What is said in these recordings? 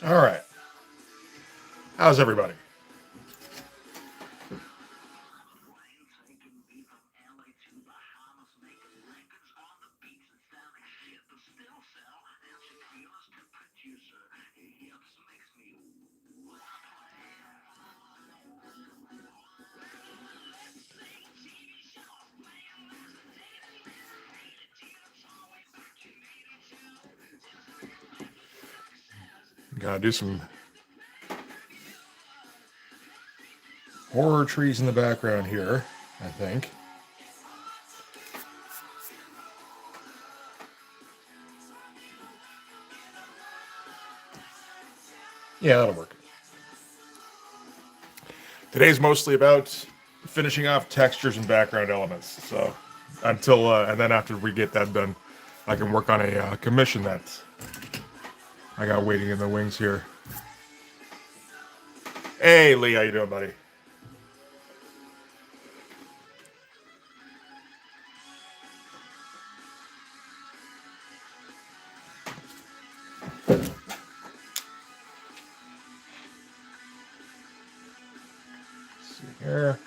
All right. How's everybody? Gotta do some horror trees in the background here, I think. Yeah, that'll work. Today's mostly about finishing off textures and background elements. So until and then after we get that done, I can work on a commission that I got waiting in the wings here. Hey, Lee, how you doing, buddy? Let's see here.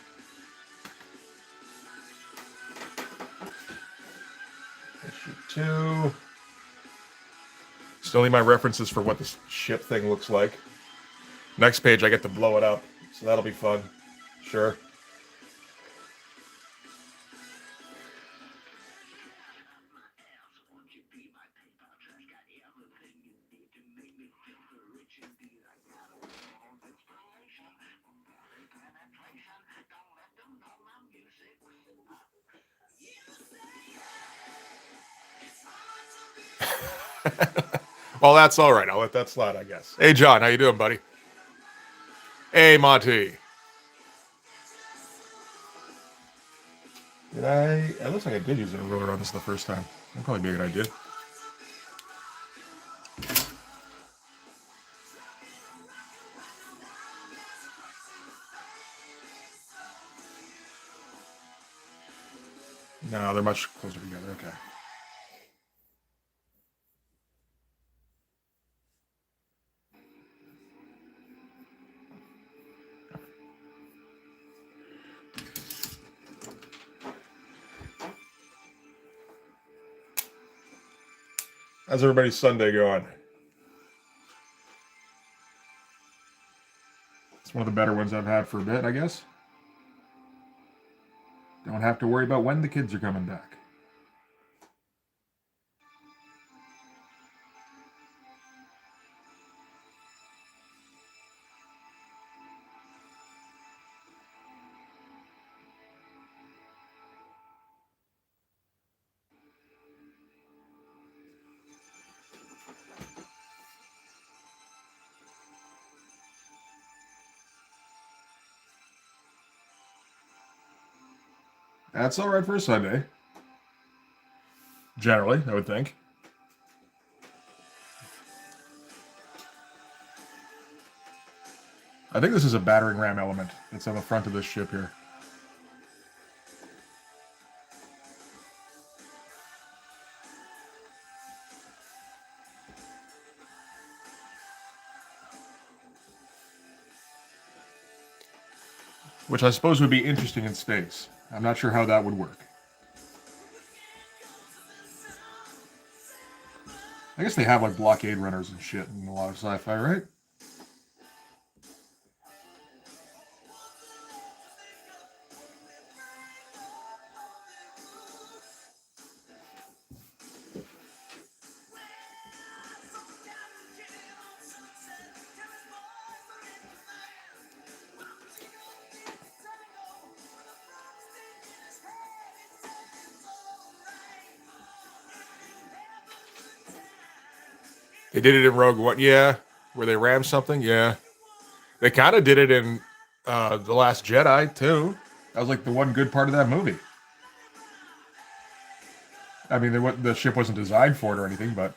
Issue 2. Still need my references for what this ship thing looks like. Next page, I get to blow it up, so that'll be fun. Sure. Well, that's all right. I'll let that slide, I guess. Hey, John, how you doing, buddy? Hey, Monty. Did I? It looks like I did use a roller on this the first time. That'd probably be a good idea. No, they're much closer together. Okay. How's everybody's Sunday going? It's one of the better ones I've had for a bit, I guess. Don't have to worry about when the kids are coming back. That's all right for a Sunday. Generally, I would think. I think this is a battering ram element that's on the front of this ship here. Which I suppose would be interesting in space. I'm not sure how that would work. I guess they have like blockade runners and shit in a lot of sci-fi, right? They did it in Rogue One, yeah. Where they rammed something, yeah. They kind of did it in The Last Jedi too. That was like the one good part of that movie. I mean, the ship wasn't designed for it or anything, but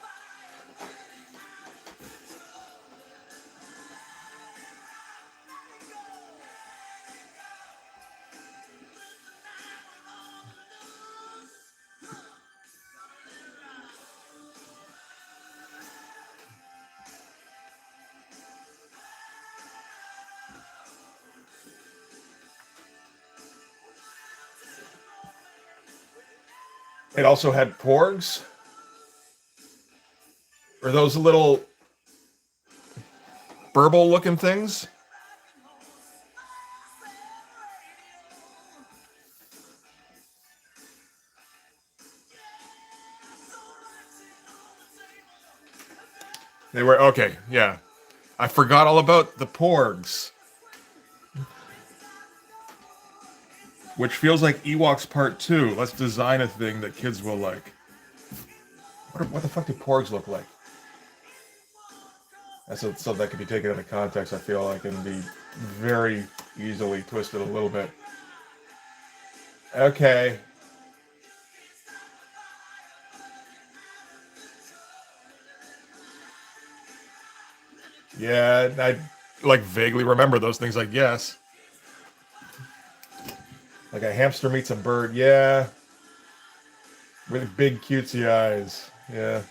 It also had porgs. Or those little burble looking things. They were okay, yeah. I forgot all about the porgs. Which feels like Ewoks Part 2. Let's design a thing that kids will like. What the fuck do porgs look like? That's something that could be taken out of context, I feel like, and be very easily twisted a little bit. Okay. Yeah, I like vaguely remember those things, I guess. Like a hamster meets a bird, yeah. With big cutesy eyes, yeah.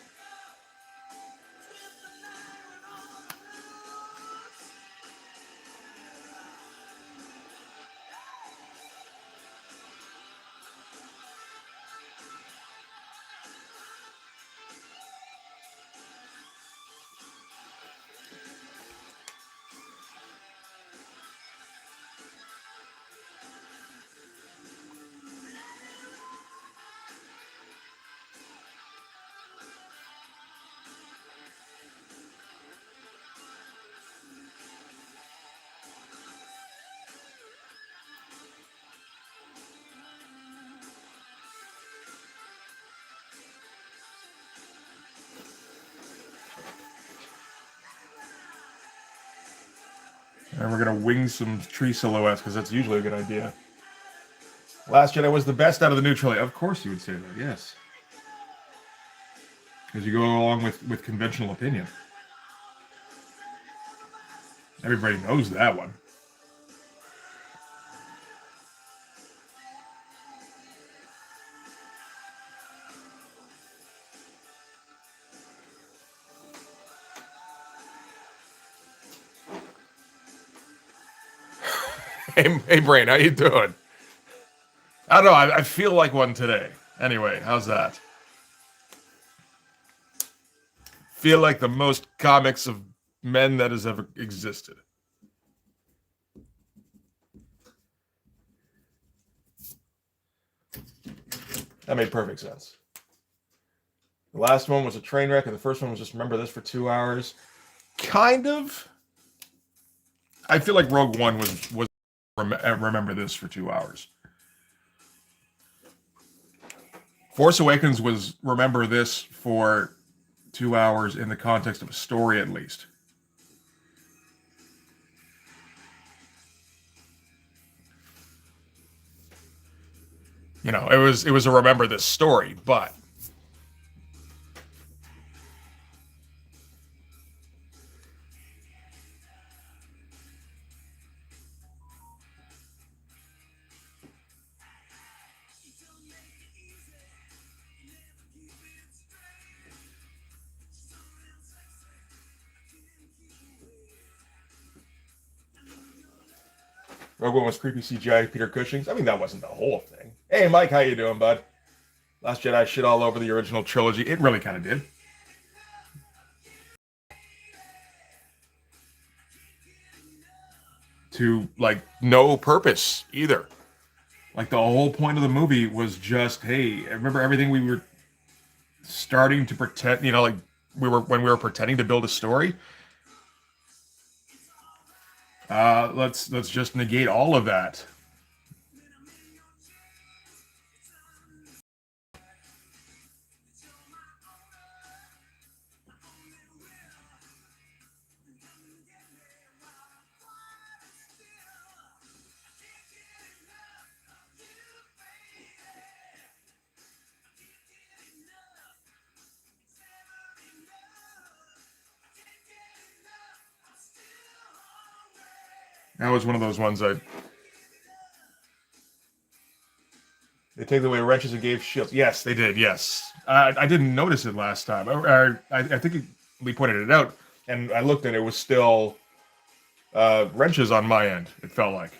And we're gonna wing some tree silhouettes because that's usually a good idea. Last Jedi was the best out of the new trilogy. Of course you would say that, yes. Because you go along with conventional opinion. Everybody knows that one. Hey, Brain, how you doing? I don't know. I feel like one today. Anyway, how's that? Feel like the most comics of men that has ever existed. That made perfect sense. The last one was a train wreck, and the first one was just remember this for 2 hours. Kind of. I feel like Rogue One was remember this for 2 hours. Force Awakens was remember this for 2 hours in the context of a story, at least. You know, it was a remember this story, but Rogue One was creepy CGI Peter Cushing's. I mean, that wasn't the whole thing. Hey, Mike, how you doing, bud? Last Jedi shit all over the original trilogy. It really kind of did. To like no purpose either. Like the whole point of the movie was just, hey, remember everything we were starting to pretend, you know, like when we were pretending to build a story. Let's just negate all of that. That was one of those ones that they take away wrenches and gave shields. Yes, they did. Yes, I didn't notice it last time. I think we pointed it out, and I looked and it was still wrenches on my end. It felt like.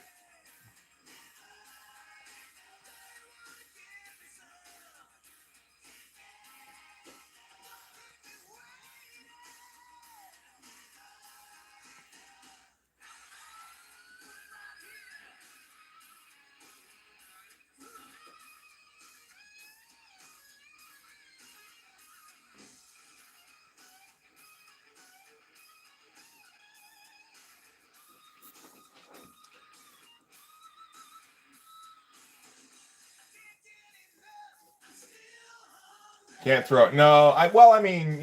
Can't throw it. No, well, I mean,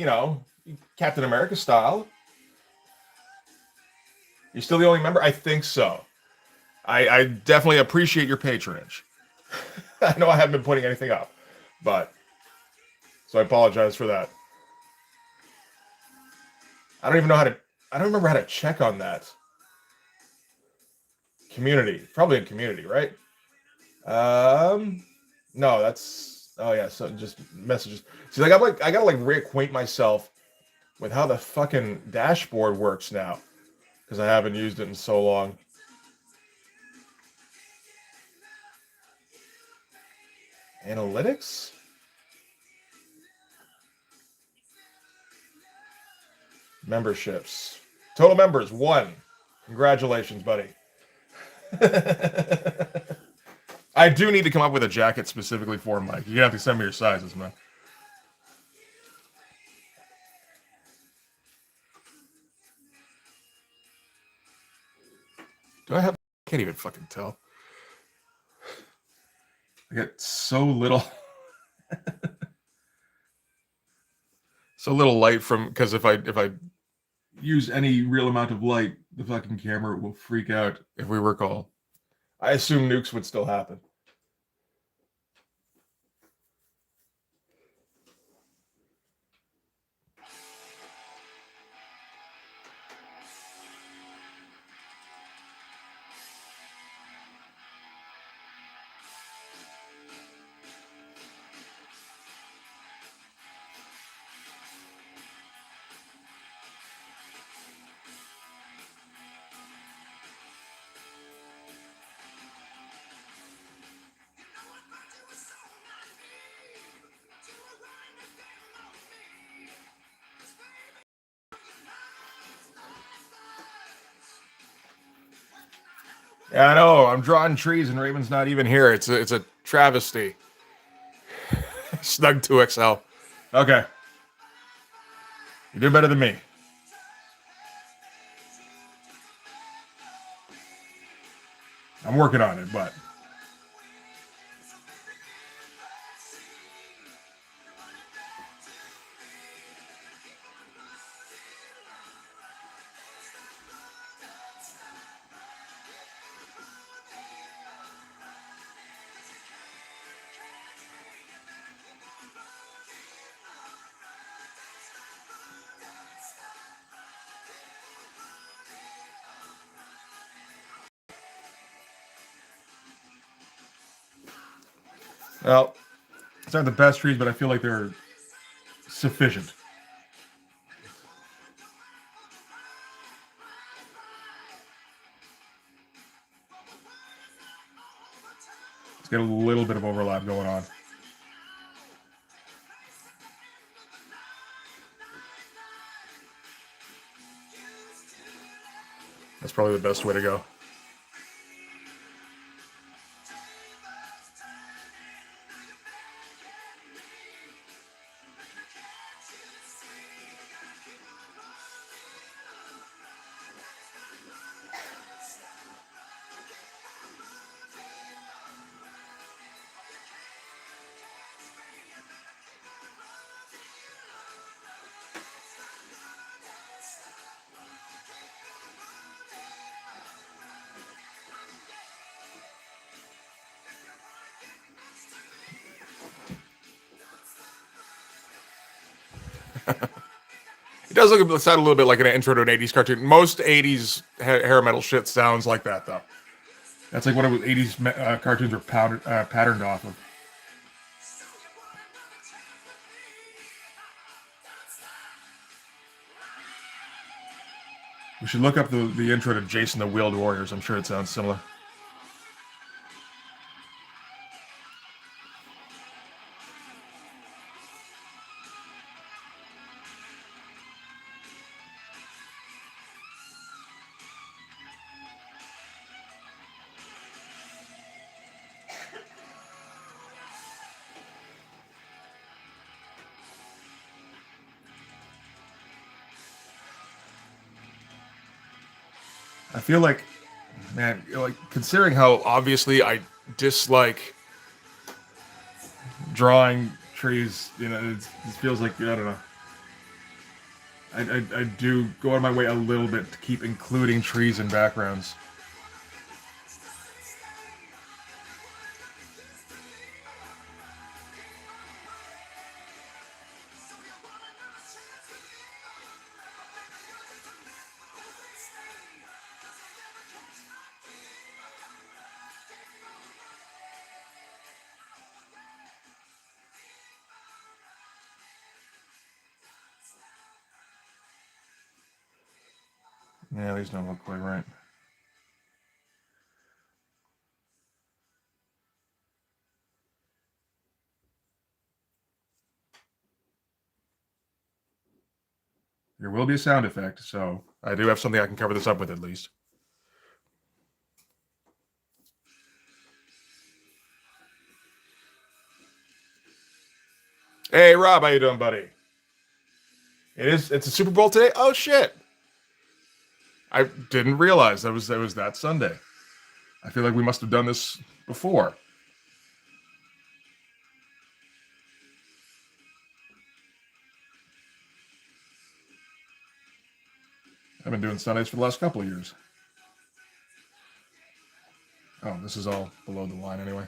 Captain America style. You're still the only member? I think so. I definitely appreciate your patronage. I know I haven't been putting anything up, but so I apologize for that. I don't even know how to. I don't remember how to check on that. Community, probably in community, right? No, that's. Oh yeah, so just messages. See, I gotta reacquaint myself with how the fucking dashboard works now, because I haven't used it in so long. Analytics? Memberships. Total members, 1. Congratulations, buddy. I do need to come up with a jacket specifically for Mike. You're gonna have to send me your sizes, man. Do I have? I can't even fucking tell. I get so little. So little light from, because if I use any real amount of light, the fucking camera will freak out, if we recall. I assume nukes would still happen. Yeah, I know. I'm drawing trees and Raven's not even here. It's a travesty. Snug 2XL. Okay. You do better than me. I'm working on it, but well, it's not the best trees, but I feel like they're sufficient. Let's get a little bit of overlap going on. That's probably the best way to go. It does sound a little bit like an intro to an 80s cartoon. Most 80s hair metal shit sounds like that, though. That's like what 80s cartoons were patterned off of. We should look up the intro to Jason the Wheeled Warriors. I'm sure it sounds similar. I feel like, man, like considering how obviously I dislike drawing trees, you know, it feels like, I don't know. I do go out of my way a little bit to keep including trees in backgrounds. Yeah, these don't look quite right. There will be a sound effect, so I do have something I can cover this up with at least. Hey Rob, how you doing, buddy? It's a Super Bowl today? Oh shit. I didn't realize that was that Sunday. I feel like we must have done this before. I've been doing Sundays for the last couple of years. Oh, this is all below the line anyway.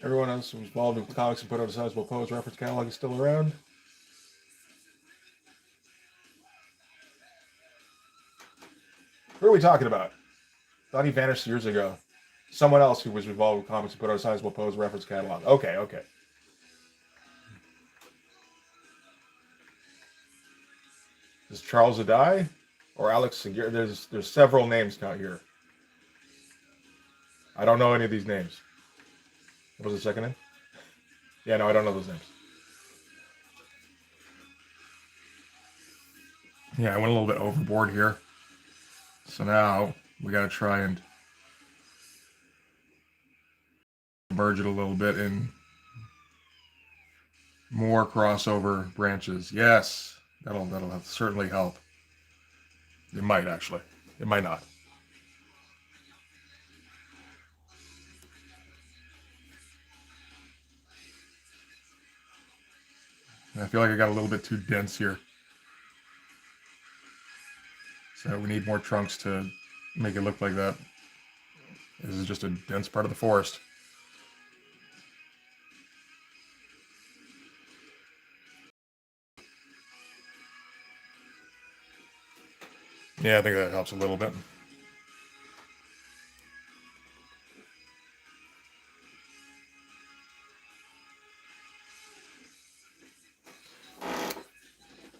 Everyone else who's involved in comics and put out a sizable Poe's reference catalog is still around. Who are we talking about? Thought he vanished years ago. Someone else who was involved with comics and put out a sizable Poe's reference catalog. Okay. Is Charles Adai or Alex Seguir? There's several names out here. I don't know any of these names. What was the second name? Yeah, no, I don't know those names. Yeah, I went a little bit overboard here. So now we got to try and merge it a little bit in more crossover branches. Yes, that'll certainly help. It might actually. It might not. I feel like I got a little bit too dense here. So we need more trunks to make it look like that. This is just a dense part of the forest. Yeah, I think that helps a little bit.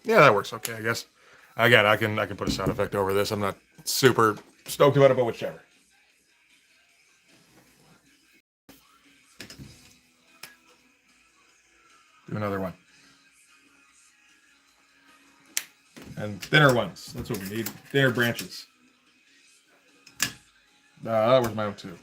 Yeah, that works okay, I guess. Again, I can put a sound effect over this. I'm not super stoked about it, but whichever. Do another one. And thinner ones. That's what we need. Thinner branches. Where's my O2?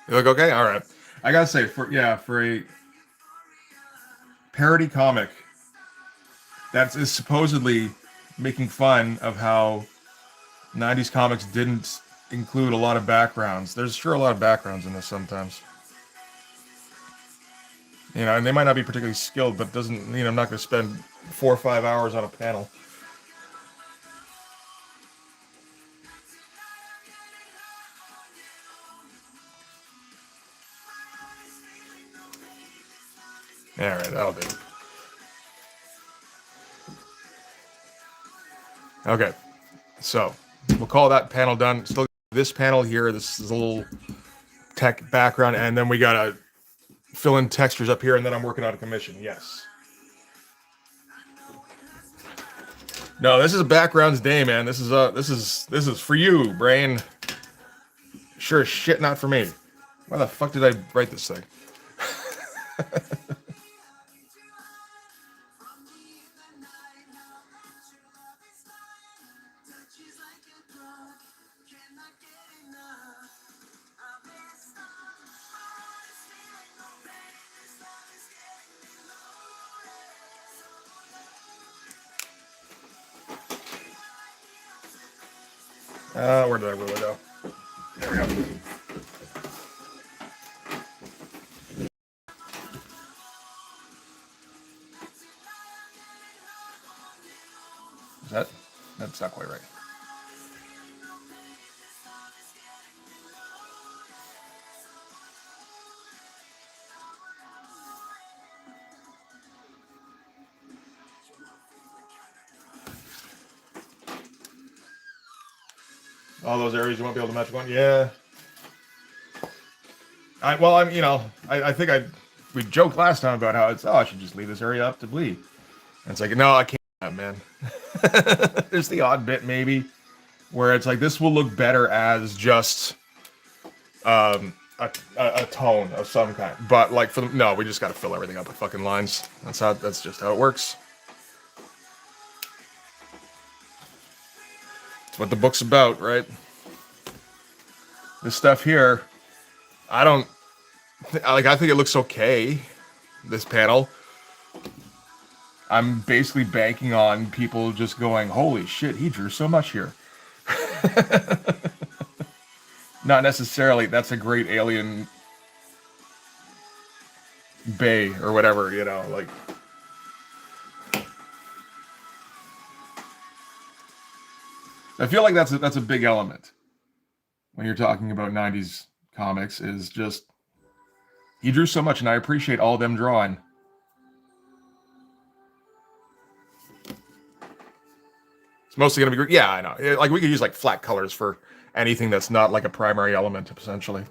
You look okay? All right. I gotta say, for a parody comic that is supposedly making fun of how 90s comics didn't include a lot of backgrounds. There's sure a lot of backgrounds in this sometimes. And they might not be particularly skilled, but doesn't, I'm not going to spend 4 or 5 hours on a panel. All right, that'll do. Okay, so we'll call that panel done. Still, this panel here, this is a little tech background, and then we gotta fill in textures up here, and then I'm working on a commission. Yes. No, this is a backgrounds day, man. This is for you, brain. Sure as shit, not for me. Why the fuck did I write this thing? Where did I really go? There we go. Is that's not quite right. All those areas you won't be able to match one? Yeah. I think we joked last time about how I should just leave this area up to bleed. And it's like, no, I can't, man. There's the odd bit maybe where it's like this will look better as just a tone of some kind. But like no, we just got to fill everything up with fucking lines. That's just how it works. It's what the book's about, right? This stuff here, I think it looks okay. This panel. I'm basically banking on people just going, holy shit, he drew so much here. Not necessarily, that's a great alien bay or whatever, like. I feel like that's a big element when you're talking about 90s comics is just, he drew so much and I appreciate all them drawing. Mostly going to be great. Yeah, I know. Like we could use like flat colors for anything that's not like a primary element, essentially.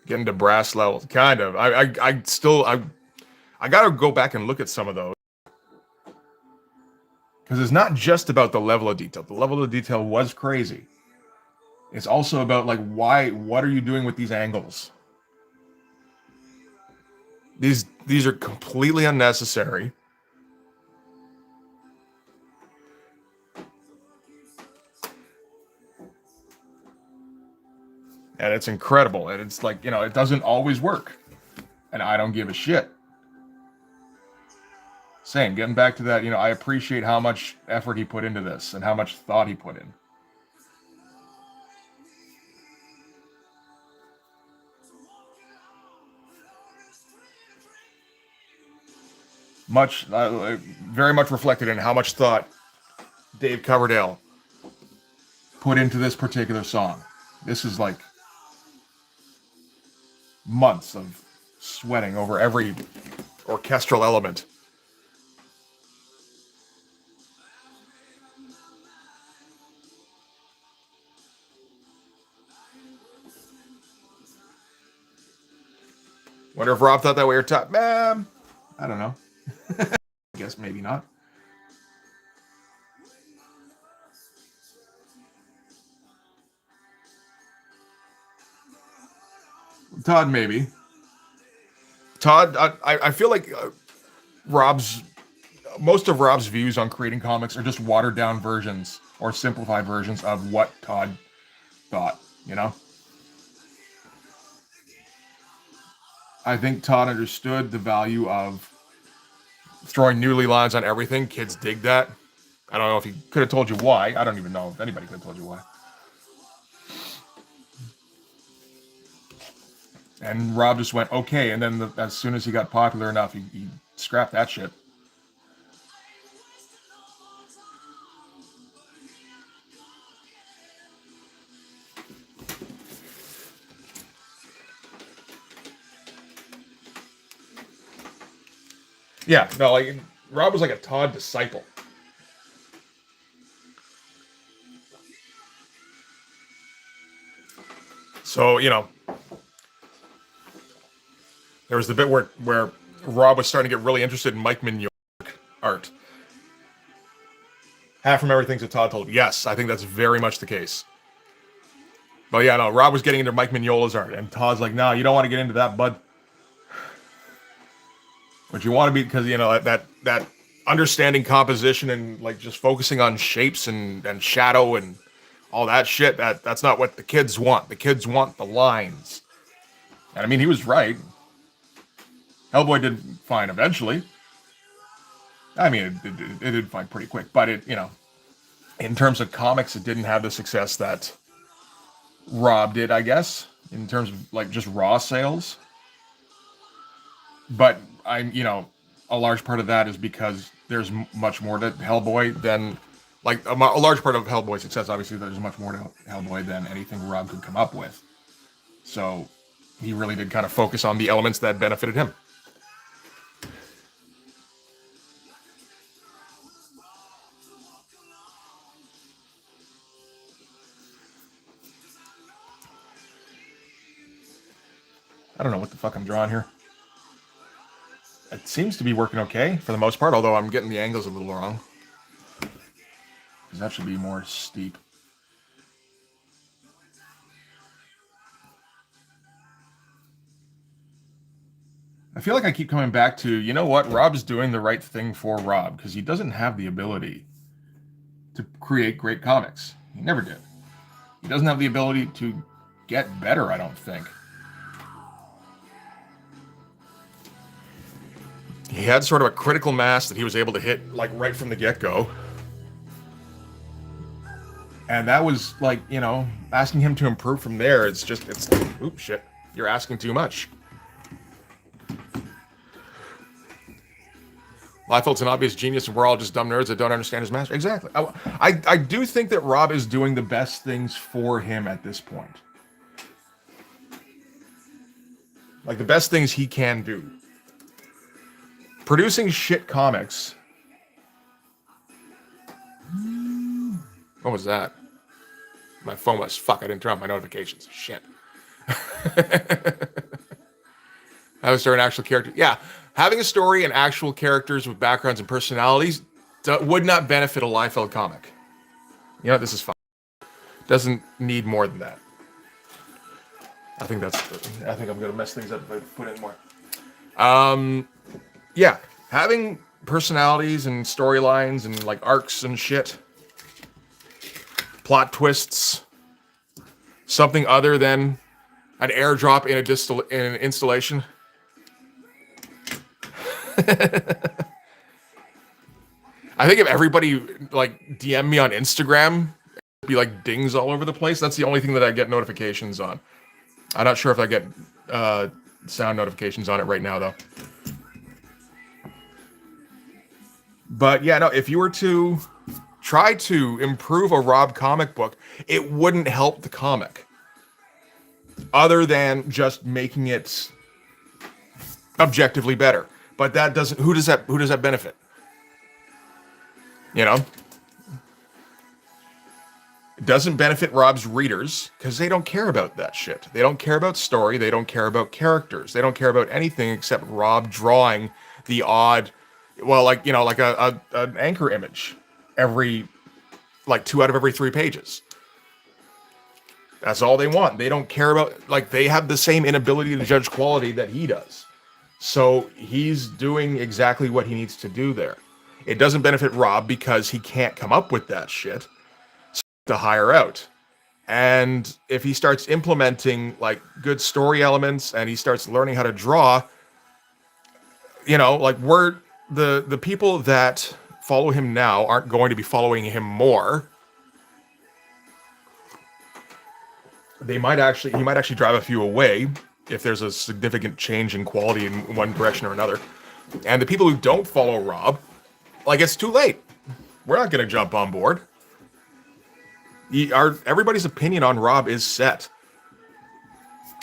Getting to brass levels, kind of. I gotta go back and look at some of those because it's not just about the level of detail. The level of detail was crazy. It's also about like what are you doing with these angles? These are completely unnecessary. And it's incredible. And it's like, it doesn't always work. And I don't give a shit. Same, getting back to that, I appreciate how much effort he put into this and how much thought he put in. Very much reflected in how much thought Dave Coverdale put into this particular song. This is like months of sweating over every orchestral element. Wonder if Rob thought that way or top. Man, I don't know. I guess maybe not. Todd, maybe. Todd, I feel like Rob's most of Rob's views on creating comics are just watered down versions or simplified versions of what Todd thought, you know? I think Todd understood the value of throwing newly lines on everything. Kids dig that. I don't know if he could have told you why. I don't even know if anybody could have told you why. And Rob just went, okay. And then as soon as he got popular enough, he scrapped that shit. Yeah, no, like Rob was like a Todd disciple. So, you know, there was the bit where Rob was starting to get really interested in Mike Mignola art. Half from everything that Todd told. Yes, I think that's very much the case. But yeah, no, Rob was getting into Mike Mignola's art, and Todd's like, no, you don't want to get into that, bud. But you want to be, because, you know, that understanding composition and like just focusing on shapes and shadow and all that shit, that's not what the kids want. The kids want the lines. And I mean, he was right. Hellboy did fine eventually. I mean, it did fine pretty quick, but it, you know, in terms of comics, it didn't have the success that Rob did, I guess, in terms of like just raw sales. But you know, a large part of that is because there's much more to Hellboy than, like, a large part of Hellboy's success. Obviously, there's much more to Hellboy than anything Rob could come up with. So he really did kind of focus on the elements that benefited him. I don't know what the fuck I'm drawing here. It seems to be working okay for the most part, although I'm getting the angles a little wrong. Because that should be more steep. I feel like I keep coming back to, you know what, Rob's doing the right thing for Rob, because he doesn't have the ability to create great comics. He never did. He doesn't have the ability to get better, I don't think. He had sort of a critical mass that he was able to hit, like, right from the get-go. And that was, like, you know, asking him to improve from there, it's, oops, shit. You're asking too much. Liefeld's an obvious genius, and we're all just dumb nerds that don't understand his master. Exactly. I do think that Rob is doing the best things for him at this point. Like, the best things he can do. Producing shit comics. What was that? My phone was, fuck, I didn't turn off my notifications. Shit. I was there an actual character. Yeah. Having a story and actual characters with backgrounds and personalities would not benefit a Liefeld comic. You know, this is fine. Doesn't need more than that. I think I'm going to mess things up if I put in more. Yeah, having personalities and storylines and like arcs and shit, plot twists, something other than an airdrop in an installation. I think if everybody like DM me on Instagram, it'd be like dings all over the place. That's the only thing that I get notifications on. I'm not sure if I get sound notifications on it right now though. But yeah, no, if you were to try to improve a Rob comic book, it wouldn't help the comic. Other than just making it objectively better. But that doesn't, who does that benefit? You know? It doesn't benefit Rob's readers because they don't care about that shit. They don't care about story. They don't care about characters. They don't care about anything except Rob drawing the odd, well, like, you know, like an anchor image every, like 2 out of every 3 pages. That's all they want. They don't care about, like, they have the same inability to judge quality that he does. So he's doing exactly what he needs to do there. It doesn't benefit Rob because he can't come up with that shit to hire out. And if he starts implementing like good story elements and he starts learning how to draw, like the people that follow him now aren't going to be following him more. He might actually drive a few away if there's a significant change in quality in one direction or another. And the people who don't follow Rob, like, it's too late. We're not going to jump on board. Everybody's opinion on Rob is set.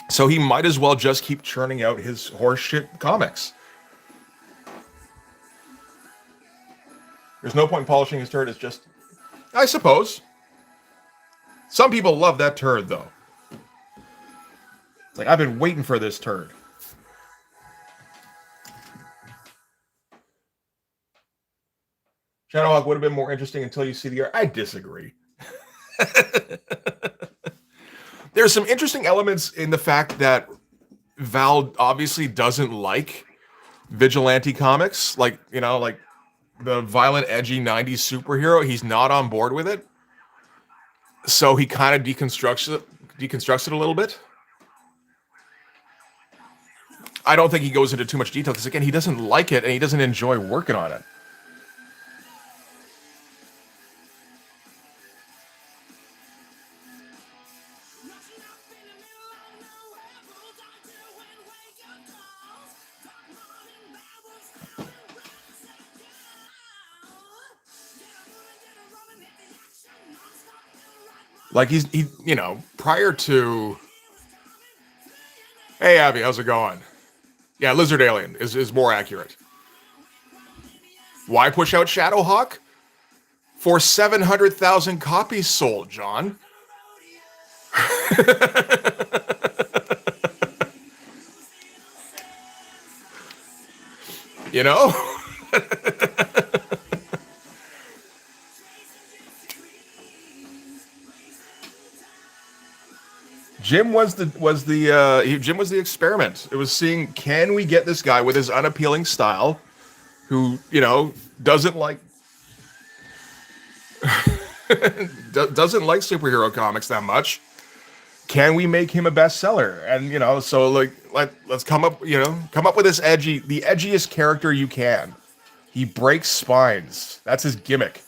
So he might as well just keep churning out his horseshit comics. There's no point in polishing his turd. It's just, I suppose. Some people love that turd, though. It's like, I've been waiting for this turd. Shadowhawk would have been more interesting until you see the art. I disagree. There's some interesting elements in the fact that Val obviously doesn't like vigilante comics, like the violent, edgy 90s superhero. He's not on board with it. So he kind of deconstructs it a little bit. I don't think he goes into too much detail because, again, he doesn't like it and he doesn't enjoy working on it. Like he prior to, hey Abby, how's it going? Yeah, Lizard Alien is more accurate. Why push out Shadowhawk? For 700,000 copies sold, John. You know? Jim was the experiment. It was seeing, can we get this guy with his unappealing style, who doesn't like doesn't like superhero comics that much. Can we make him a bestseller? And so let's come up with this the edgiest character you can. He breaks spines. That's his gimmick.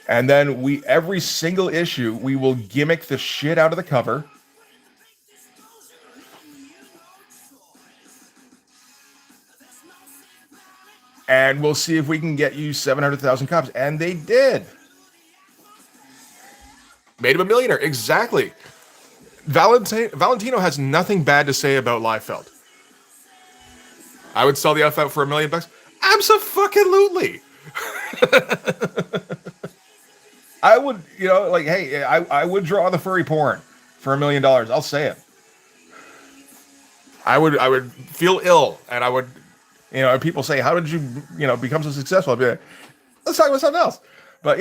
And then every single issue, we will gimmick the shit out of the cover. And we'll see if we can get you 700,000 copies. And they did. Made him a millionaire. Exactly. Valentino has nothing bad to say about Liefeld. I would sell the outfit for $1 million. Abso-fucking-lutely. I would, hey, I would draw the furry porn for $1 million. I'll say it. I would feel ill, and I would, people say, how did you, become so successful? I'd be like, let's talk about something else. But,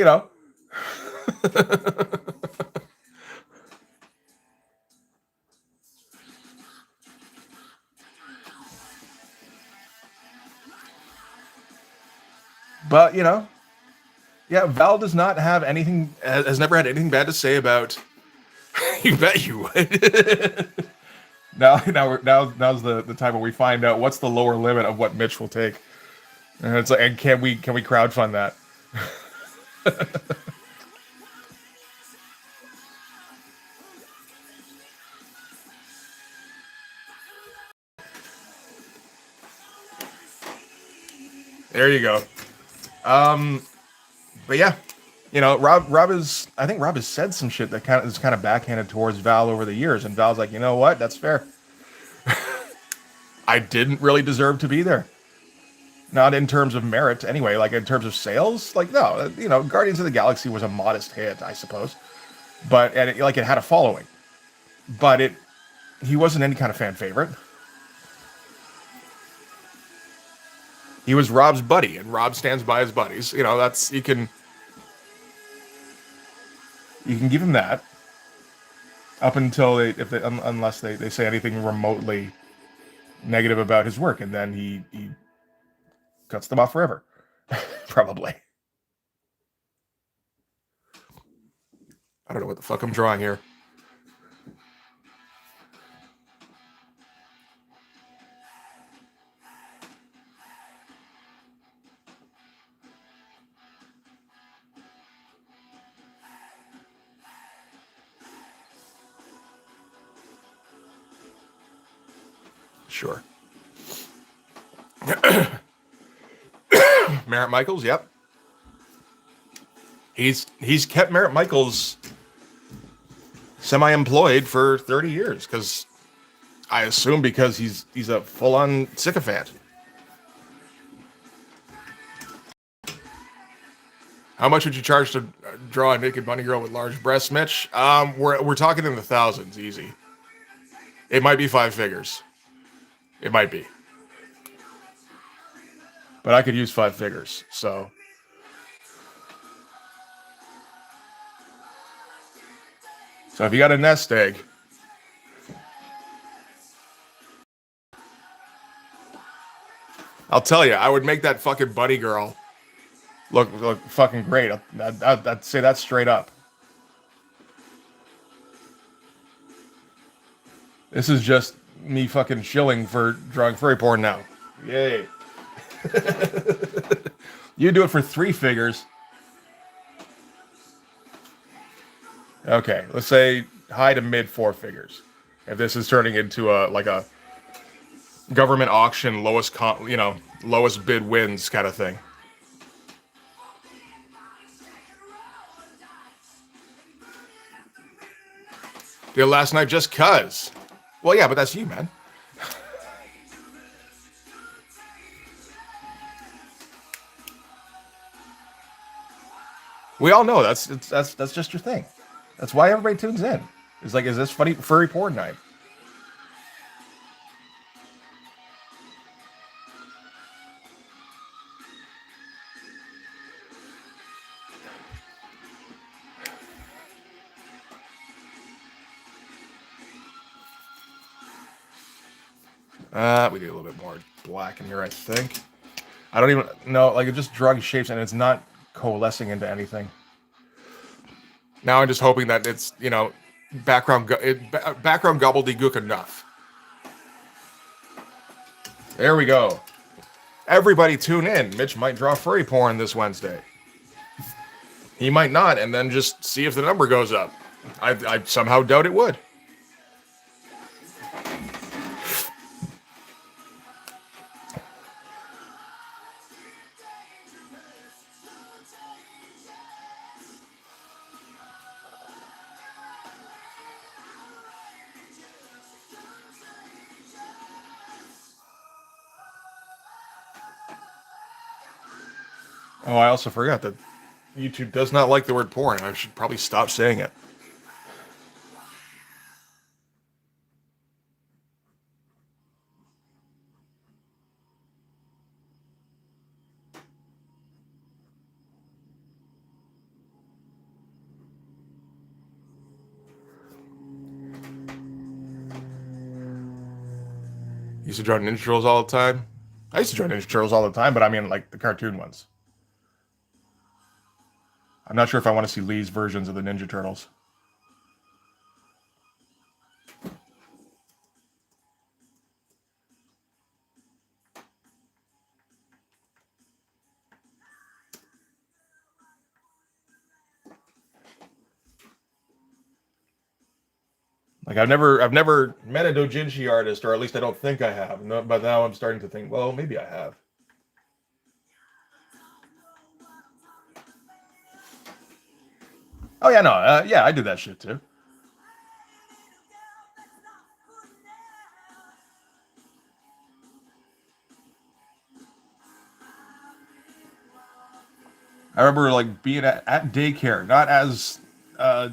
but, yeah, Val does not have anything, has never had anything bad to say about. You bet you would. Now's the time where we find out what's the lower limit of what Mitch will take, and it's like, and can we crowdfund that? There you go. But yeah, Rob is. I think Rob has said some shit that is kind of backhanded towards Val over the years, and Val's like, you know what? That's fair. I didn't really deserve to be there. Not in terms of merit, anyway. Like in terms of sales, like no. Guardians of the Galaxy was a modest hit, I suppose, but it had a following, but he wasn't any kind of fan favorite. He was Rob's buddy, and Rob stands by his buddies. That's you can give him that. up until unless they say anything remotely negative about his work, and then he cuts them off forever, probably. I don't know what the fuck I'm drawing here. Sure. Merritt Michaels, yep. He's kept Merritt Michaels semi-employed for 30 years because I assume because he's a full-on sycophant. How much would you charge to draw a naked bunny girl with large breasts, Mitch? We're talking in the thousands, easy. It might be 5 figures. It might be. But I could use 5 figures, so. So if you got a nest egg, I'll tell you, I would make that fucking bunny girl look fucking great. I'd say that straight up. This is just me fucking shilling for drawing furry porn now. Yay. You do it for 3 figures. Okay, let's say high to mid 4 figures. If this is turning into a government auction, lowest bid wins kind of thing. Did last night just cuz. Well, yeah, but that's you, man. We all know that's just your thing. That's why everybody tunes in. It's like, is this funny furry porn night? We need a little bit more black in here, I think. I don't even know, like, it just drawing shapes and it's not coalescing into anything. Now I'm just hoping that it's, background gobbledygook enough. There we go. Everybody tune in. Mitch might draw furry porn this Wednesday. He might not, and then just see if the number goes up. I somehow doubt it would. Oh, I also forgot that YouTube does not like the word porn. I should probably stop saying it. You used to draw Ninja Turtles all the time? I used to draw Ninja Turtles all the time, but I mean like the cartoon ones. I'm not sure if I want to see Lee's versions of the Ninja Turtles. Like I've never met a doujinshi artist, or at least I don't think I have. No, but now I'm starting to think, well, maybe I have. Oh yeah, no, yeah, I do that shit too. I remember like being at daycare, not as a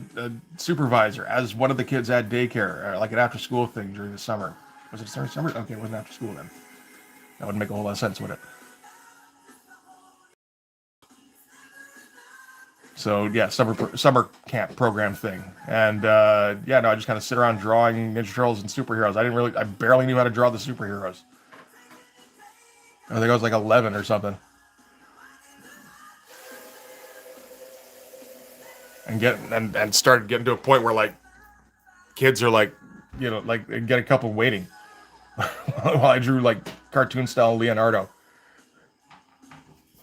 supervisor, as one of the kids at daycare, like an after school thing during the summer. Was it summer? Okay, it wasn't after school then. That would make a whole lot of sense, would it? So yeah, summer camp program thing, and yeah, no, I just kind of sit around drawing Ninja Turtles and superheroes. I barely knew how to draw the superheroes. I think I was like 11 or something, and started getting to a point where like kids are like, like they get a couple waiting while I drew like cartoon style Leonardo.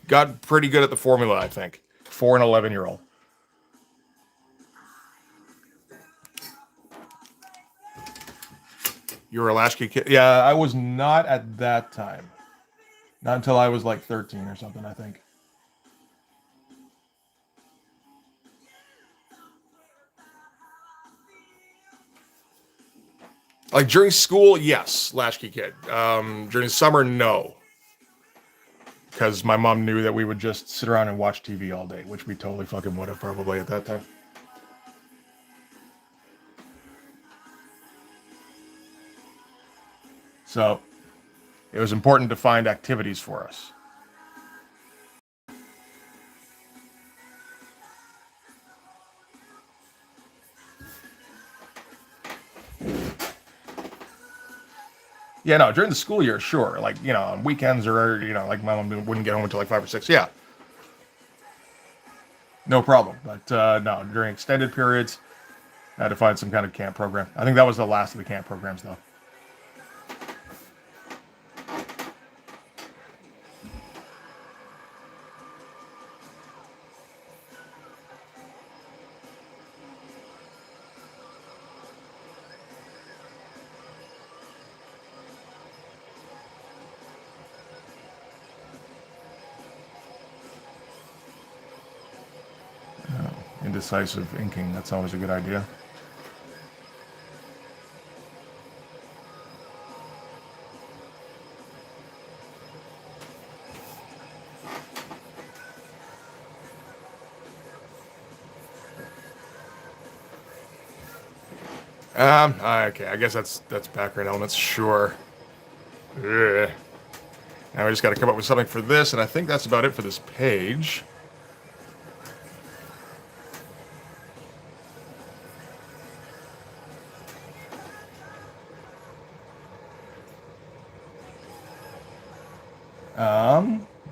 Got pretty good at the formula, I think, for an 11-year-old. You were a latchkey kid? Yeah, I was not at that time. Not until I was like 13 or something, I think. Like during school, yes, latchkey kid. During summer, no, because my mom knew that we would just sit around and watch TV all day, which we totally fucking would have probably at that time. So it was important to find activities for us. Yeah, no, during the school year, sure. Like, on weekends or, like my mom wouldn't get home until like 5 or 6. Yeah, no problem. But no, during extended periods, I had to find some kind of camp program. I think that was the last of the camp programs, though. Indecisive inking, that's always a good idea. Okay, I guess that's background elements, sure. Ugh. Now we just got to come up with something for this, and I think that's about it for this page.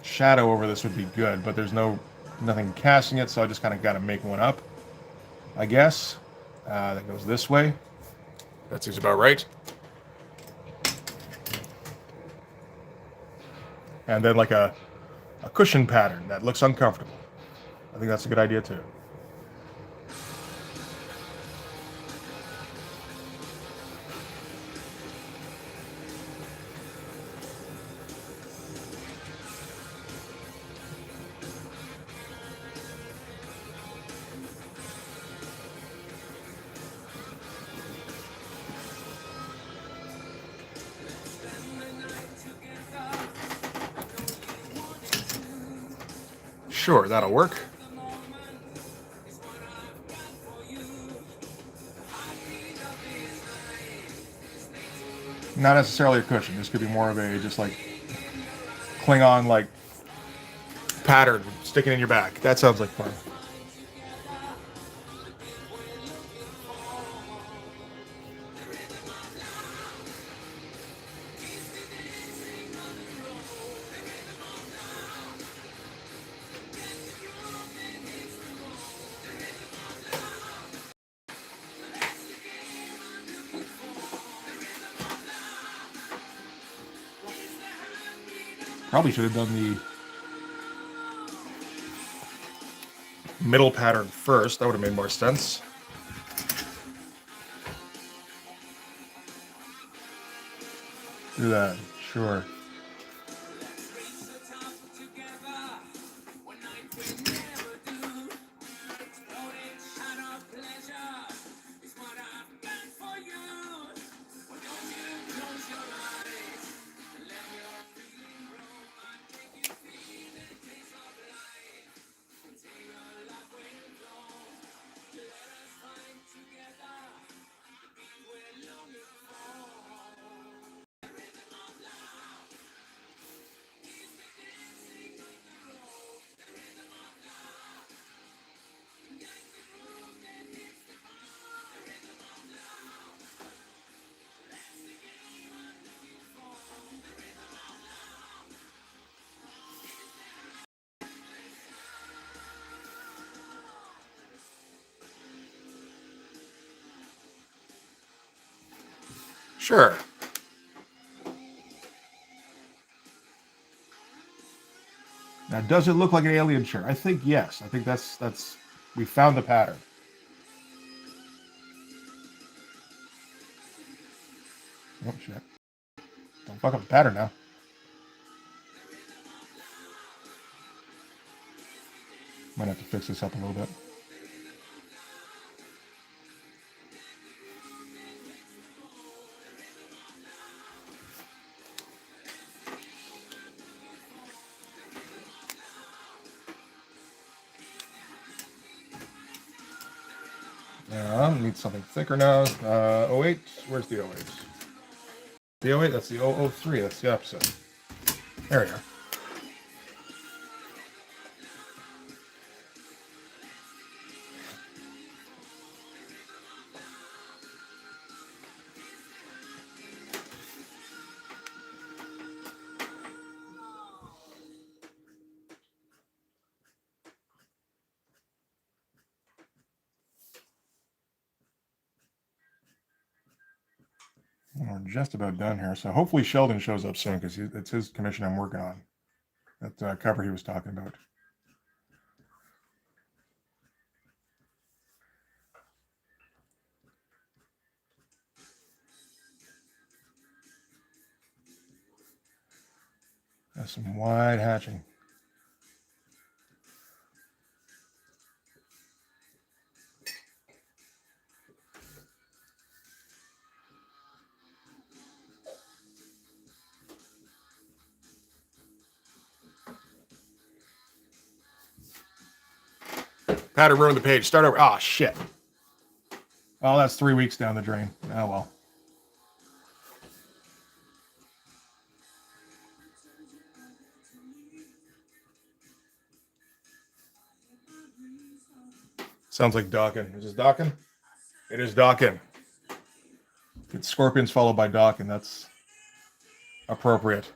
Shadow over this would be good, but there's nothing casting it, so I just kind of got to make one up, I guess. That goes this way. That seems about right. And then like a cushion pattern that looks uncomfortable. I think that's a good idea too. Sure, that'll work. Not necessarily a cushion. This could be more of a just like Klingon like pattern sticking in your back. That sounds like fun. Probably should have done the middle pattern first. That would have made more sense. Do that, sure. Sure. Now, does it look like an alien shirt? I think yes. I think that's we found the pattern. Oh shit! Don't fuck up the pattern now. Might have to fix this up a little bit. Need something thicker now. 08. Where's the 08? The 08. That's the 003. That's the opposite. There we are. We're just about done here, so hopefully Sheldon shows up soon because it's his commission I'm working on. That cover he was talking about. That's some wide hatching. Pattern ruined the page. Start over. Oh, shit. Oh, that's 3 weeks down the drain. Oh, well. Sounds like Dawkin. Is this Dawkin? It is Dawkin. It's Scorpions followed by Dawkin. That's appropriate.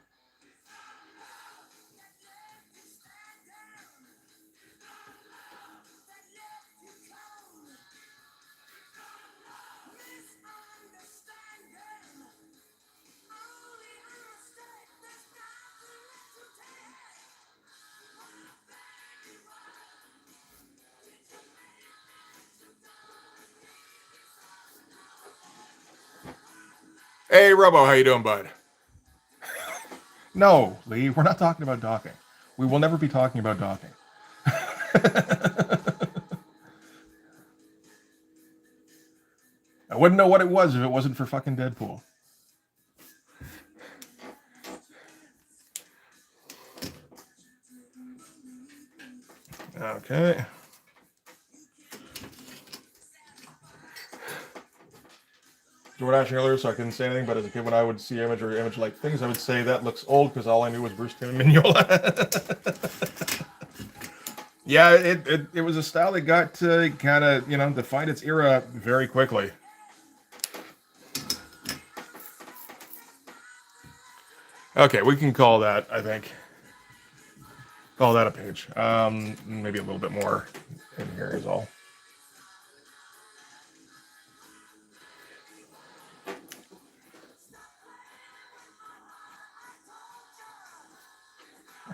Hey, Robo, how you doing, bud? No, Lee, we're not talking about docking. We will never be talking about docking. I wouldn't know what it was if it wasn't for fucking Deadpool. Okay. You were asking earlier, so I couldn't say anything, but as a kid, when I would see image-like things, I would say that looks old because all I knew was Bruce Timm and Mignola. Yeah, it was a style that got to kind of, defined its era very quickly. Okay, we can call that, I think. Call that a page. Maybe a little bit more in here is all.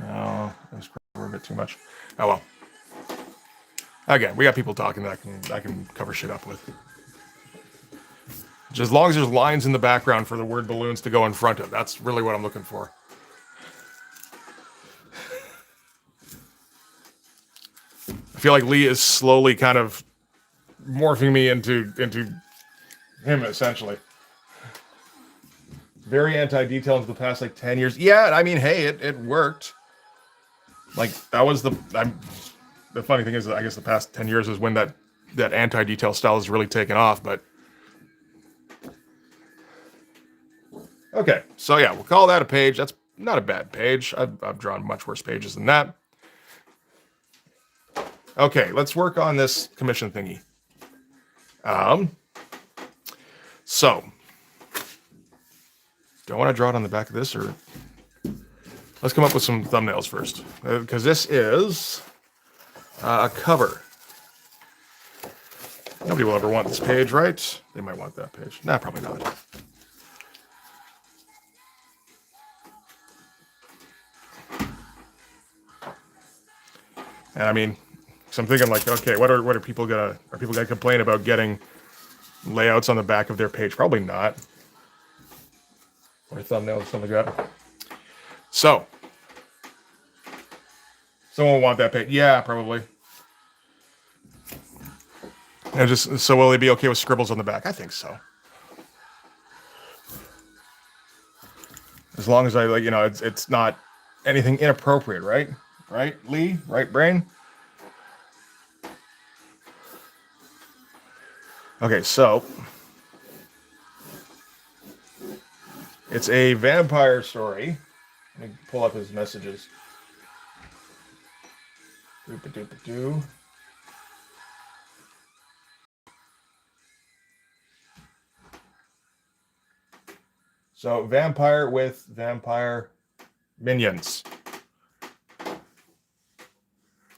Oh, that's a bit too much. Oh well. Again, we got people talking that I can cover shit up with. Just as long as there's lines in the background for the word balloons to go in front of. That's really what I'm looking for. I feel like Lee is slowly kind of morphing me into him, essentially. Very anti-detail into the past, 10 years. Yeah, I mean, hey, it worked. That was the funny thing is that I guess the past 10 years is when that anti-detail style has really taken off, but... Okay, so yeah, we'll call that a page. That's not a bad page. I've drawn much worse pages than that. Okay, let's work on this commission thingy. So, do I want to draw it on the back of this, or let's come up with some thumbnails first, because this is a cover. Nobody will ever want this page, right? They might want that page. Nah, probably not. And I mean, so I'm thinking like, okay, what are people gonna complain about getting layouts on the back of their page? Probably not. Or thumbnails, something like that. So, someone will want that page. Yeah, probably. And just so will they be okay with scribbles on the back? I think so. As long as I it's not anything inappropriate, right? Right, Lee? Right, brain? Okay, so it's a vampire story. Let me pull up his messages. Doop-a-doop-a-doo. So, vampire with vampire minions.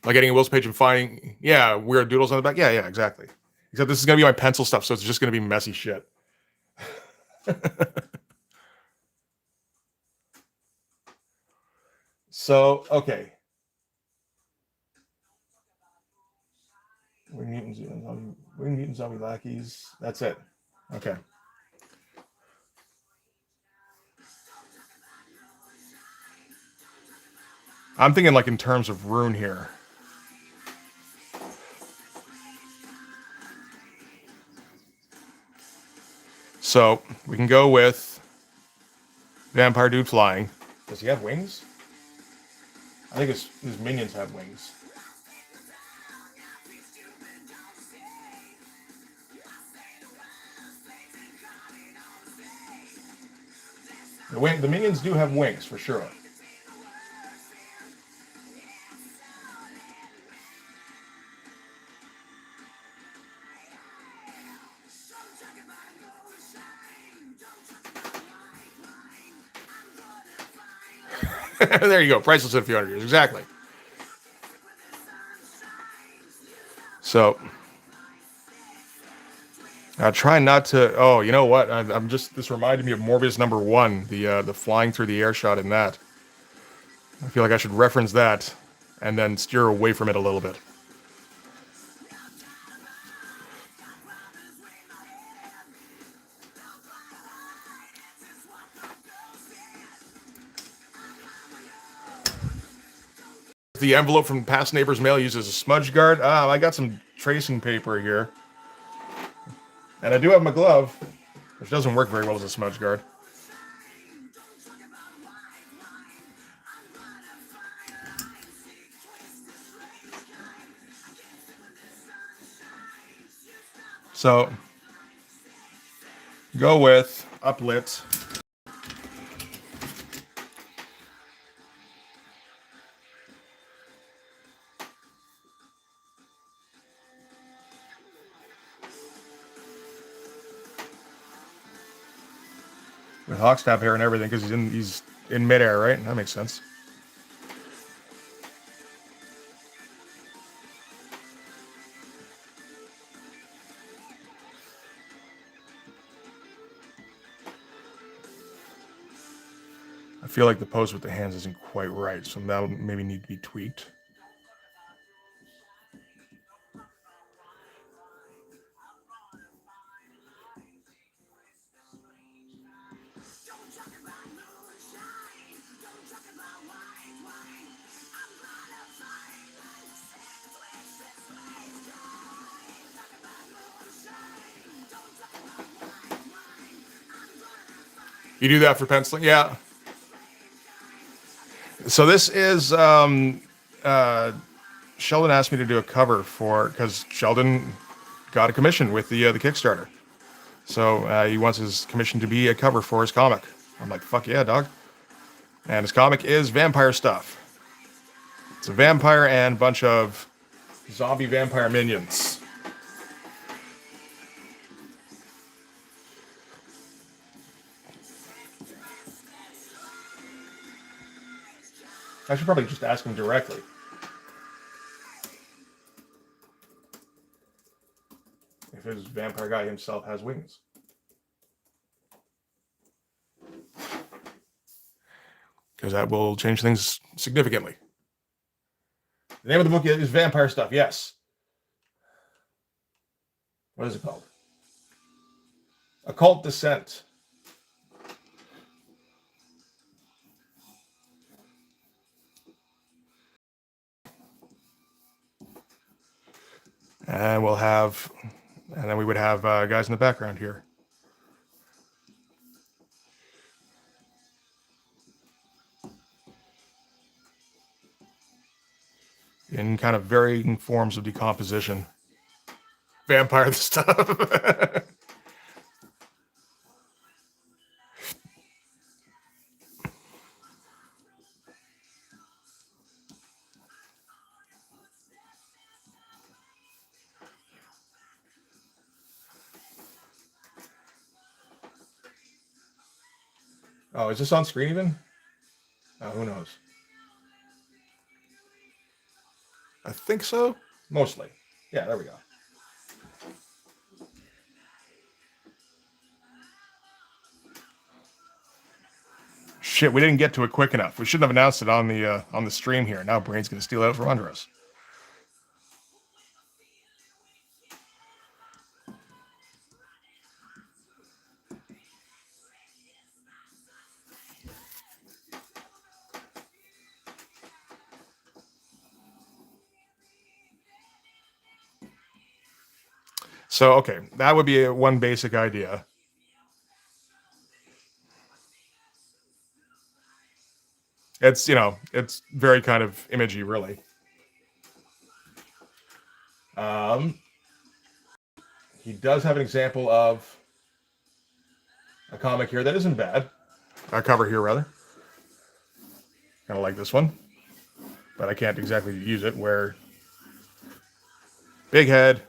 Like getting a Will's page and finding, weird doodles on the back. Yeah, exactly. Except this is going to be my pencil stuff, so it's just going to be messy shit. So, okay. Wing Mutant Zombie Lackeys. That's it. Okay. I'm thinking like in terms of rune here. So we can go with vampire dude flying. Does he have wings? I think his minions have wings. The minions do have wings for sure. There you go. Priceless in a few hundred years. Exactly. So, try not to. Oh, you know what? I'm just. This reminded me of Morbius #1, the flying through the air shot in that. I feel like I should reference that, and then steer away from it a little bit. The envelope from past neighbor's mail uses a smudge guard. I got some tracing paper here. And I do have my glove, which doesn't work very well as a smudge guard. So, go with uplit. With Hawkstaff hair and everything, because he's in midair, right? That makes sense. I feel like the pose with the hands isn't quite right, so that'll maybe need to be tweaked. You do that for penciling? Yeah. So this is Sheldon asked me to do a cover for, because Sheldon got a commission with the Kickstarter. So he wants his commission to be a cover for his comic. I'm like, fuck yeah, dog. And his comic is vampire stuff. It's a vampire and a bunch of zombie vampire minions. I should probably just ask him directly. If his vampire guy himself has wings. Because that will change things significantly. The name of the book is Vampire Stuff. Yes. What is it called? Occult Descent. And we'll have, and then we would have guys in the background here. In kind of varying forms of decomposition. Vampire stuff. Oh, is this on screen even? Oh, who knows? I think so. Mostly. Yeah, there we go. Shit, we didn't get to it quick enough. We shouldn't have announced it on the stream here. Now Brain's gonna steal it from under us. So, okay, that would be one basic idea. It's, it's very kind of imagey, really. He does have an example of a comic here that isn't bad. A cover here, rather. Kind of like this one. But I can't exactly use it, where big head,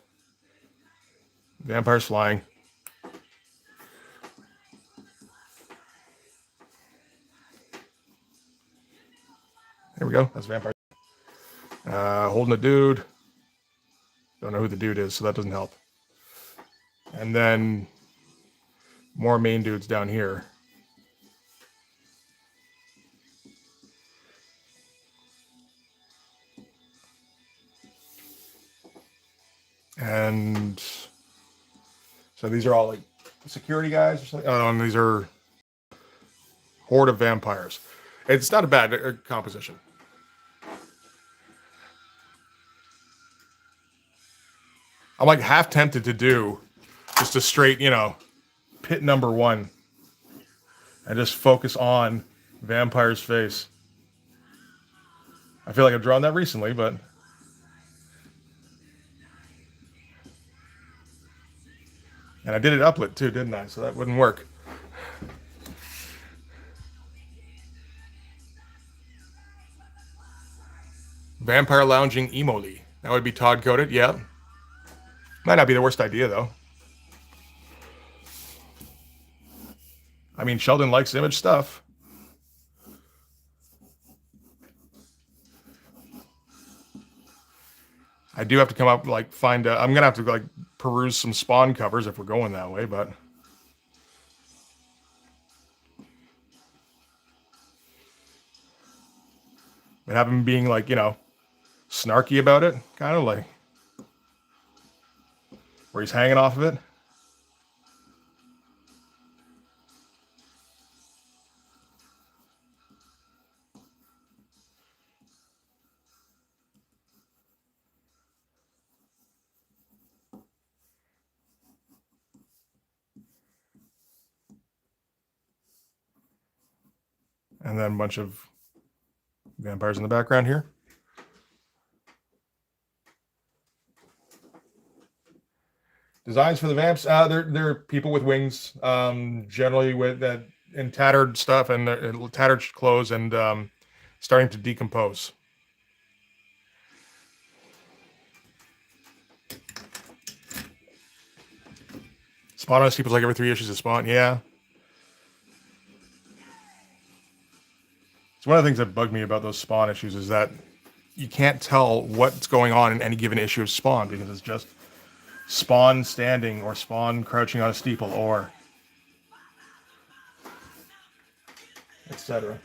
vampires flying. There we go. That's vampire. Holding a dude. Don't know who the dude is, so that doesn't help. And then more main dudes down here. And so these are all like security guys or something. Oh, and these are horde of vampires. It's not a bad composition. I'm like half tempted to do just a straight, pit number 1 and just focus on Vampire's face. I feel like I've drawn that recently, but and I did it uplit too, didn't I? So that wouldn't work. Vampire lounging emoli. That would be Todd coded, yeah. Might not be the worst idea though. I mean, Sheldon likes image stuff. I do have to come up, I'm gonna have to peruse some Spawn covers if we're going that way, but have him being snarky about it, kind of like where he's hanging off of it. And then a bunch of vampires in the background here. Designs for the vamps, they're people with wings, generally with that in tattered stuff and tattered clothes and starting to decompose. Spawn on people's like every 3 issues of Spawn, yeah. It's one of the things that bugged me about those Spawn issues is that you can't tell what's going on in any given issue of Spawn because it's just Spawn standing or Spawn crouching on a steeple or etc.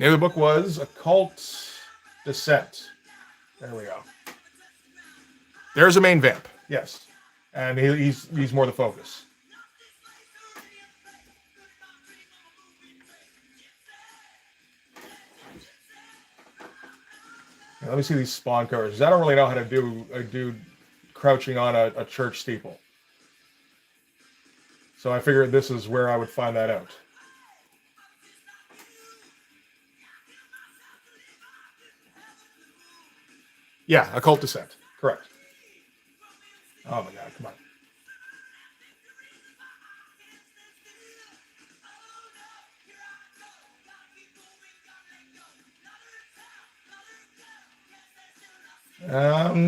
Name of the book was Occult Descent. There we go. There's a main vamp, yes, and he's more the focus. Now, let me see these spawn covers. I don't really know how to do a dude crouching on a church steeple, so I figured this is where I would find that out. Yeah, Occult Descent, correct. Oh my god, come on.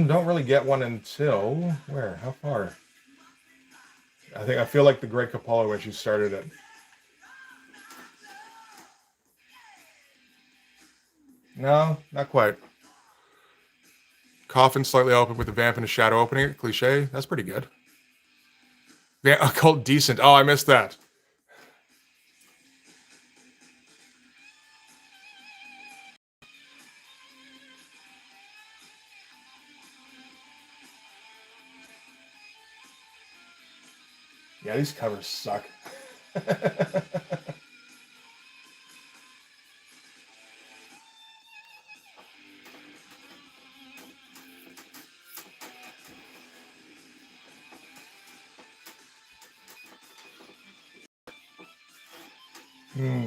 Don't really get one until where? How far? I feel like the Great Capella when she started it. No, not quite. Coffin slightly open with a vamp and a shadow opening it. Cliche. That's pretty good. Occult Decent. Oh, I missed that. Yeah, these covers suck.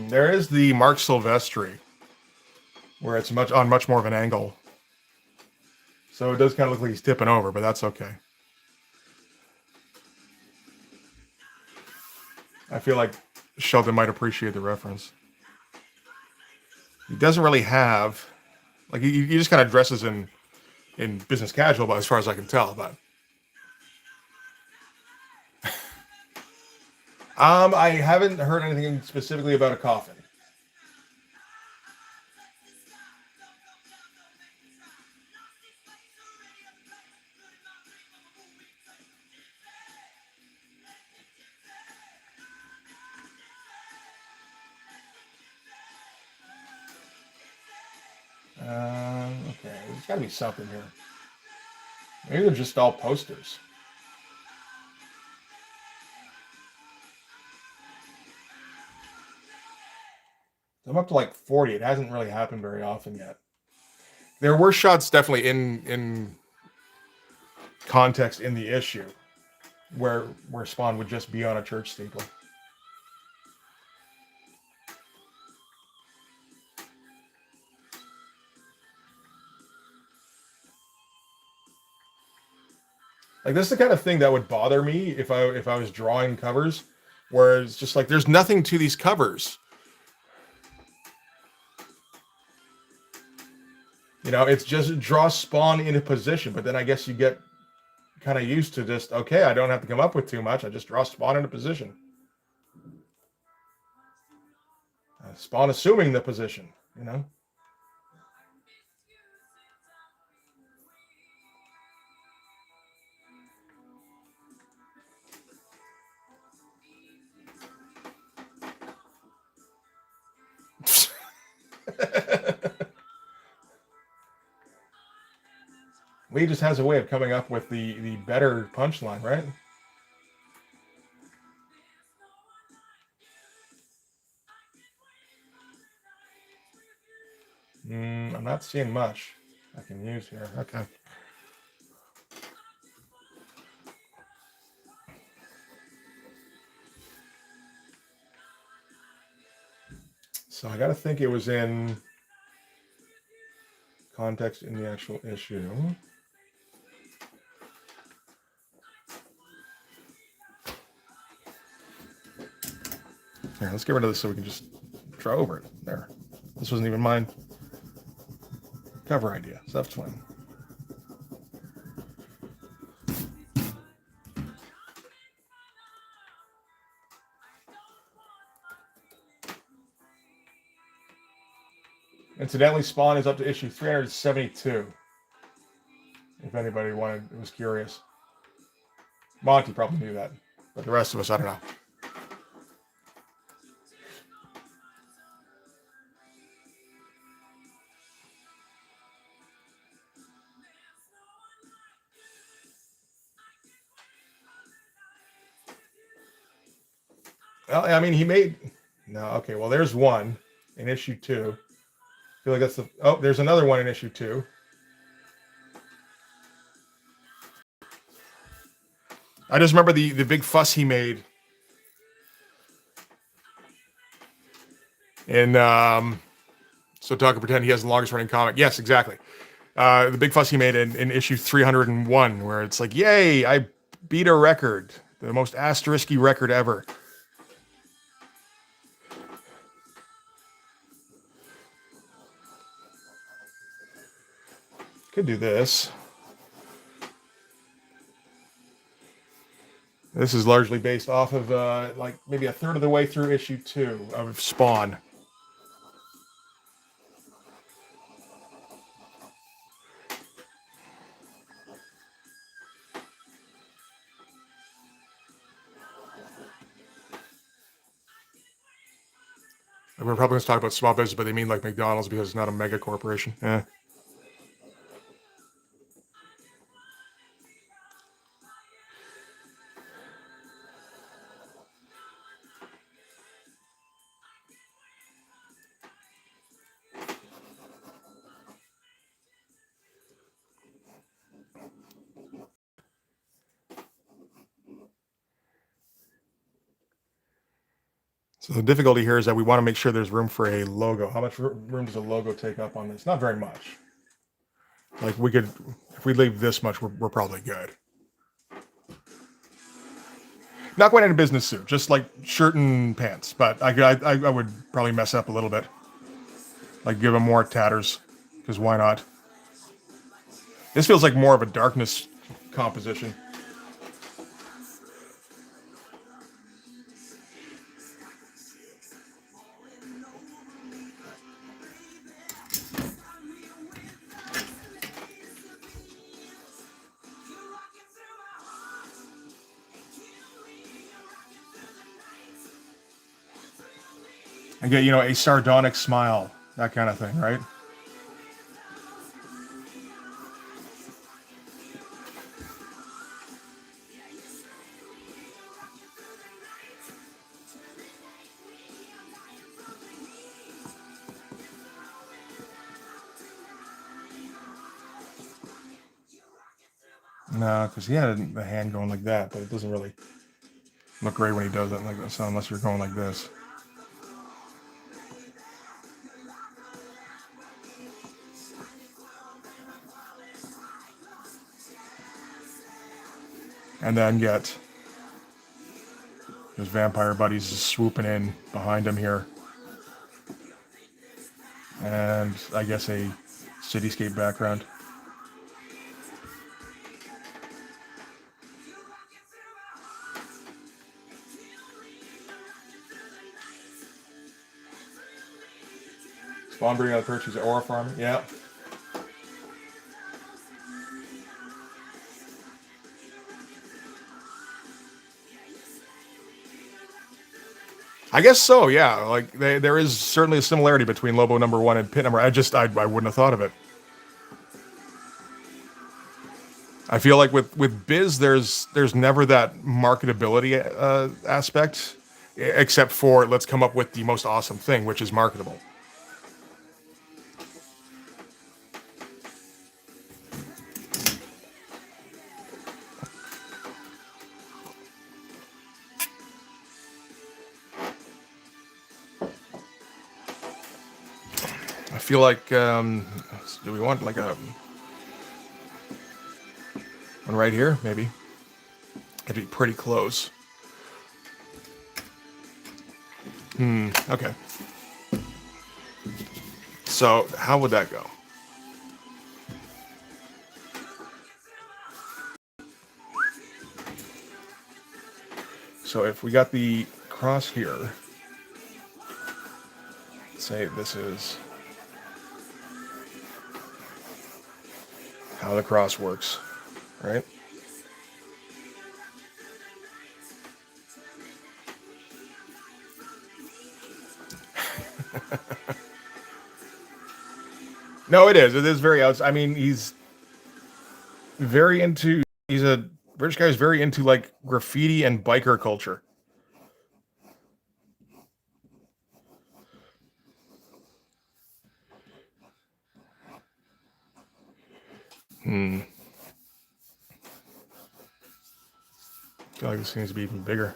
There is the Mark Silvestri, where it's much more of an angle. So it does kind of look like he's tipping over, but that's okay. I feel like Sheldon might appreciate the reference. He doesn't really have, like, he just kind of dresses in business casual, but as far as I can tell, but I haven't heard anything specifically about a coffin. Okay, there's got to be something here. Maybe they're just all posters. I'm up to like 40. It hasn't really happened very often yet. There were shots definitely in context in the issue where Spawn would just be on a church steeple. Like, this is the kind of thing that would bother me if I was drawing covers, where it's just like there's nothing to these covers. You know, it's just draw Spawn in a position, but then I guess you get kind of used to just, okay, I don't have to come up with too much. I just draw Spawn in a position. Spawn assuming the position, you know? Lee just has a way of coming up with the better punchline, right? I'm not seeing much I can use here. Okay. So I got to think it was in context in the actual issue. Here, let's get rid of this so we can just draw over it. There. This wasn't even mine. Cover idea. Stuff twin. Incidentally, Spawn is up to issue 372. If anybody was curious. Monty probably knew that, but the rest of us, I don't know. Well, I mean, he made no. Okay, well, there's one in issue 2. I feel like that's the. Oh, there's another one in issue 2. I just remember the big fuss he made in So Tucker pretend he has the longest running comic. Yes, exactly. The big fuss he made in issue 301, where it's like, yay, I beat a record, the most asterisky record ever. Could do this. This is largely based off of like maybe a third of the way through issue 2 of Spawn. And we're probably going to talk about small business, but they mean like McDonald's because it's not a mega corporation. Yeah. So the difficulty here is that we want to make sure there's room for a logo. How much room does a logo take up on this? Not very much. Like we could, if we leave this much, we're probably good. Not going in a business suit, just like shirt and pants. But I would probably mess up a little bit. Like give him more tatters, because why not? This feels like more of a darkness composition. I get, a sardonic smile, that kind of thing, right? No, because he had the hand going like that, but it doesn't really look great when he does it like that. So unless you're going like this. And then get his vampire buddies just swooping in behind him here. And I guess a cityscape background. Spawn bringing out the purchase at Aura Farm. Yeah. I guess so, yeah. Like there is certainly a similarity between Lobo number 1 and Pit number. I wouldn't have thought of it. I feel like with Biz, there's never that marketability aspect, except for let's come up with the most awesome thing, which is marketable. I feel like, do we want like a one right here? Maybe. It'd be pretty close. Okay. So how would that go? So if we got the cross here, say this is how the cross works, right? No, it is. It is very outside. I mean, he's very into. He's a British guy who's very into like graffiti and biker culture. I feel like this needs to be even bigger.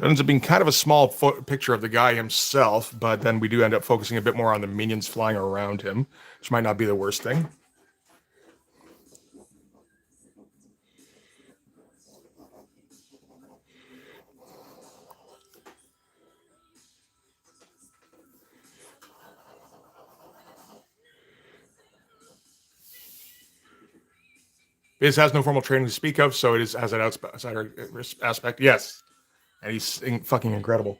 It ends up being kind of a small picture of the guy himself, but then we do end up focusing a bit more on the minions flying around him, which might not be the worst thing. Biz has no formal training to speak of, so it has an outsider aspect. Yes, and he's fucking incredible.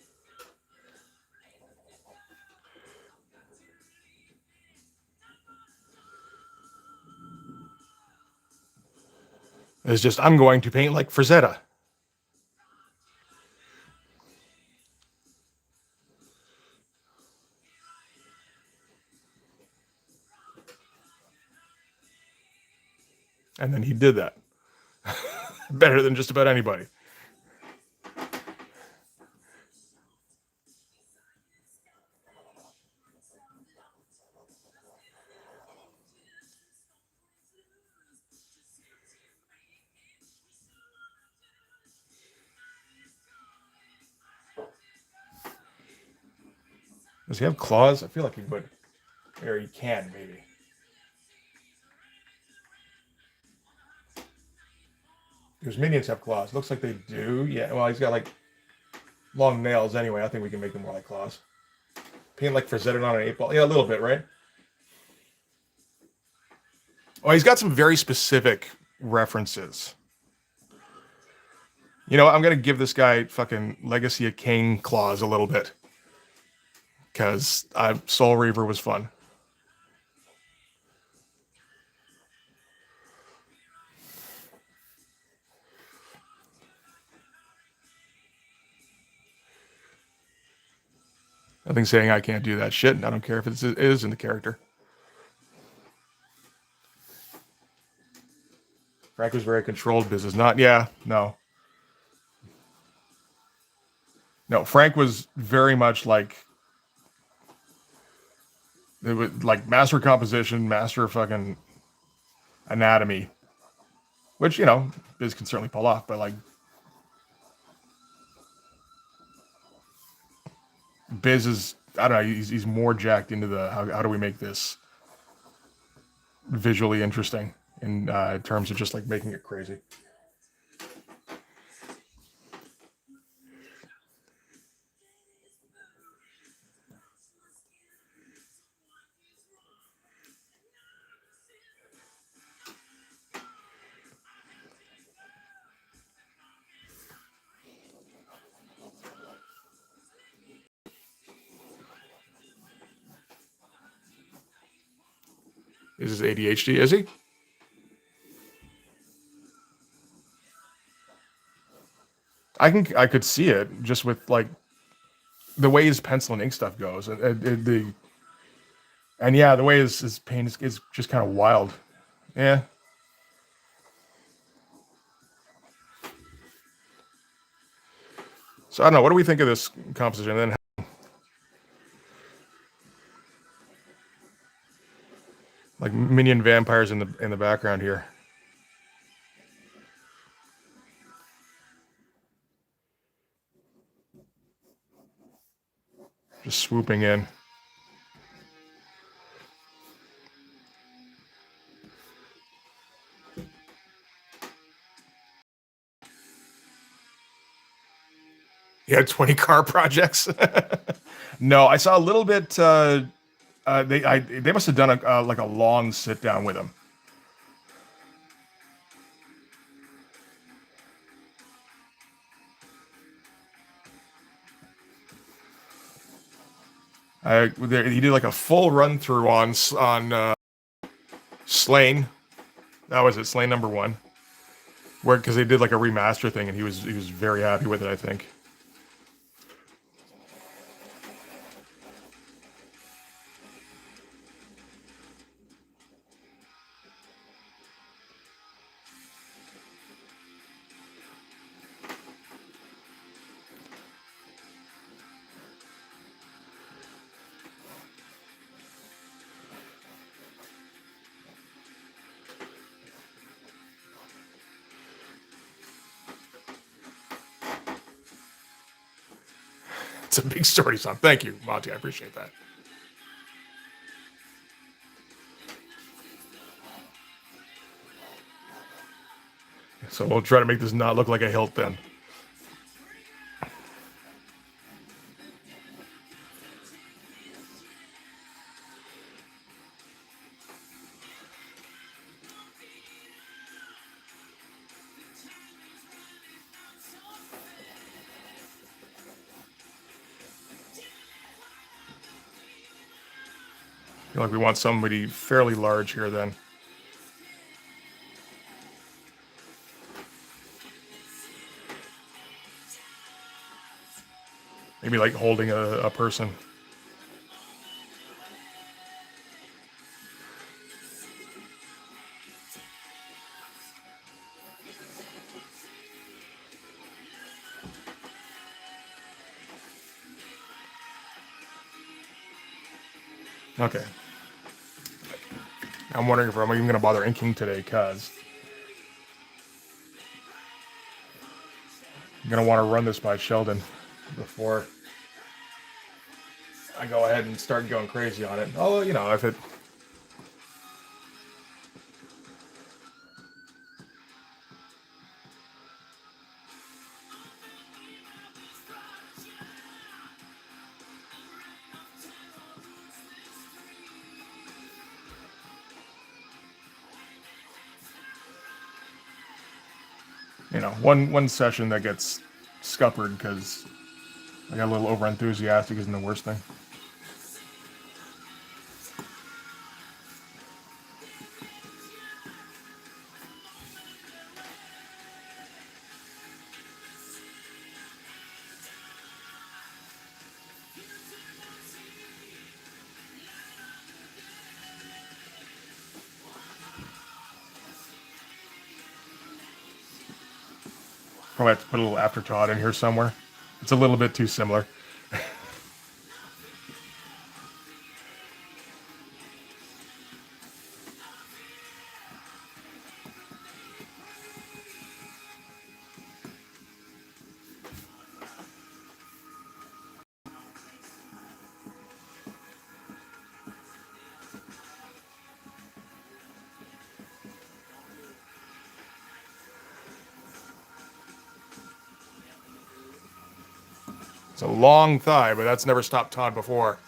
It's just, I'm going to paint like Frazetta. And then he did that. Better than just about anybody. Does he have claws? I feel like he would. Or he can, maybe. Because minions have claws. Looks like they do. Yeah, well, he's got like long nails anyway. I think we can make them more like claws. Paint like Frazetta on an 8-ball. Yeah, a little bit, right? Oh, he's got some very specific references. You know, I'm going to give this guy fucking Legacy of Kain claws a little bit. Because Soul Reaver was fun. Nothing saying I can't do that shit. I don't care if it is in the character. Frank was very controlled. Biz is not. Yeah, no. No, Frank was very much like it was like master composition, master fucking anatomy, which Biz can certainly pull off. But like Biz is, I don't know, he's more jacked into the how do we make this visually interesting in terms of just like making it crazy. Is his ADHD? Is he? I could see it just with like the way his pencil and ink stuff goes, and yeah, the way his paint is just kind of wild. Yeah. So I don't know. What do we think of this composition? And then like minion vampires in the background here. Just swooping in. He had 20 car projects. No, I saw a little bit. They must have done like a long sit down with him. He did like a full run through on Slain. That was it, Slain #1. Where because they did like a remaster thing, and he was very happy with it, I think. It's a big story, son. Thank you, Monty. I appreciate that. So we'll try to make this not look like a hilt then. I feel like we want somebody fairly large here then. Maybe like holding a person. Okay. I'm wondering if I'm even going to bother inking today, because I'm going to want to run this by Sheldon before I go ahead and start going crazy on it. Oh, you know, if it... You know, one session that gets scuppered because I got a little over enthusiastic isn't the worst thing. Probably have to put a little afterthought in here somewhere. It's a little bit too similar. It's a long thigh, but that's never stopped Todd before.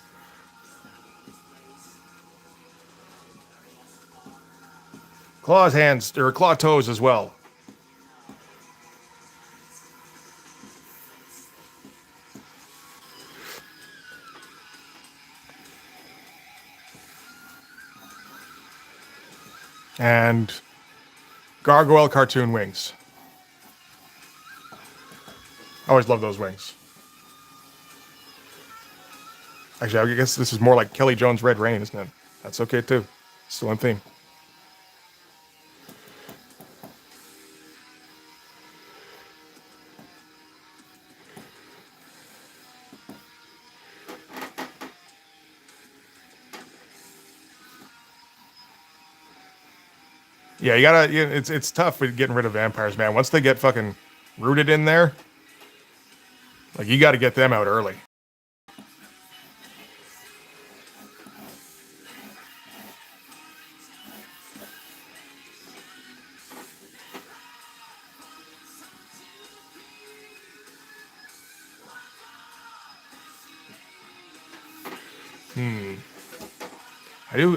Claw's hands, or claw toes as well. And gargoyle cartoon wings. I always love those wings. Actually, I guess this is more like Kelly Jones' Red Rain, isn't it? That's okay too. Still in theme. Yeah, you gotta. It's tough with getting rid of vampires, man. Once they get fucking rooted in there, like you got to get them out early.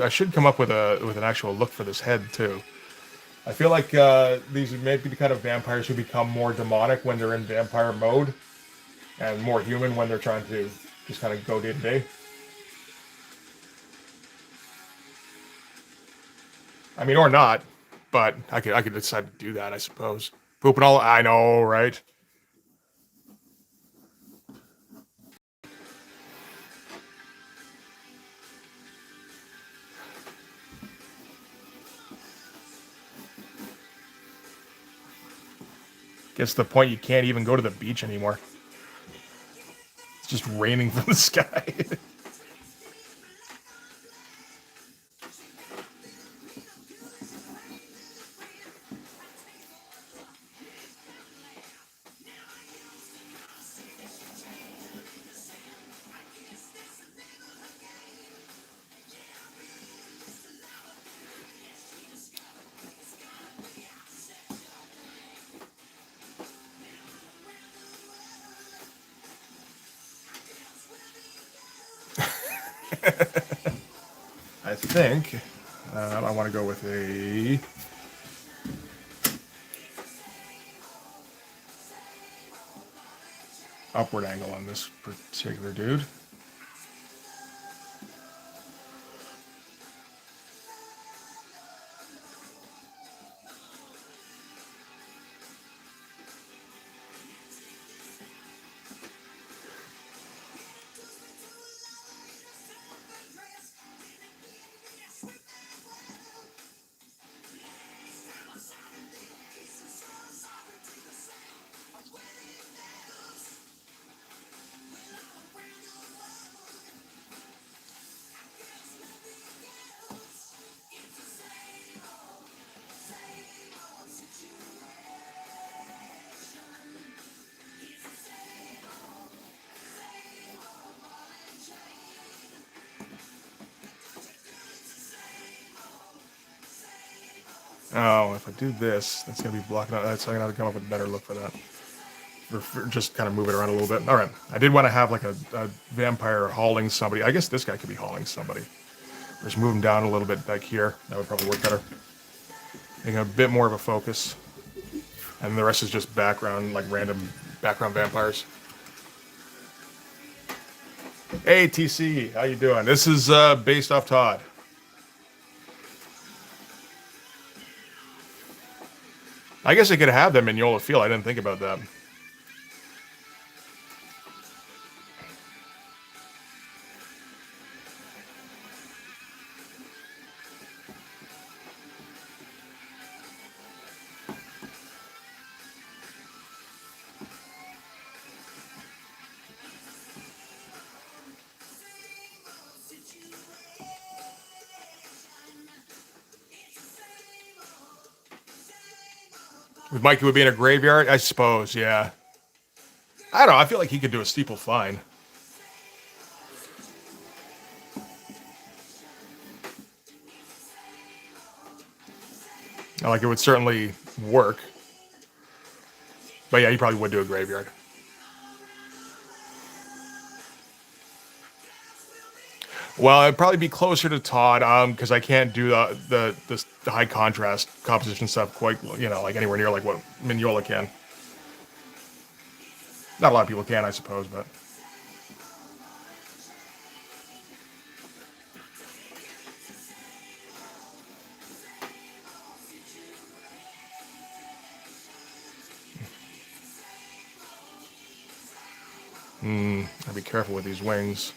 I should come up with an actual look for this head too. I feel like these may be the kind of vampires who become more demonic when they're in vampire mode, and more human when they're trying to just kind of go day to day. I mean, or not, but I could decide to do that, I suppose. Pooping all, I know, right? Gets to the point you can't even go to the beach anymore. It's just raining from the sky. I think I want to go with a upward angle on this particular dude. Oh, if I do this, that's going to be blocking out. That's I'm going to have to come up with a better look for that. Or just kind of move it around a little bit. All right. I did want to have like a vampire hauling somebody. I guess this guy could be hauling somebody. Just move him down a little bit back here. That would probably work better. Making a bit more of a focus. And the rest is just background, like random background vampires. Hey, TC. How you doing? This is based off Todd. I guess I could have them in Yola Field. I didn't think about that. With Mikey would be in a graveyard, I suppose, yeah. I don't know. I feel like he could do a steeple fine. Like it would certainly work. But yeah, he probably would do a graveyard. Well, it'd probably be closer to Todd, because I can't do the high contrast composition stuff quite, like anywhere near like what Mignola can. Not a lot of people can, I suppose, but. I'd be careful with these wings.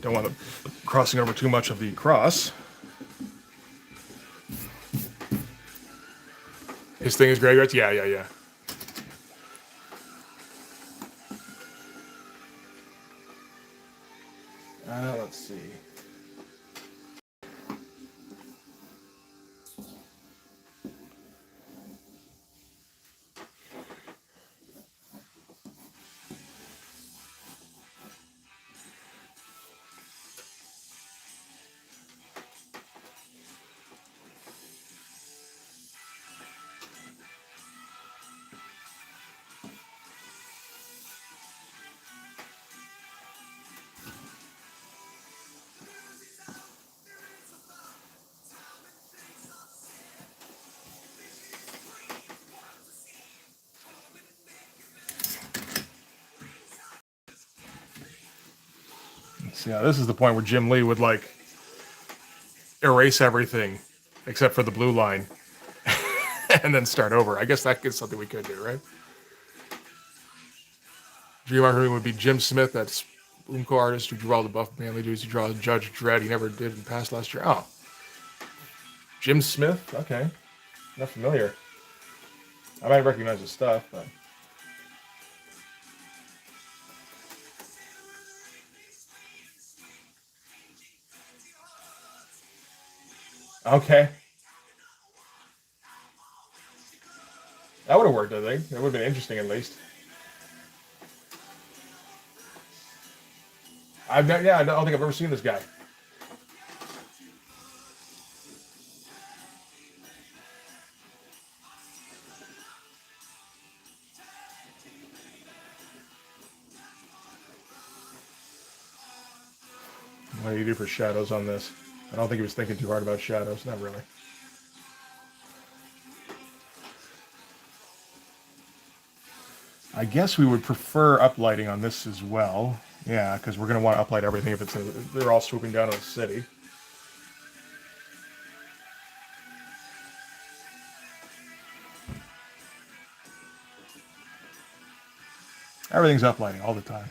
Don't want them crossing over too much of the cross. His thing is graveyards? Yeah. Let's see. So, yeah, this is the point where Jim Lee would like erase everything except for the blue line and then start over. I guess that is something we could do, right? Dream Armory would be Jim Smith, that's Umco artist who drew all the Buff Manly dudes. He draws Judge Dredd. He never did in past last year. Oh. Jim Smith? Okay. Not familiar. I might recognize his stuff, but. Okay. That would have worked, I think. It would have been interesting at least. I don't think I've ever seen this guy. What do you do for shadows on this? I don't think he was thinking too hard about shadows. Not really. I guess we would prefer uplighting on this as well. Yeah, because we're going to want to uplight everything if they're all swooping down on the city. Everything's uplighting all the time.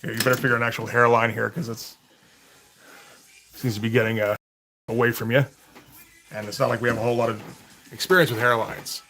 Okay, you better figure an actual hairline here because it seems to be getting away from you. And it's not like we have a whole lot of experience with hairlines.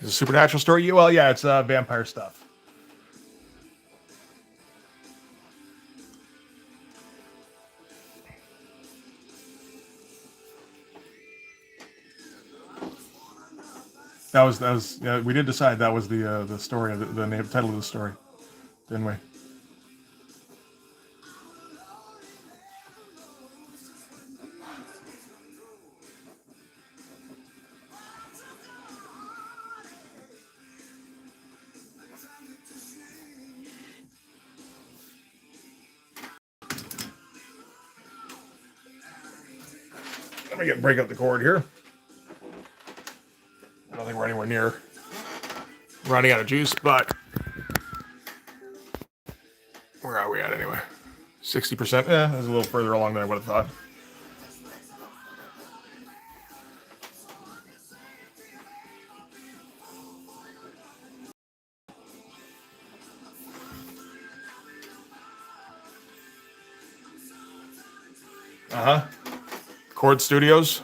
Is it a supernatural story? Well, yeah, it's vampire stuff. That was. Yeah, we did decide that was the story of the name title of the story, didn't we? Let me break up the cord here. I don't think we're anywhere near running out of juice, but where are we at anyway? 60%? Yeah, that's a little further along than I would have thought. Uh huh. Chord Studios.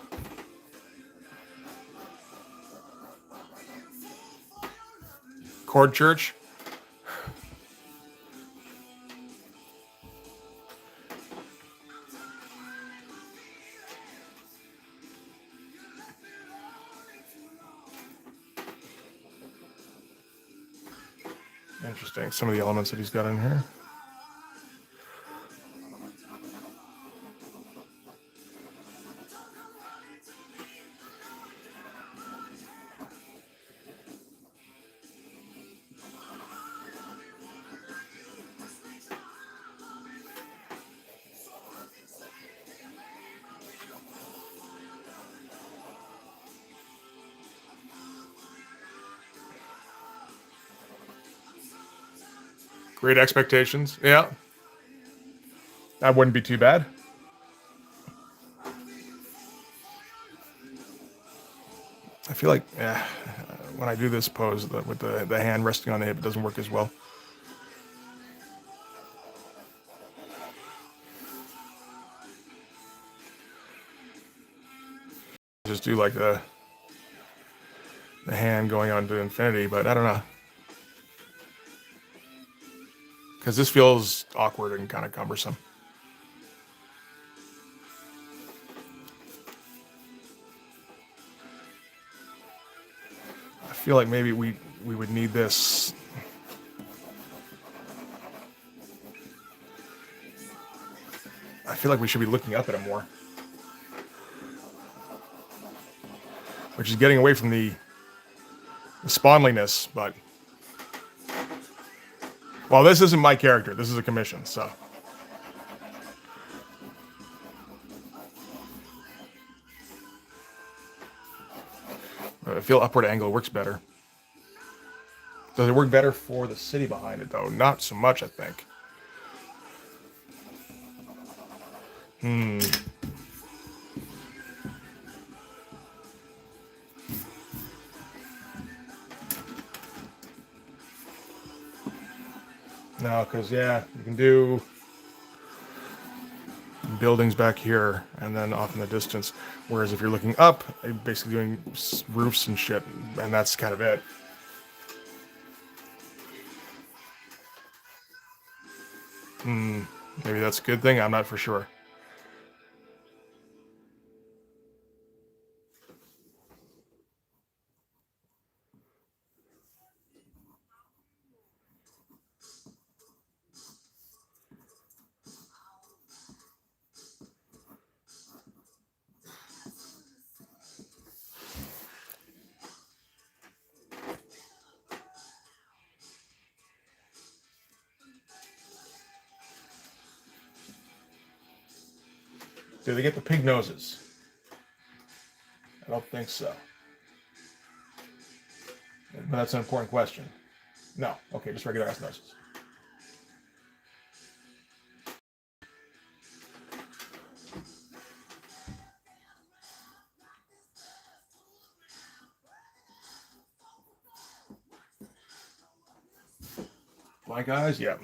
Chord Church. Interesting. Some of the elements that he's got in here. Great Expectations. Yeah. That wouldn't be too bad. I feel like when I do this pose with the hand resting on the hip, it doesn't work as well. Just do like the hand going on to infinity, but I don't know. Because this feels awkward and kind of cumbersome. I feel like maybe we would need this. I feel like we should be looking up at it more. Which is getting away from the spawnliness, but... Well, this isn't my character. This is a commission, so... I feel upward angle works better. Does it work better for the city behind it, though? Not so much, I think. No, because, yeah, you can do buildings back here and then off in the distance. Whereas if you're looking up, you're basically doing roofs and shit, and that's kind of it. Maybe that's a good thing. I'm not for sure. Do they get the pig noses? I don't think so. But that's an important question. No. Okay, just regular ass noses. Black eyes? Yeah.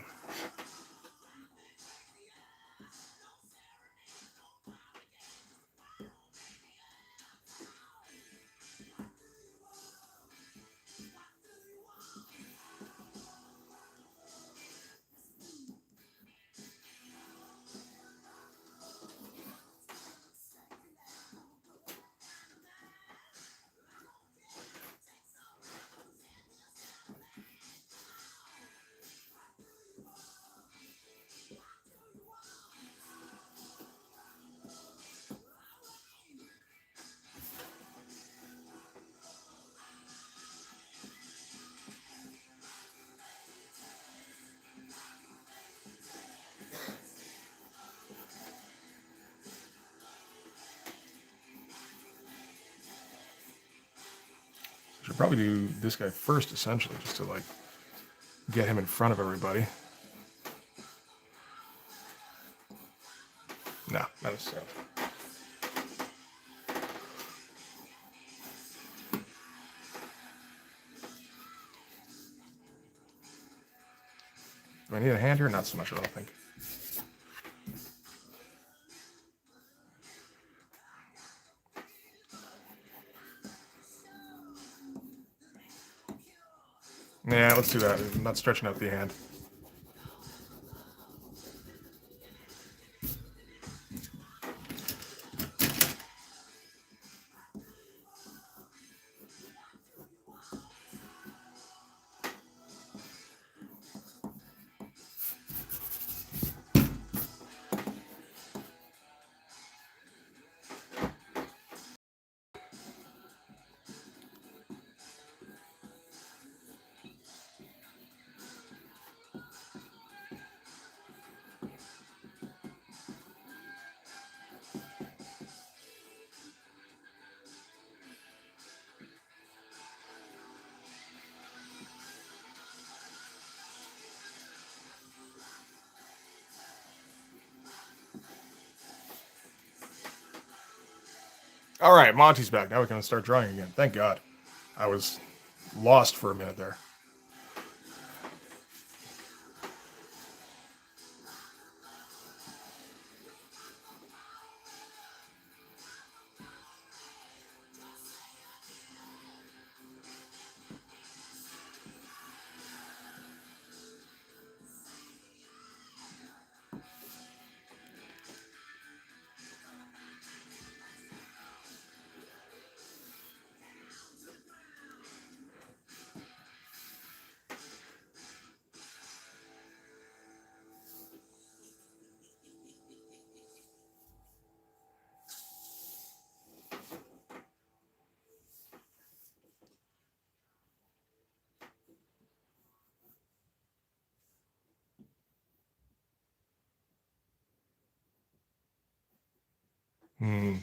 Should probably do this guy first, essentially, just to like get him in front of everybody. No, not necessarily. Do I need a hand here? Not so much, I don't think. Yeah, let's do that. I'm not stretching out the hand. All right, Monty's back. Now we can start drawing again. Thank God. I was lost for a minute there. Hmm.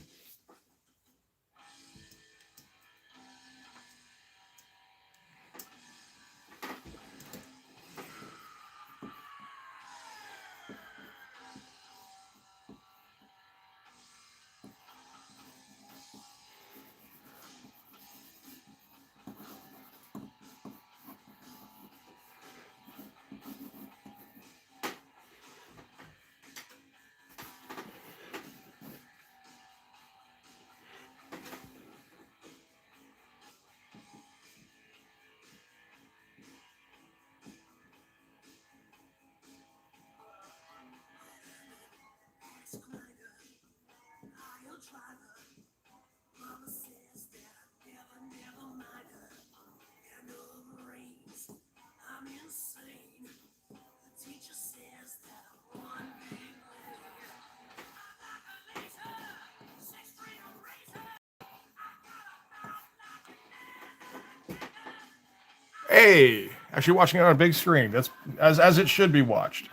Hey, actually watching it on a big screen. That's as it should be watched.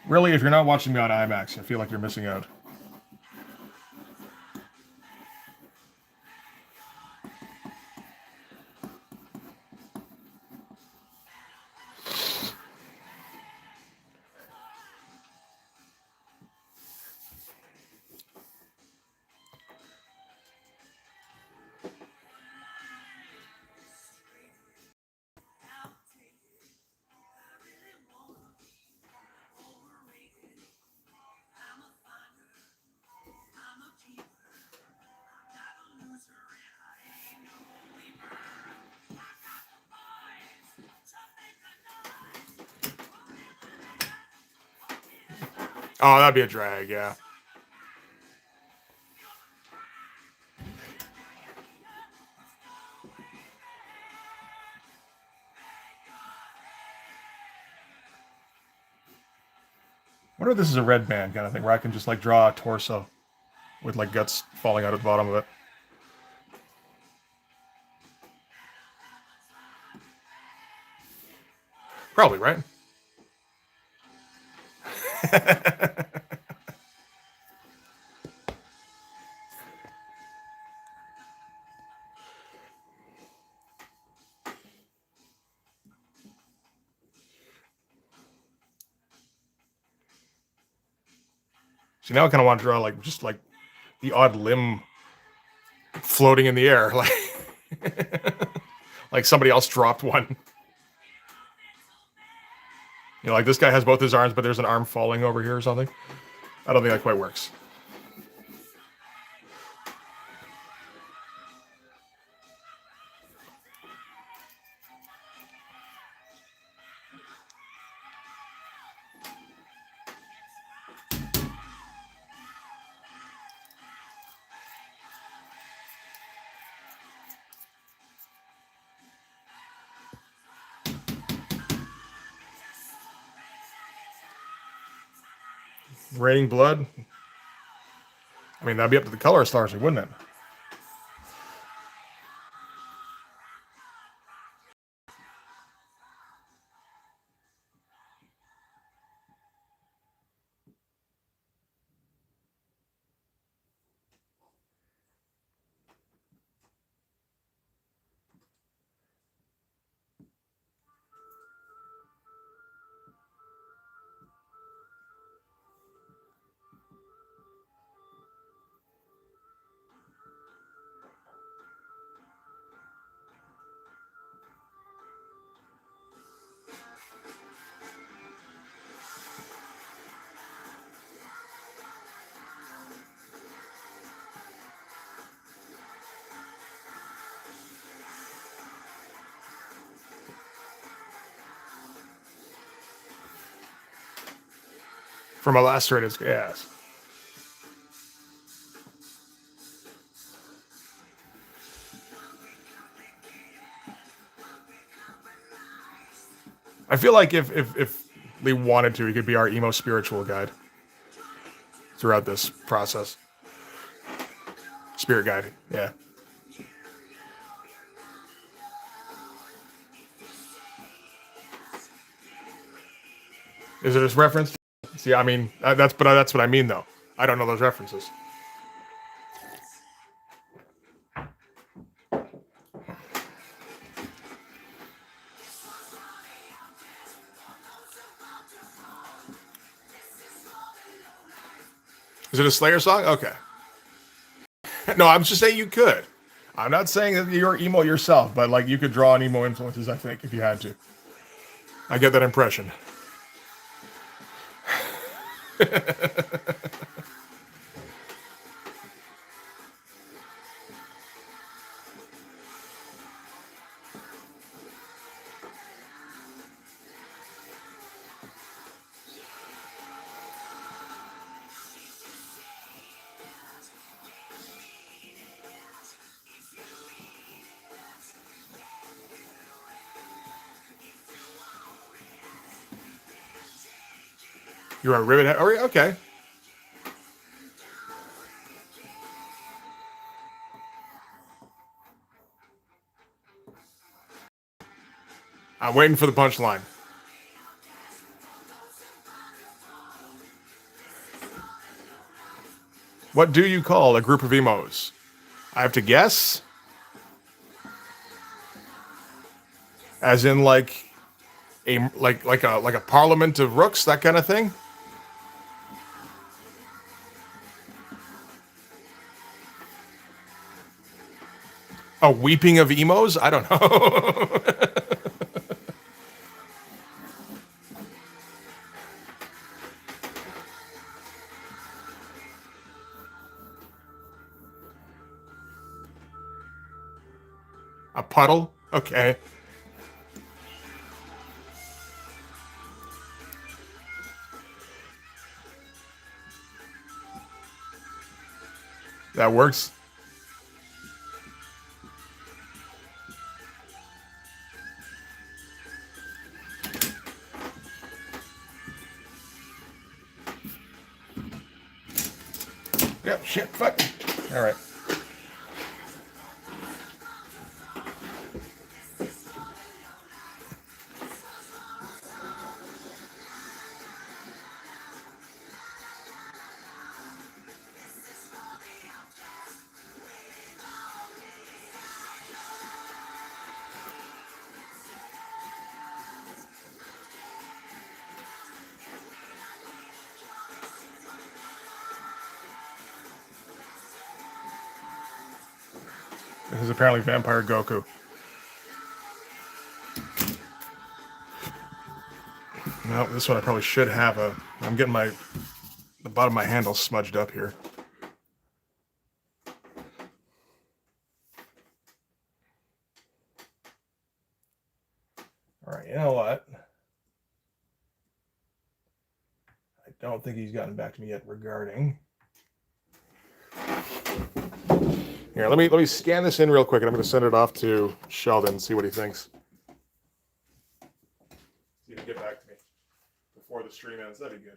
Really, if you're not watching me on IMAX, I feel like you're missing out. Oh, that'd be a drag, yeah. Wonder if this is a red band kind of thing where I can just like draw a torso with like guts falling out at the bottom of it. Probably, right? See, now I kind of want to draw like just like the odd limb floating in the air, like like somebody else dropped one. You know, like this guy has both his arms, but there's an arm falling over here or something. I don't think that quite works. Raining blood. I mean, that'd be up to the colorist largely, wouldn't it? For my last trade, it's yes. I feel like if Lee wanted to, he could be our emo spiritual guide throughout this process. Spirit guide, yeah. Is it a reference? See, I mean, that's what I mean though. I don't know those references. Is it a Slayer song? Okay. No, I'm just saying you could. I'm not saying that you're emo yourself, but like you could draw on emo influences, I think, if you had to. I get that impression. You're a rivet. Oh, okay. I'm waiting for the punchline. What do you call a group of emos? I have to guess? As in like a parliament of rooks, that kind of thing? A weeping of emos? I don't know. A puddle? Okay. That works. Yep, shit, fuck. All right. This is apparently Vampire Goku. No, this one I probably should have a. I'm getting the bottom of my handle smudged up here. All right, you know what? I don't think he's gotten back to me yet regarding. Here, let me scan this in real quick, and I'm going to send it off to Sheldon and see what he thinks. See if he can get back to me before the stream ends. That'd be good.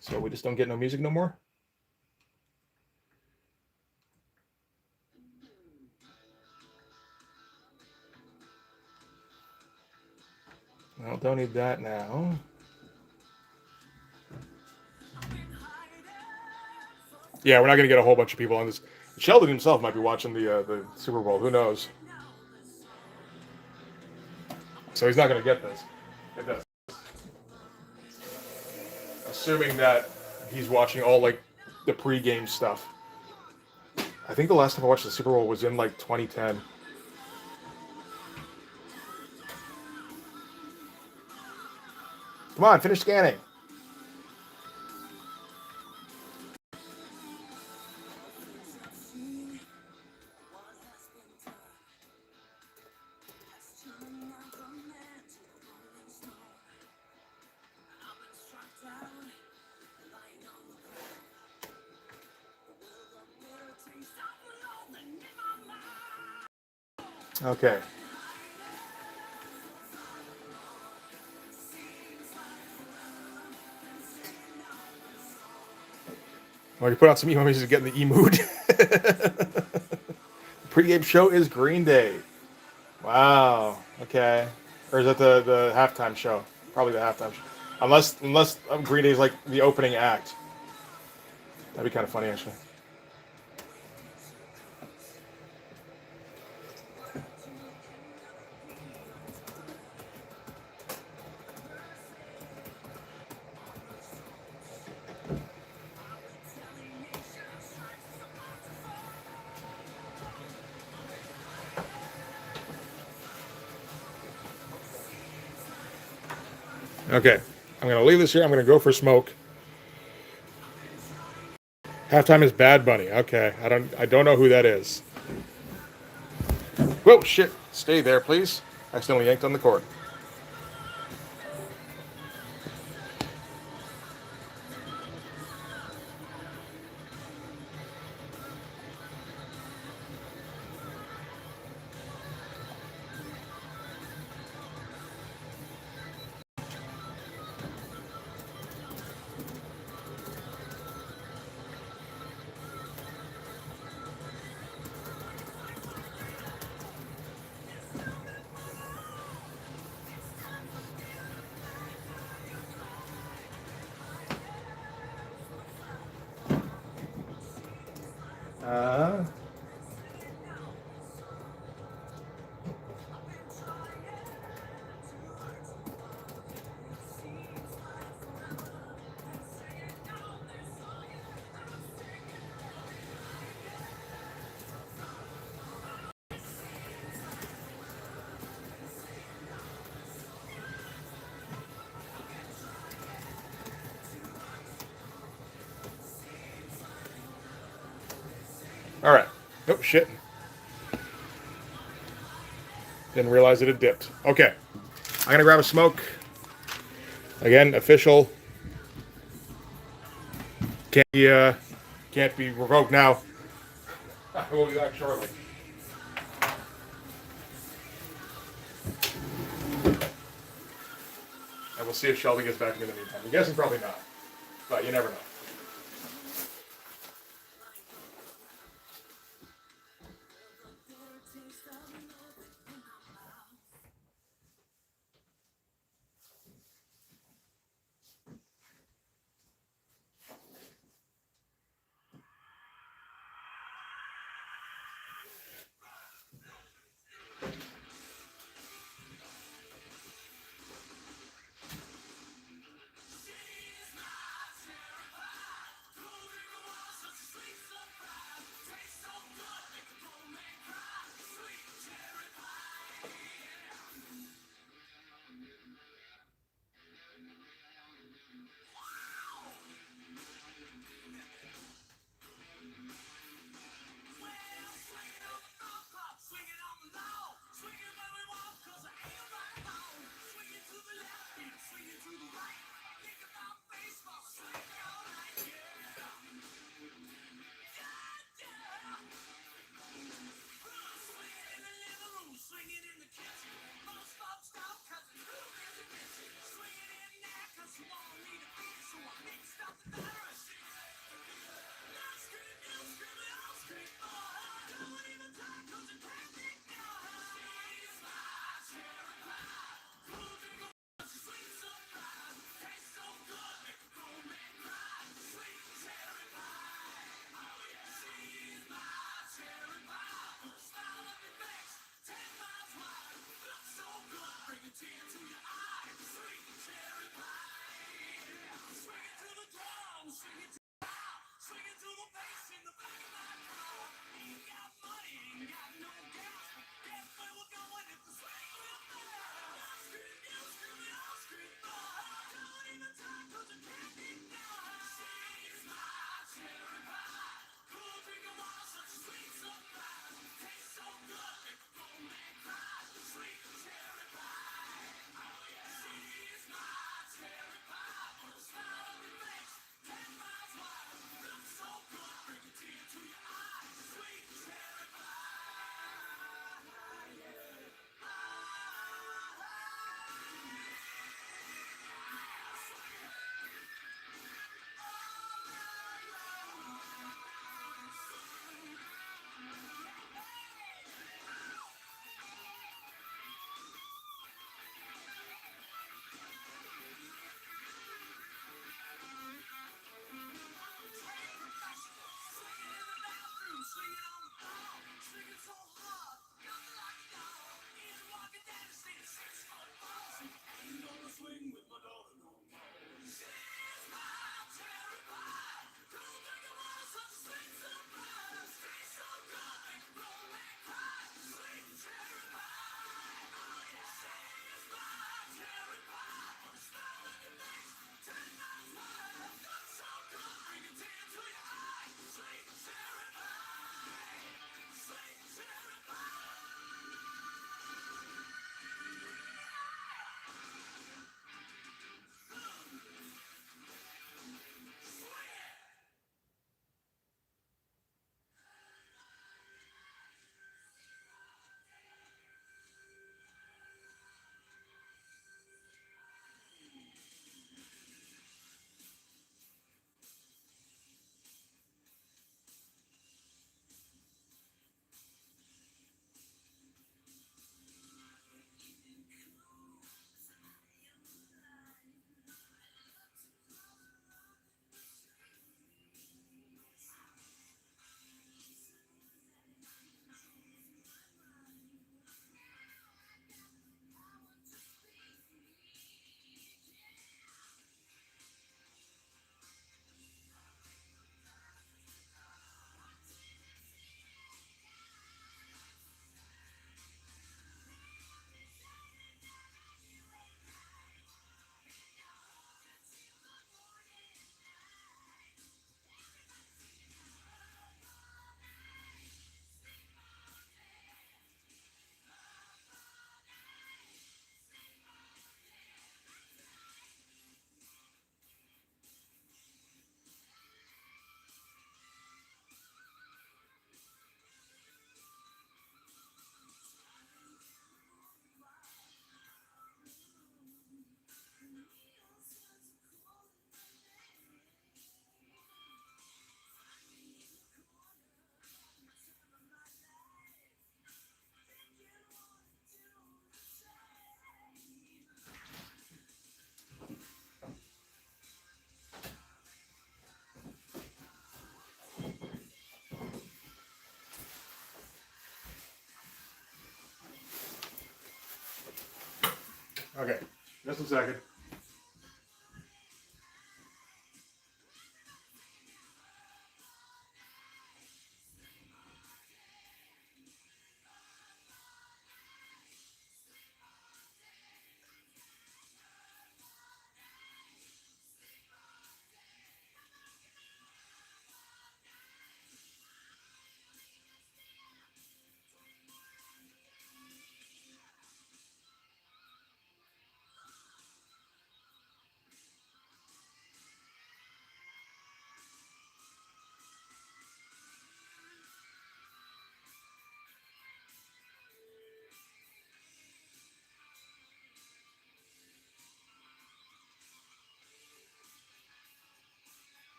So we just don't get no music no more? Well, don't need that now. Yeah, we're not going to get a whole bunch of people on this. Sheldon himself might be watching the Super Bowl. Who knows? So he's not going to get this. Get this. Assuming that he's watching all like the pre-game stuff. I think the last time I watched the Super Bowl was in like 2010. Come on, finish scanning. Okay. Well, you put out some emojis to get in the e-mood. Pre-game show is Green Day. Wow. Okay. Or is that the halftime show? Probably the halftime show. Unless Green Day is like the opening act. That'd be kind of funny, actually. Okay. I'm gonna leave this here. I'm gonna go for a smoke. Halftime is Bad Bunny. Okay. I don't know who that is. Whoa, shit. Stay there, please. Accidentally yanked on the cord. Uh, all right. Oh, shit. Didn't realize it had dipped. Okay. I'm going to grab a smoke. Again, official. Can't be revoked now. I will be back shortly. And we'll see if Shelby gets back in the meantime. I'm guessing probably not. But you never know. Okay, just a second.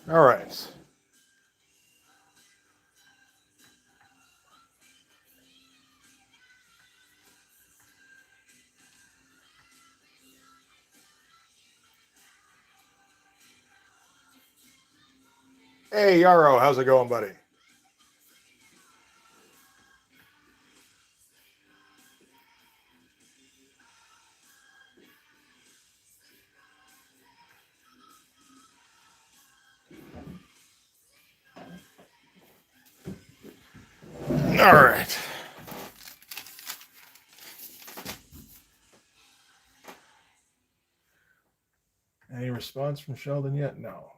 All right. Hey, Yarrow, how's it going, buddy? All right. Any response from Sheldon yet? No.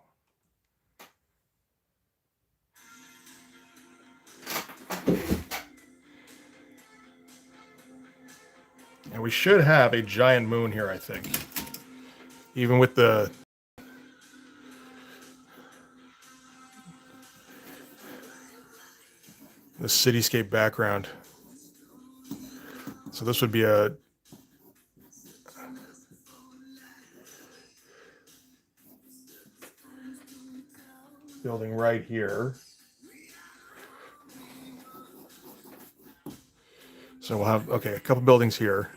And we should have a giant moon here, I think. Even with the cityscape background. So this would be a building right here. So we'll have, okay, a couple buildings here.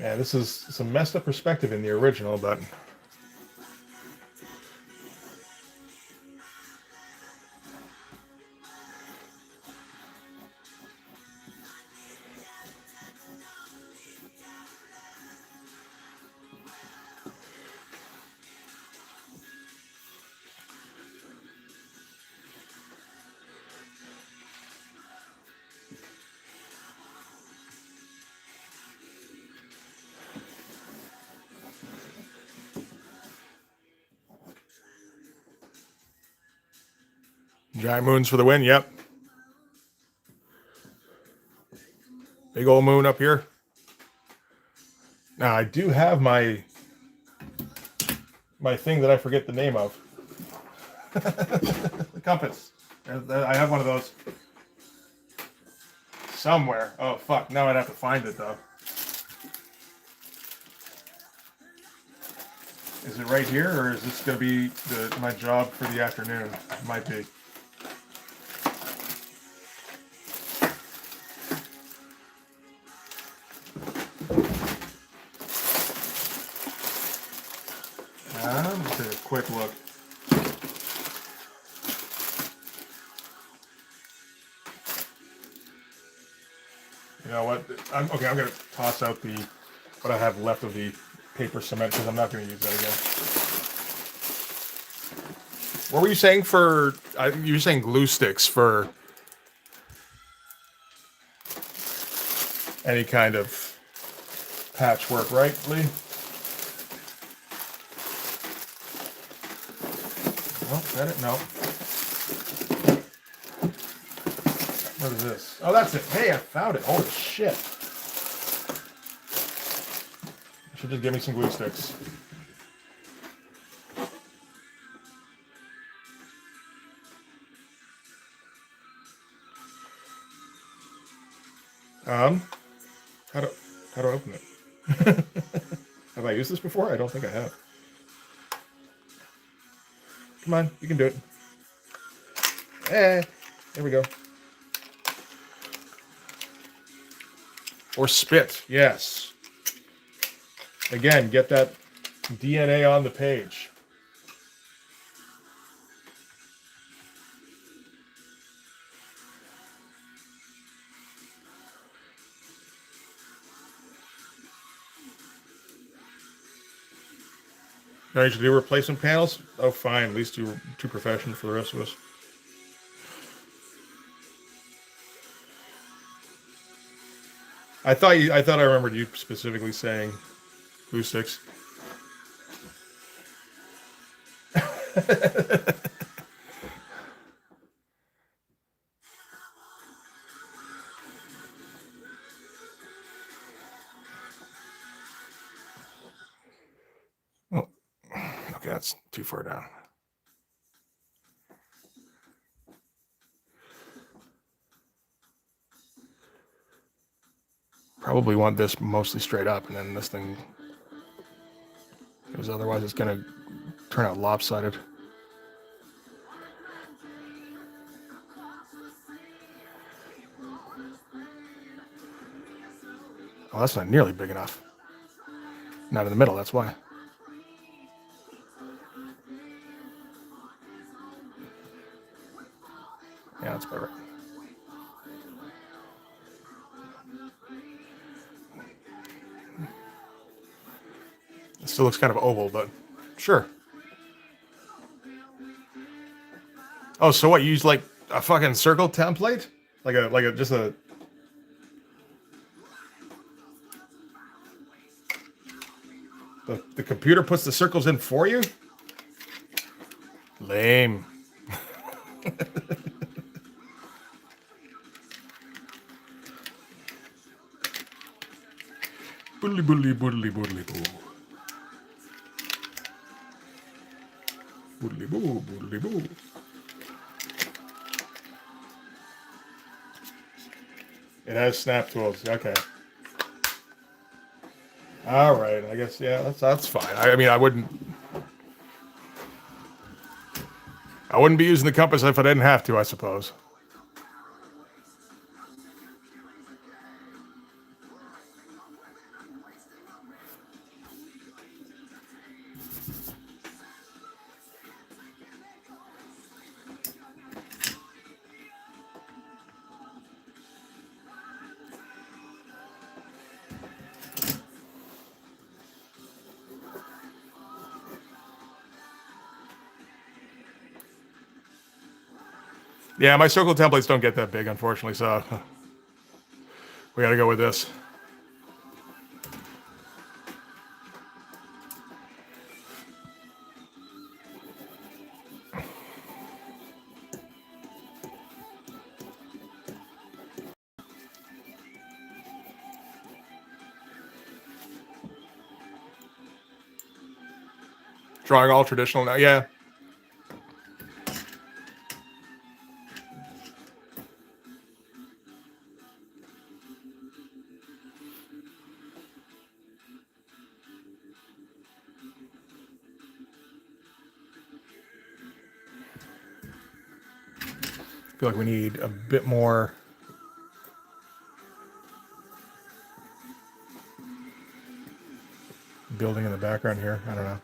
Yeah, this is some messed up perspective in the original, but giant moons for the win. Yep. Big old moon up here. Now I do have my thing that I forget the name of. The compass. I have one of those somewhere. Oh fuck! Now I'd have to find it though. Is it right here, or is this going to be my job for the afternoon? It might be. Let's take a quick look. You know what? I'm going to toss out what I have left of the paper cement because I'm not going to use that again. What were you saying for? You were saying glue sticks for any kind of patchwork, right, Lee? Oh, is that it? No. What is this? Oh, that's it. Hey, I found it. Holy shit. You should just give me some glue sticks. How do I open it? Have I used this before? I don't think I have. Come on, you can do it. There we go. Or spit, yes. Again, get that DNA on the page. Now you should do replacement panels? Oh, fine. At least you're too professional for the rest of us. I thought I remembered you specifically saying glue sticks. Oh, okay, that's too far down. Probably want this mostly straight up, and then this thing, because otherwise it's going to turn out lopsided. Oh, that's not nearly big enough. Not in the middle, that's why. Yeah, that's about right. It still looks kind of oval, but sure. Oh, so what? You use like a fucking circle template? Like a just a. The computer puts the circles in for you? Lame. Boodly boodly boodly boodly boo. Boodly boo, boodly boo. It has snap tools. Okay. All right. I guess yeah. That's fine. I mean, I wouldn't be using the compass if I didn't have to, I suppose. Yeah, my circle templates don't get that big, unfortunately, so we got to go with this. Drawing all traditional now, yeah. I feel like we need a bit more building in the background here. I don't know.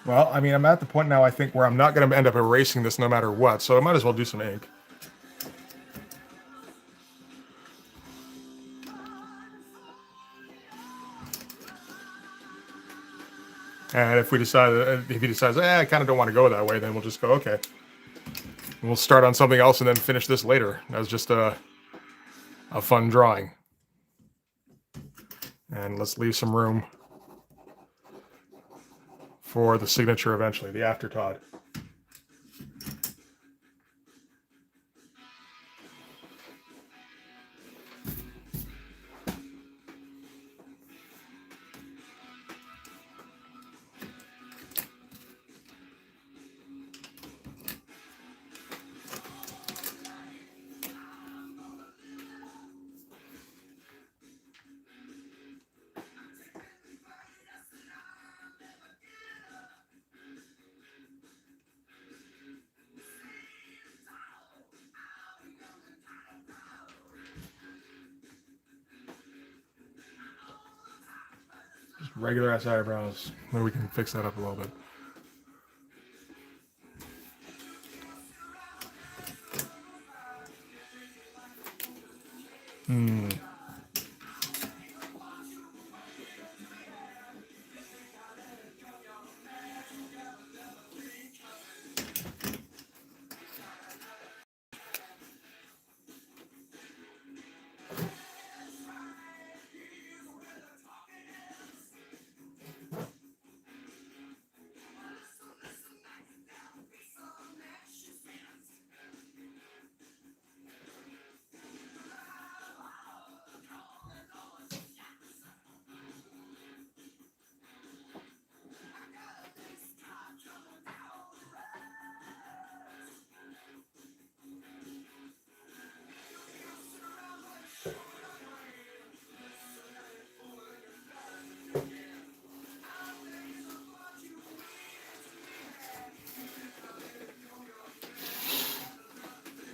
Well, I mean, I'm at the point now, I think, where I'm not going to end up erasing this no matter what, so I might as well do some ink. And if he decides, I kind of don't want to go that way, then we'll just go, okay. We'll start on something else and then finish this later as just a fun drawing. And let's leave some room for the signature eventually, the afterthought. Regular ass eyebrows. Maybe we can fix that up a little bit.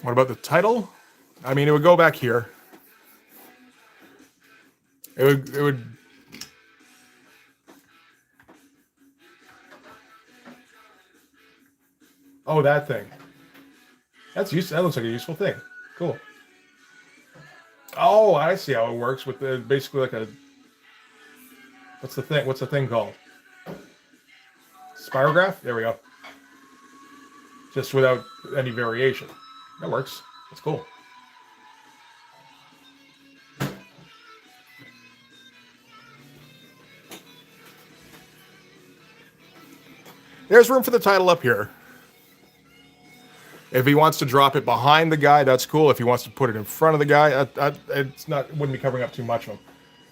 What about the title? I mean, it would go back here. It would. Oh, that thing. That looks like a useful thing. Cool. Oh, I see how it works with the basically like a. What's the thing? What's the thing called? Spirograph? There we go. Just without any variation. That works. That's cool. There's room for the title up here. If he wants to drop it behind the guy, that's cool. If he wants to put it in front of the guy, it's not. Wouldn't be covering up too much of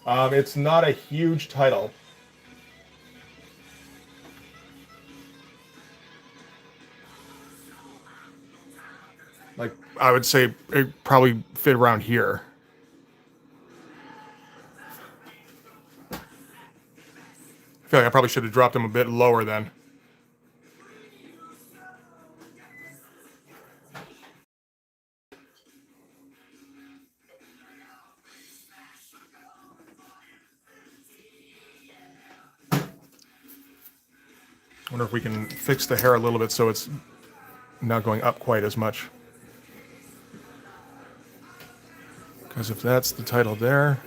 him. It's not a huge title. Like, I would say it probably fit around here. I feel like I probably should have dropped him a bit lower then. I wonder if we can fix the hair a little bit so it's not going up quite as much. Because if that's the title there...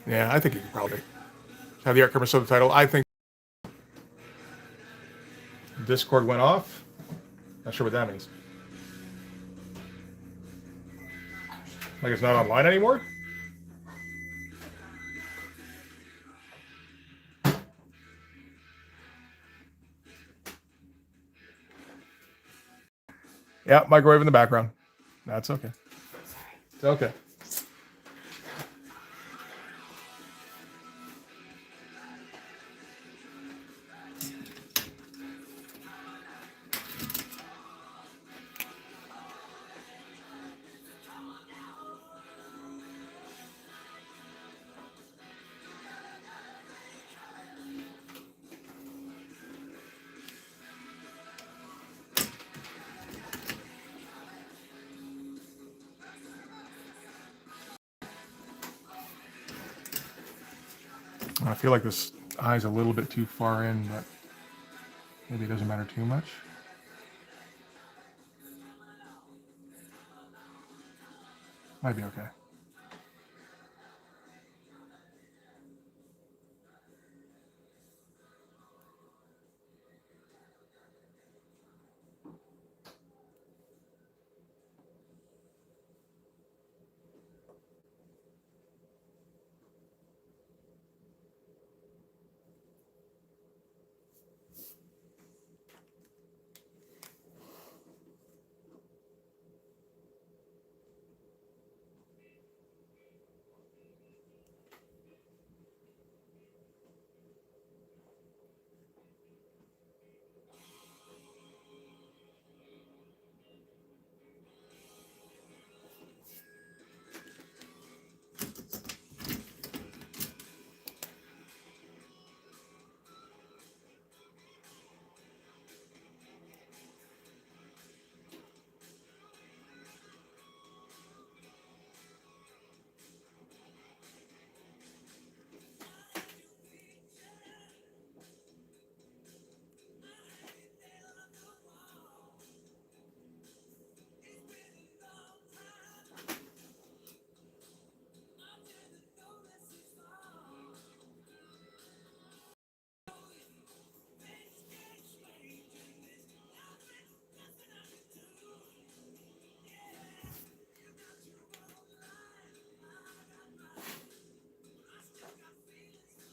Yeah, I think you could probably have the art cover so the title. I think Discord went off. Not sure what that means. Like it's not online anymore? Yeah, microwave in the background. That's okay. It's okay. I feel like this eye's a little bit too far in, but maybe it doesn't matter too much. Might be okay.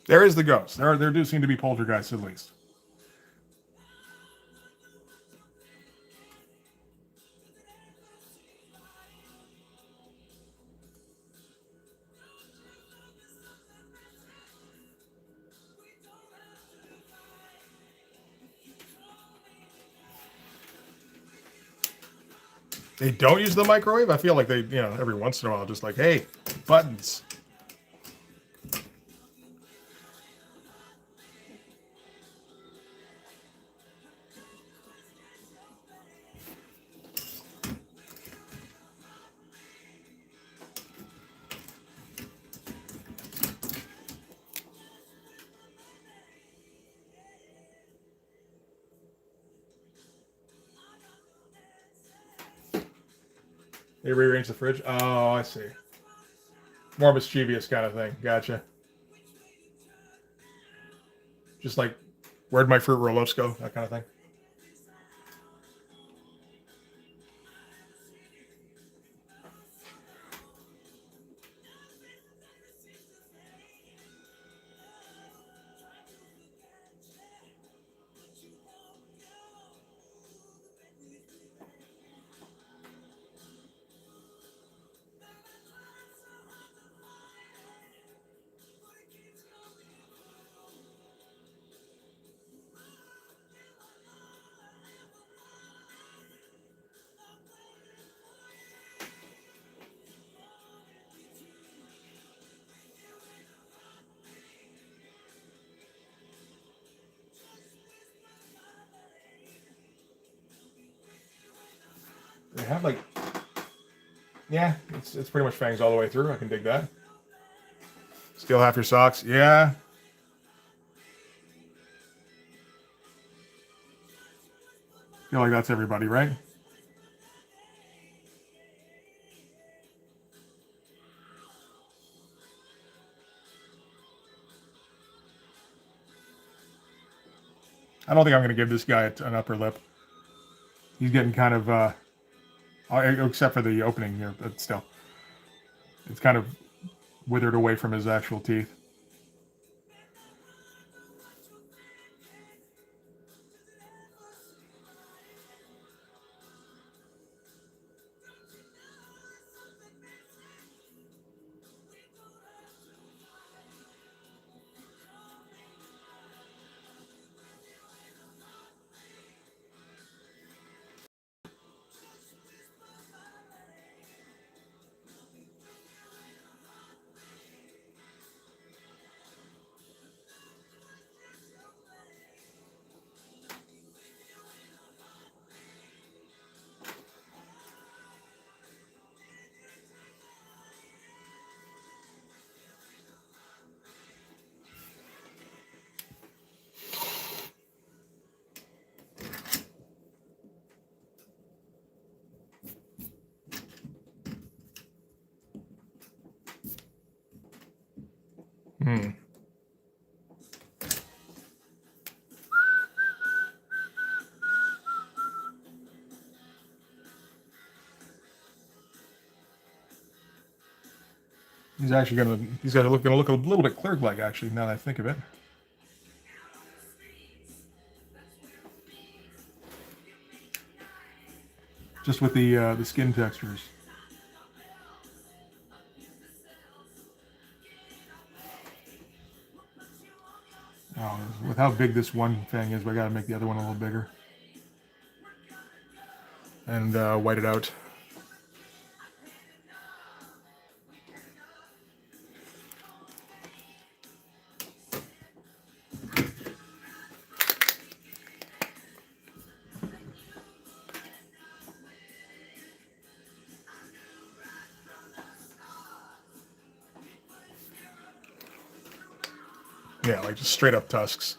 There is the ghost. There do seem to be poltergeists at least. They don't use the microwave? I feel like they, every once in a while, just like, hey, buttons. They rearrange the fridge? Oh, I see. More mischievous kind of thing. Gotcha. Just like, where'd my Fruit Roll-Ups go? That kind of thing. They have like, yeah, it's pretty much fangs all the way through. I can dig that. Steal half your socks. Yeah. Feel like that's everybody, right? I don't think I'm going to give this guy an upper lip. He's getting kind of, except for the opening here, but still. It's kind of withered away from his actual teeth. Hmm. He's gonna look a little bit clerk-like, actually, now that I think of it. Just with the skin textures. Oh, with how big this one thing is, we gotta make the other one a little bigger. And white it out. Yeah, like just straight up tusks.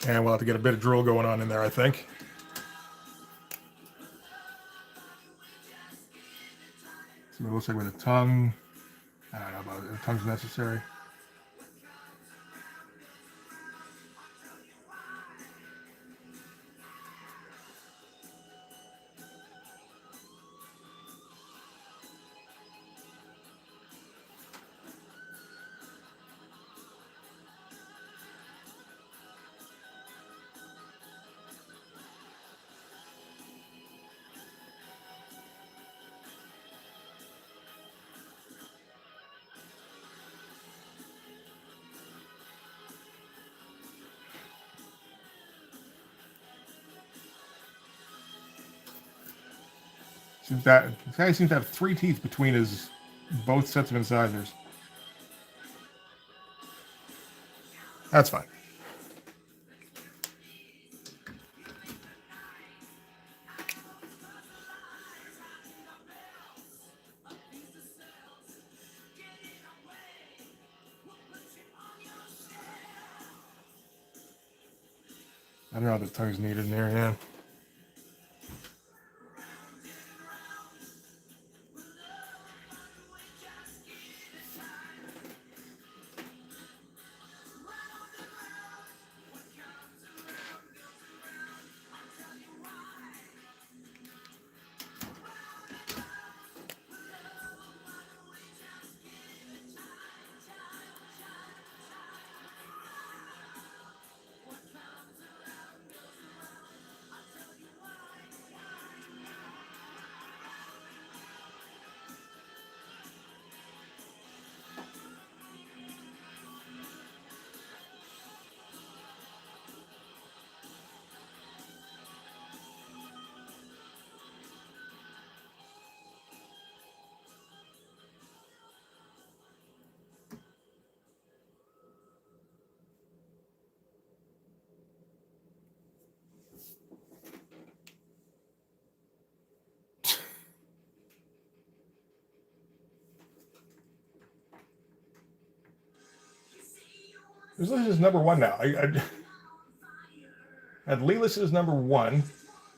And we'll have to get a bit of drool going on in there, I think. See what it looks like with a tongue. I don't know about it. The tongue's necessary. This guy seems to have 3 teeth between his both sets of incisors. That's fine. I don't know if the tongue's needed in there, yeah. This is number 1 now. I had Lee listed as number 1.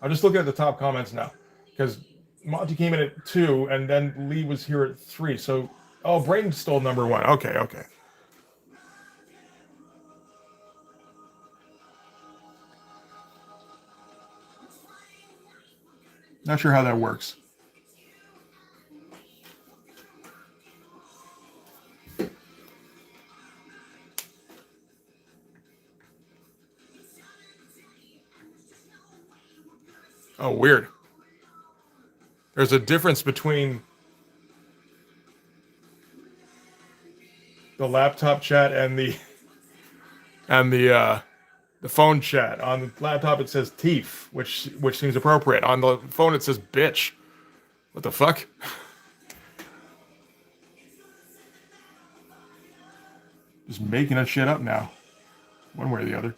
I'm just looking at the top comments now because Monty came in at 2 and then Lee was here at 3. So, oh, Braden stole number 1. Okay. Not sure how that works. Oh, weird. There's a difference between the laptop chat and the phone chat. On the laptop it says teeth, which seems appropriate. On the phone it says bitch. What the fuck? Just making that shit up now, one way or the other.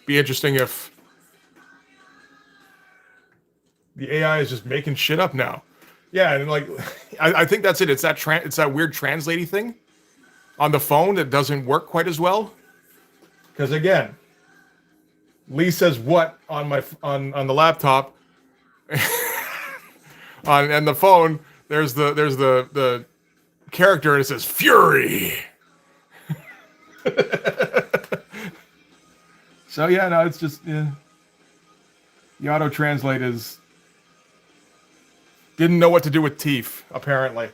Be interesting if the AI is just making shit up now. Yeah, and like, I think that's it. It's that weird translating thing on the phone that doesn't work quite as well. Because again, Lee says what on the laptop, and the phone there's the character and it says fury. So yeah, no, it's just the auto translate didn't know what to do with teeth apparently.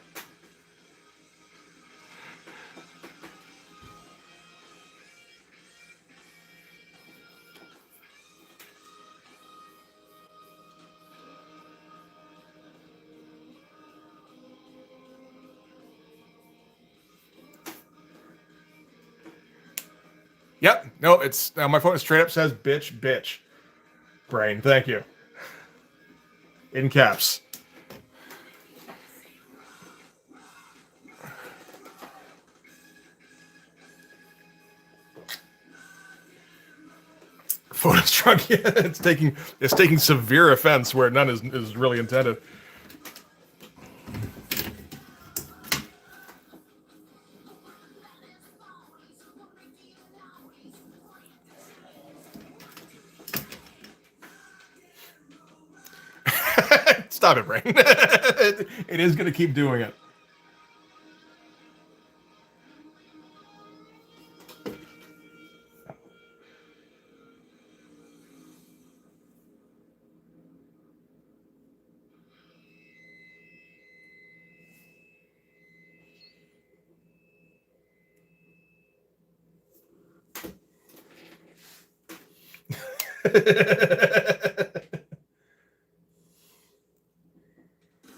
Yep. No, it's my phone straight up says bitch. Brain, thank you. In caps. Photo struck. Yeah, it's taking severe offense where none is really intended. Stop it, Brain. It is going to keep doing it.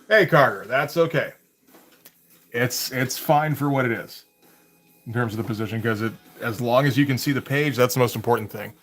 Hey, Carter, that's okay. It's fine for what it is in terms of the position because it as long as you can see the page, that's the most important thing.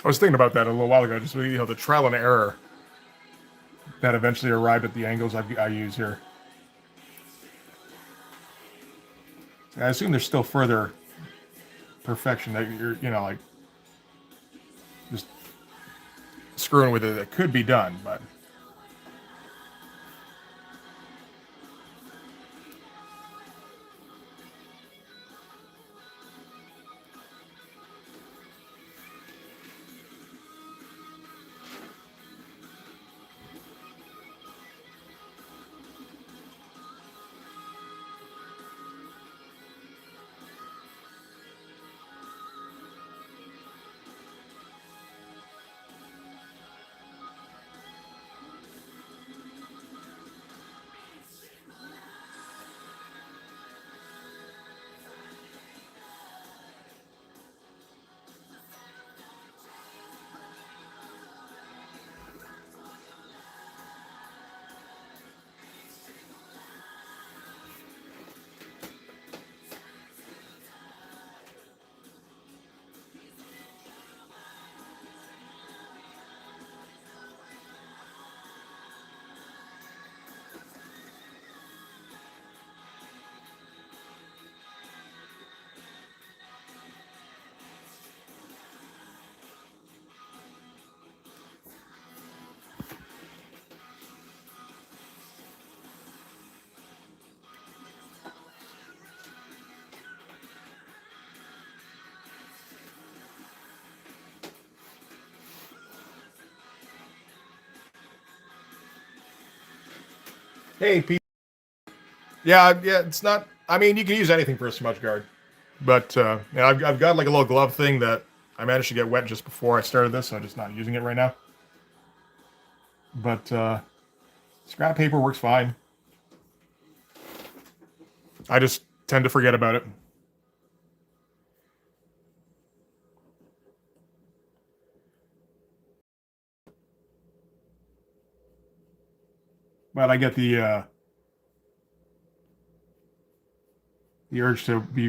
I was thinking about that a little while ago, just the trial and error that eventually arrived at the angles I use here. I assume there's still further perfection that you're like just screwing with it that could be done, but. Hey, Pete. Yeah, yeah. It's not. I mean, you can use anything for a smudge guard, but yeah, I've got like a little glove thing that I managed to get wet just before I started this, so I'm just not using it right now. But scrap paper works fine. I just tend to forget about it. But I get the urge to be,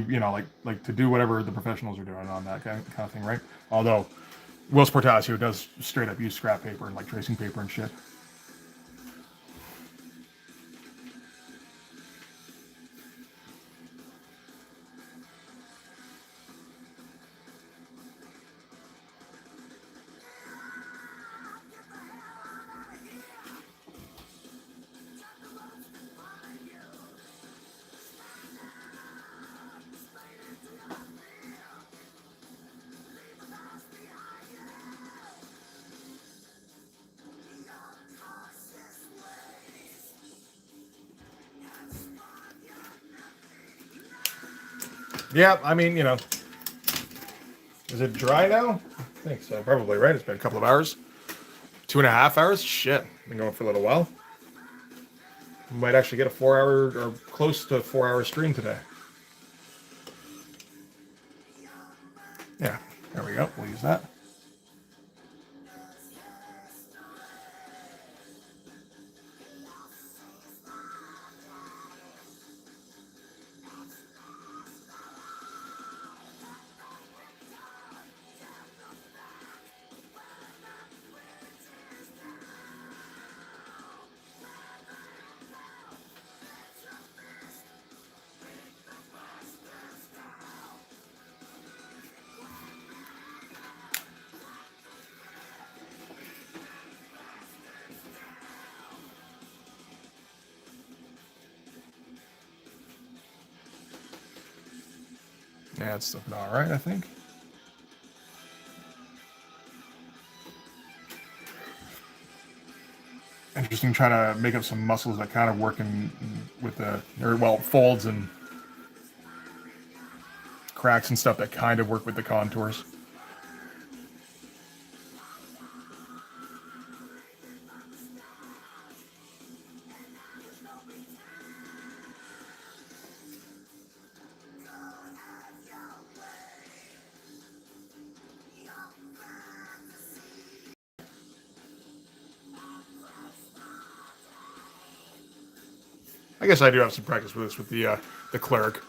like to do whatever the professionals are doing on that kind of thing, right? Although Will's Portasio does straight up use scrap paper and like tracing paper and shit. Yeah, I mean, is it dry now? I think so, probably, right? It's been a couple of hours. 2.5 hours? Shit. Been going for a little while. Might actually get a 4 hour or close to 4 hour stream today. Yeah, there we go. We'll use that. Yeah, it's looking all right, I think. Interesting trying to make up some muscles that kind of work in with the, or well, folds and cracks and stuff that kind of work with the contours. I guess I do have some practice with this with the cleric.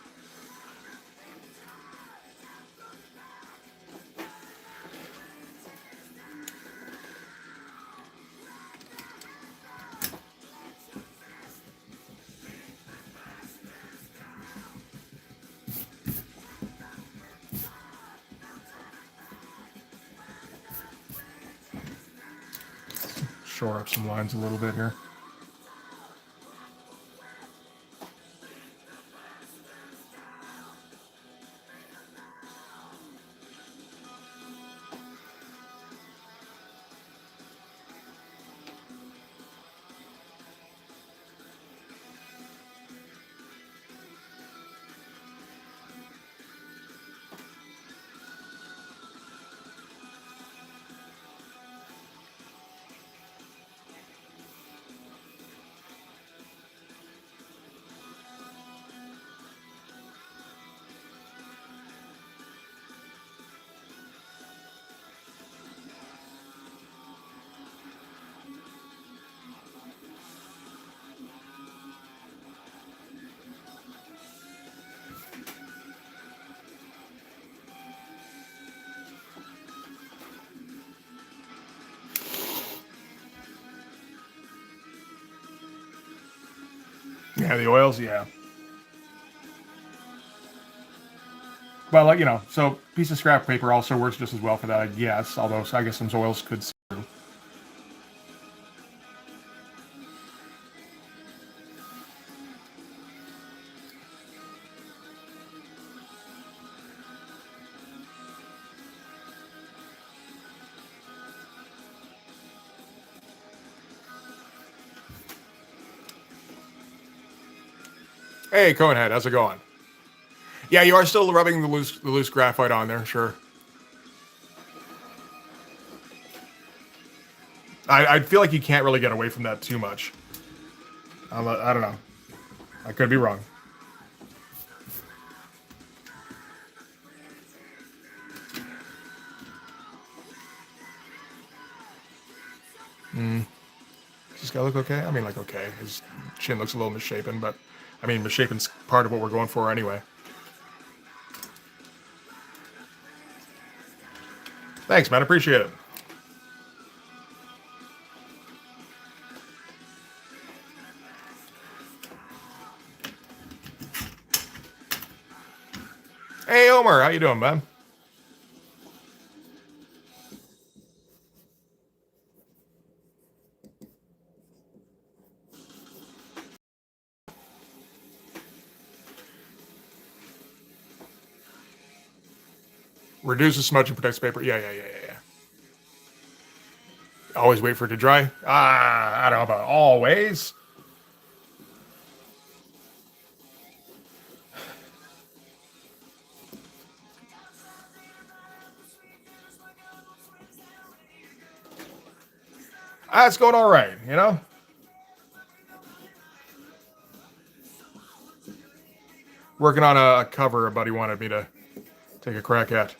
Shore up some lines a little bit here. Yeah, the oils, yeah. Well, like, so piece of scrap paper also works just as well for that, I guess. Although, so I guess some oils could see through. Hey, Conehead, how's it going? Yeah, you are still rubbing the loose graphite on there, sure. I feel like you can't really get away from that too much. I don't know. I could be wrong. Does this guy look okay? I mean, like, okay. His chin looks a little misshapen, but I mean, misshapen's part of what we're going for anyway. Thanks, man. Appreciate it. Hey, Omar, how you doing, man? Reduces smudge and protects paper. Yeah. Always wait for it to dry. I don't know about always. It's going all right, you know? Working on a cover a buddy wanted me to take a crack at.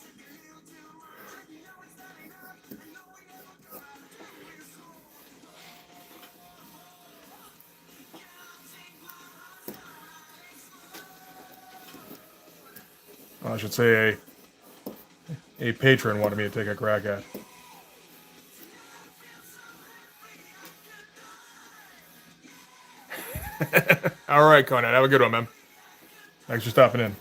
I should say a patron wanted me to take a crack at. All right, Conan. Have a good one, man. Thanks for stopping in.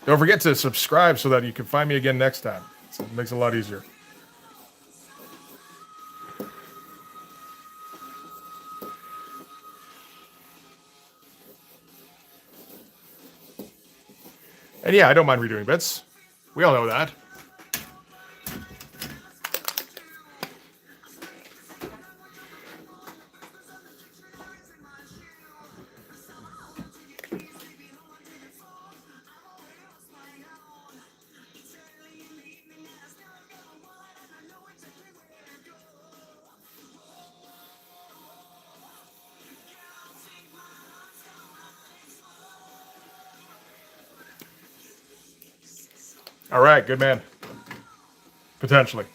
Don't forget to subscribe so that you can find me again next time. It makes it a lot easier. And yeah, I don't mind redoing bits. We all know that. All right, good man. Potentially.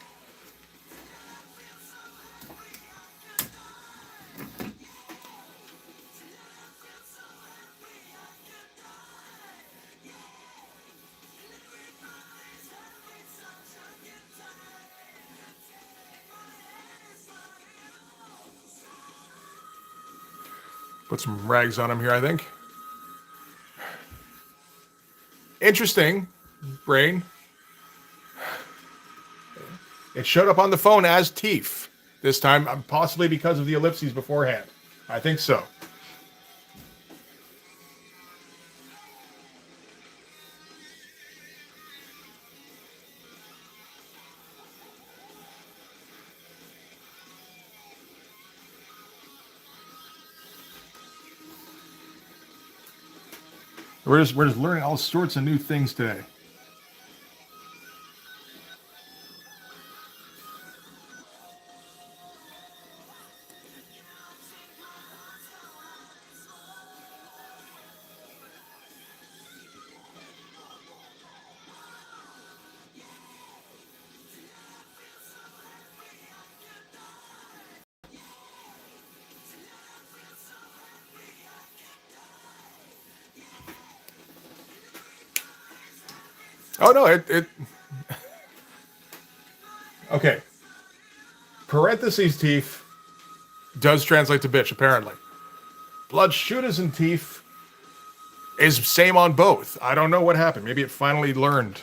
Put some rags on him here, I think. Interesting, Brain. It showed up on the phone as Teef this time, possibly because of the ellipses beforehand. I think so. We're just learning all sorts of new things today. Oh no, it okay. Parentheses Teef does translate to bitch, apparently. Blood shooters and Teef is same on both. I don't know what happened. Maybe it finally learned.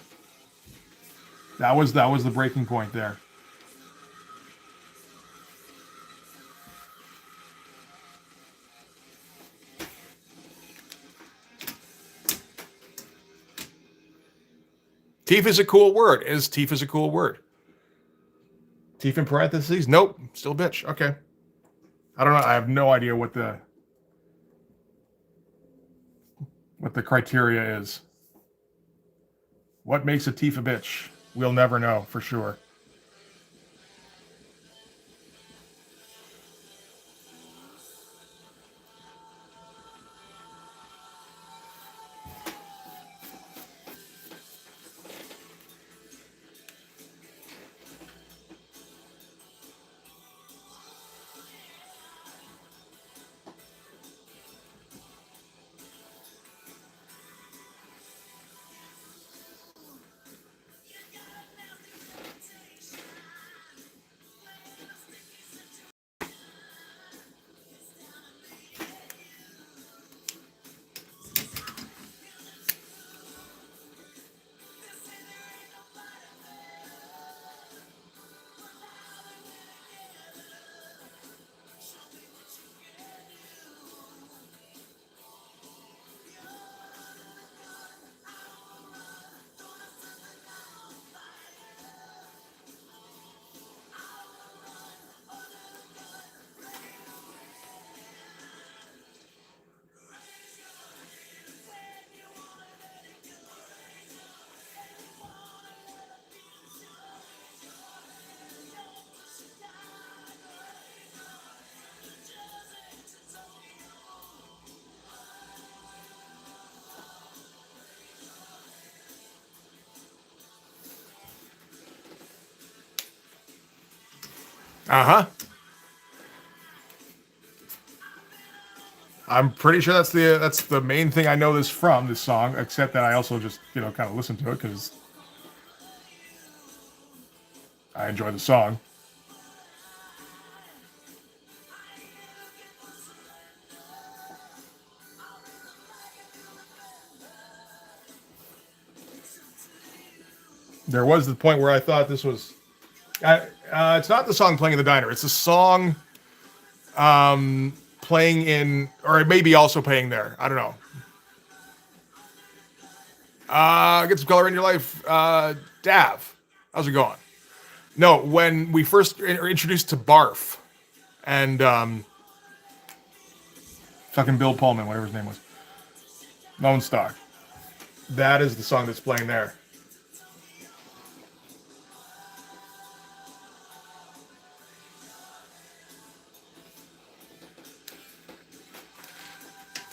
That was the breaking point there. Teef is a cool word. Teef is a cool word? Teef in parentheses? Nope. Still bitch. Okay. I don't know. I have no idea what the criteria is. What makes a Tifa bitch? We'll never know for sure. Uh huh. I'm pretty sure that's the main thing I know this from this song. Except that I also just kind of listen to it because I enjoy the song. There was the point where I thought this was. It's not the song playing in the diner. It's the song playing in, or it may be also playing there. I don't know. Get some color in your life. Dav, how's it going? No, when we first are introduced to Barf and fucking Bill Pullman, whatever his name was, Lone Star. That is the song that's playing there.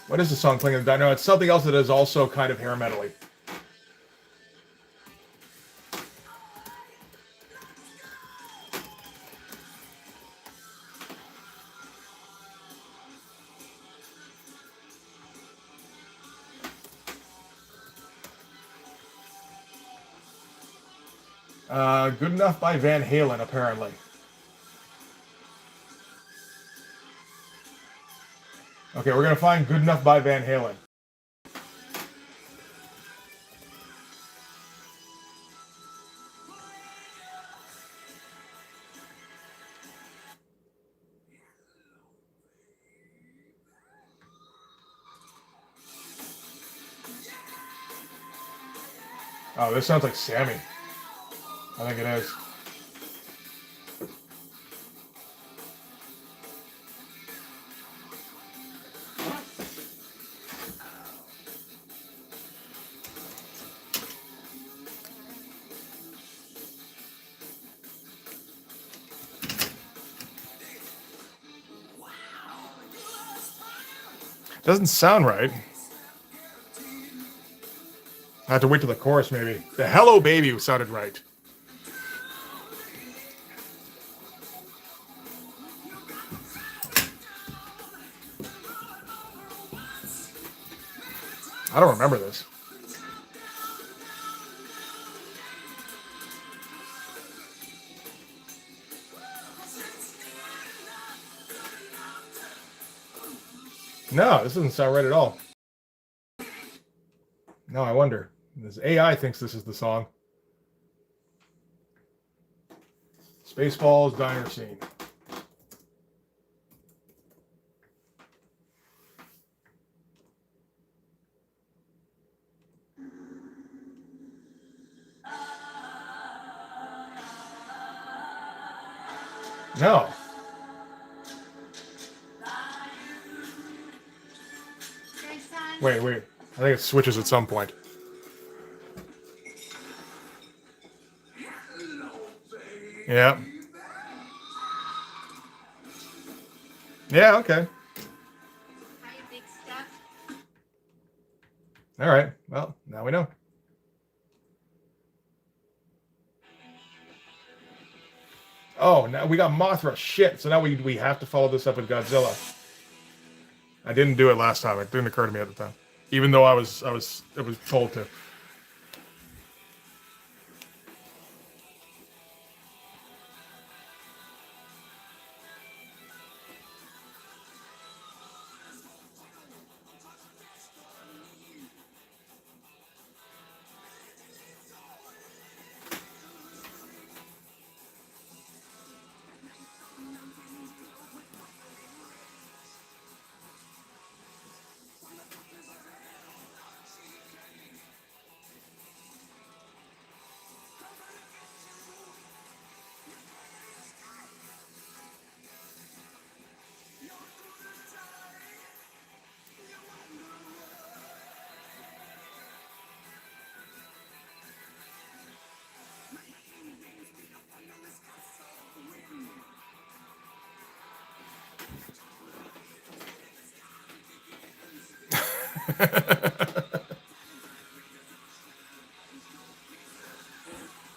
What is the song playing in the diner? No, it's something else that is also kind of hair metal-y. Good Enough by Van Halen, apparently. Okay, we're gonna find Good Enough by Van Halen. Oh, this sounds like Sammy. I think it is. Doesn't sound right. I have to wait till the chorus, maybe. The Hello Baby sounded right. I don't remember this. No, this doesn't sound right at all. No, I wonder. This AI thinks this is the song. Spaceballs diner scene. No. Wait, wait. I think it switches at some point. Yeah. Yeah, okay. All right. Well, now we know. Oh, now we got Mothra. Shit. So now we have to follow this up with Godzilla. I didn't do it last time. It didn't occur to me at the time, even though I was told to.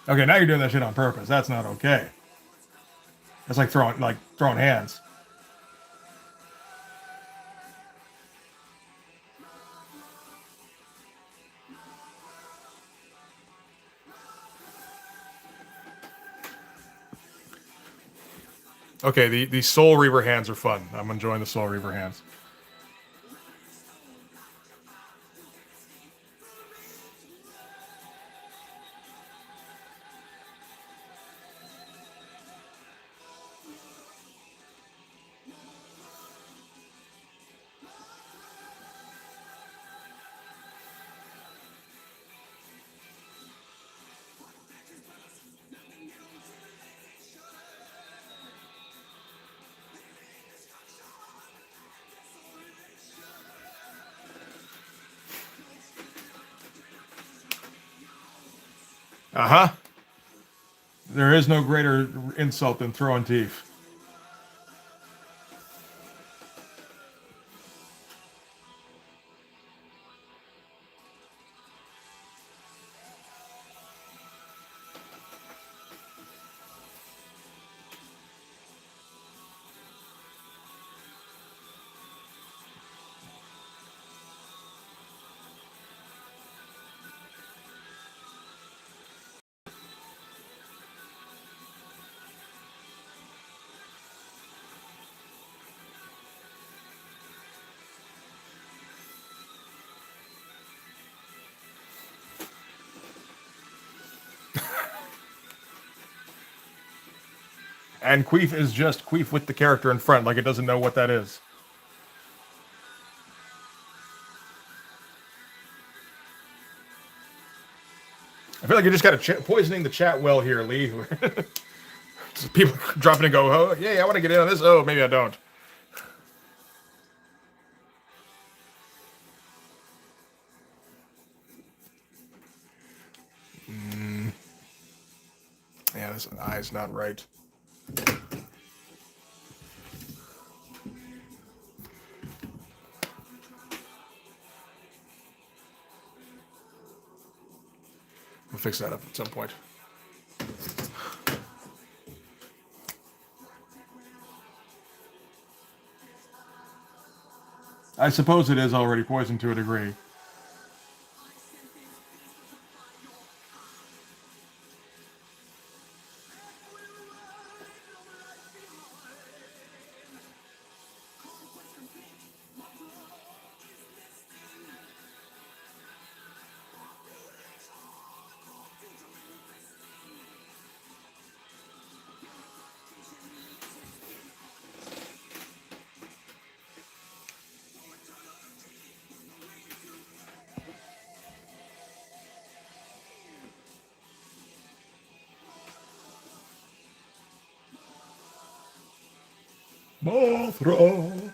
Okay, now you're doing that shit on purpose. That's not okay. That's like throwing hands. Okay, the Soul Reaver hands are fun. I'm enjoying the Soul Reaver hands. Uh huh. There is no greater insult than throwing teeth. And Queef is just Queef with the character in front, like it doesn't know what that is. I feel like you just got poisoning the chat well here, Lee. People dropping and go, oh, yeah, I want to get in on this. Oh, maybe I don't. Yeah, this eye's not right. We'll fix that up at some point. I suppose it is already poisoned to a degree. Mothra.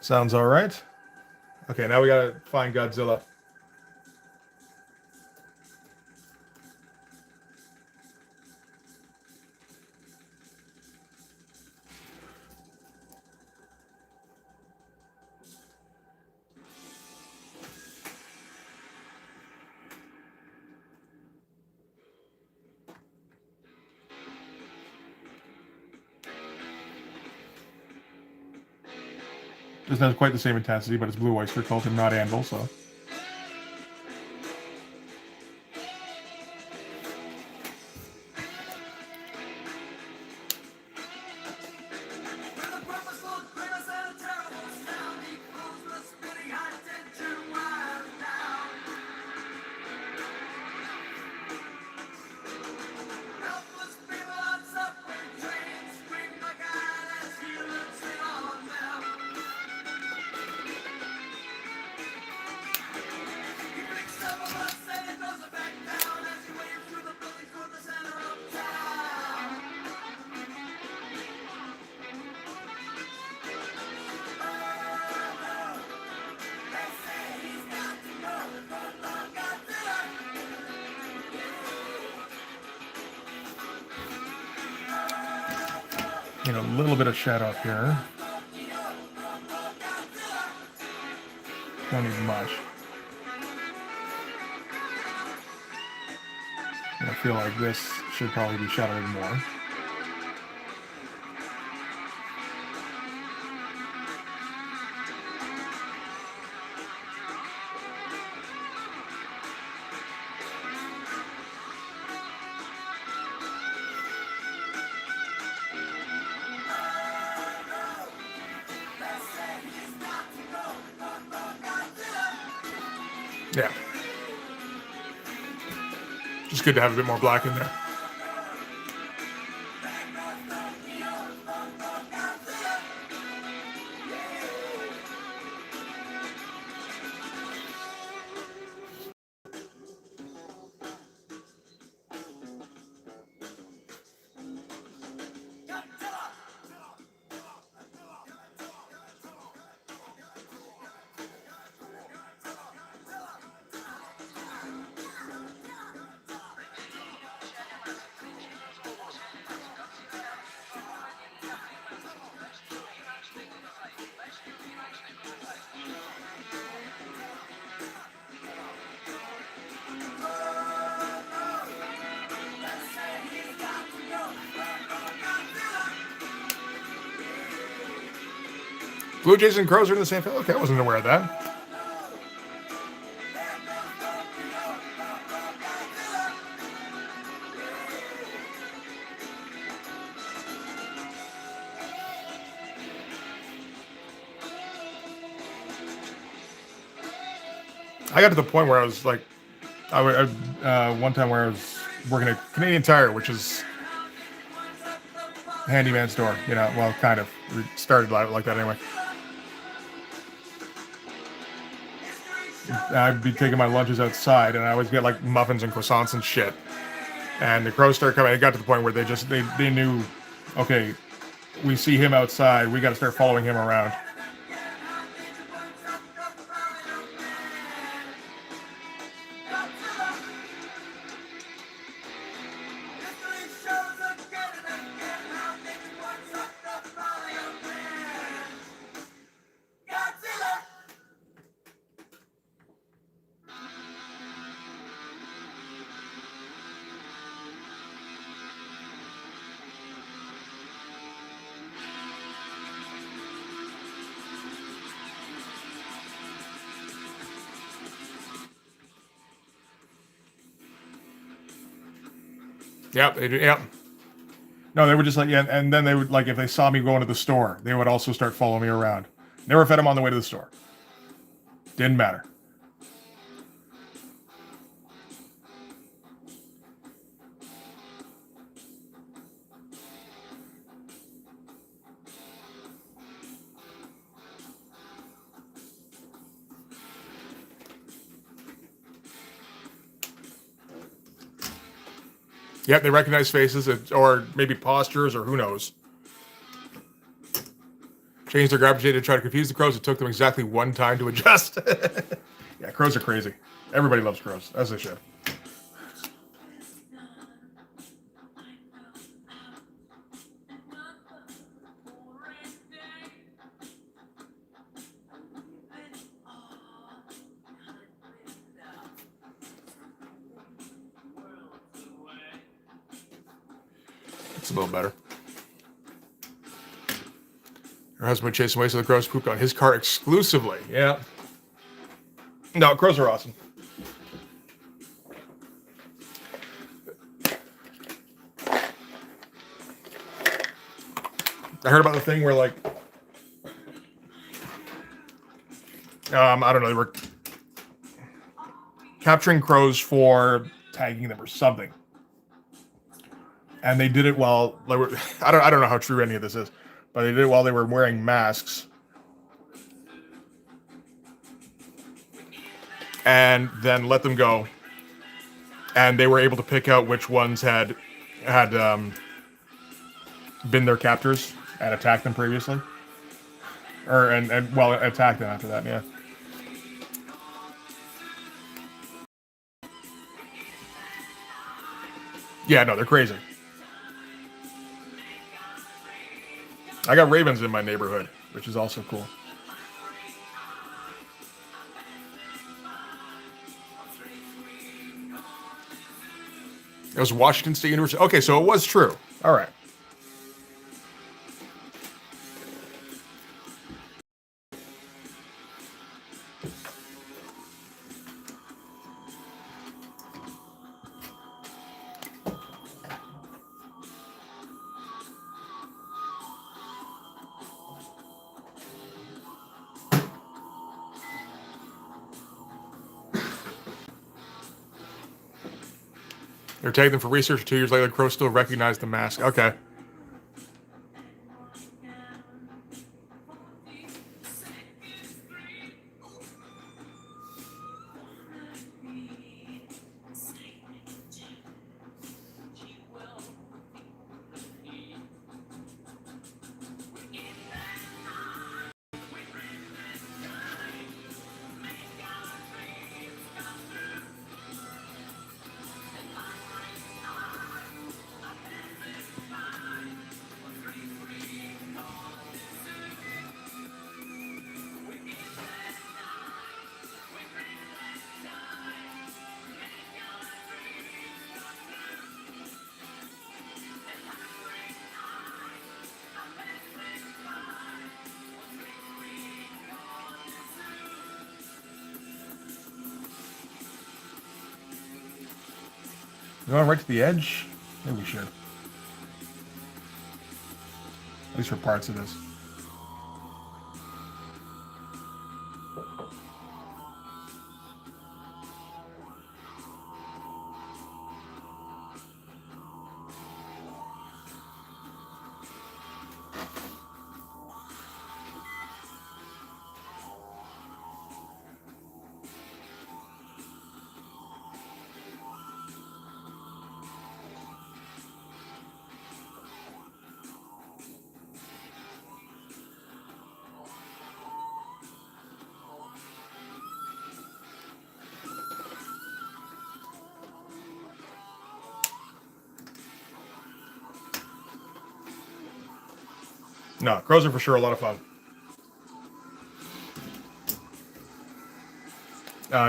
Sounds all right. Okay, now we gotta find Godzilla. Doesn't have quite the same intensity, but it's Blue Oyster Cult and not Anvil, so. Get a little bit of shadow up here. Don't need much. I feel like this should probably be shadowed more. Yeah. Just good to have a bit more black in there. Blue Jays and Crows are in the same family? Okay, I wasn't aware of that. I got to the point where I was like, one time where I was working at Canadian Tire, which is a handyman store, you know, well, kind of. We started like that anyway. I'd be taking my lunches outside, and I always get like muffins and croissants and shit. And the crows started coming. It got to the point where they knew, okay, we see him outside, we got to start following him around. Yep. No, they were just like, yeah, and then they would, like, if they saw me going to the store, they would also start following me around. Never fed them on the way to the store. Didn't matter. Yep, they recognize faces, or maybe postures, or who knows. changed their garbage data to try to confuse the crows. It took them exactly 1 time to adjust. Yeah, crows are crazy. Everybody loves crows, as they should. It's a little better. Her husband chased away, so the crows pooped on his car exclusively. Yeah. No, crows are awesome. I heard about the thing where, like, I don't know, they were capturing crows for tagging them or something, and they did it while they were. I don't know how true any of this is, but they did it while they were wearing masks, and then let them go, and they were able to pick out which ones had been their captors and attacked them previously, or and attacked them after that. Yeah. Yeah, no, they're crazy. I got ravens in my neighborhood, which is also cool. It was Washington State University. Okay, so it was true. All right. They're taking them for research. 2 years later, the crows still recognize the mask. Okay. You going right to the edge? Maybe we should. At least for parts of this. No, crows are for sure a lot of fun.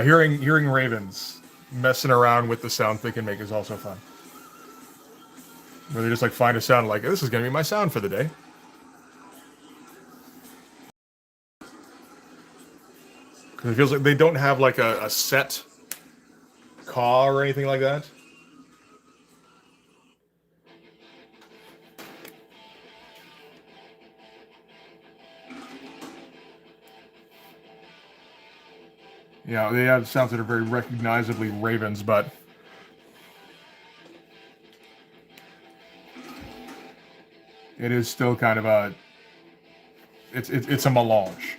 Hearing ravens messing around with the sound they can make is also fun. Where they just like find a sound like, this is gonna be my sound for the day. Because it feels like they don't have like a set caw or anything like that. Yeah, they have sounds that are very recognizably ravens, but it is still kind of a it's a melange.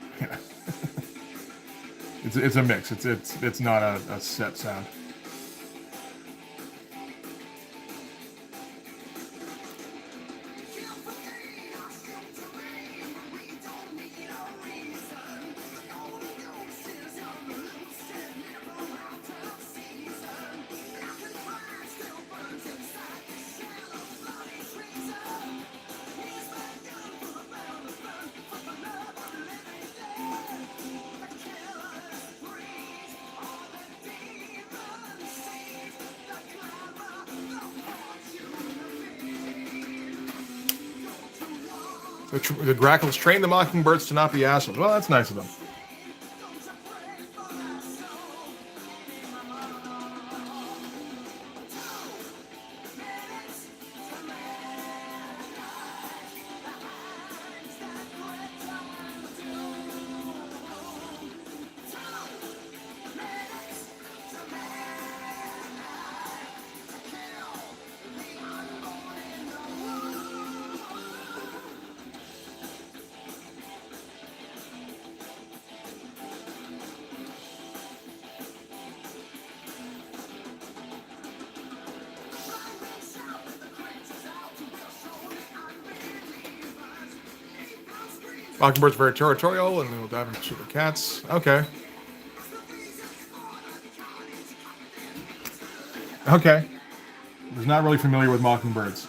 it's a mix. It's not a set sound. The grackles train the mockingbirds to not be assholes. Well, that's nice of them. Mockingbird's very territorial, and we'll dive into the cats. Okay. Okay. I was not really familiar with mockingbirds.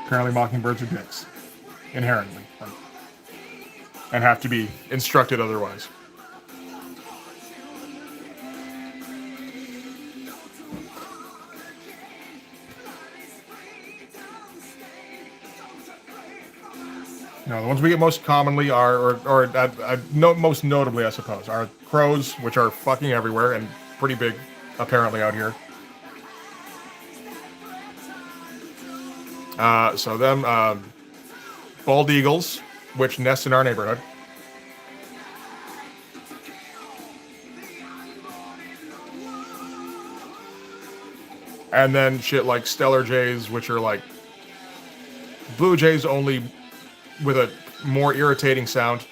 Apparently mockingbirds are dicks. Inherently. And have to be instructed otherwise. No, the ones we get most commonly are, most notably, I suppose, are crows, which are fucking everywhere and pretty big, apparently, out here. So them, bald eagles, which nest in our neighborhood. And then shit like stellar jays, which are like blue jays only with a more irritating sound.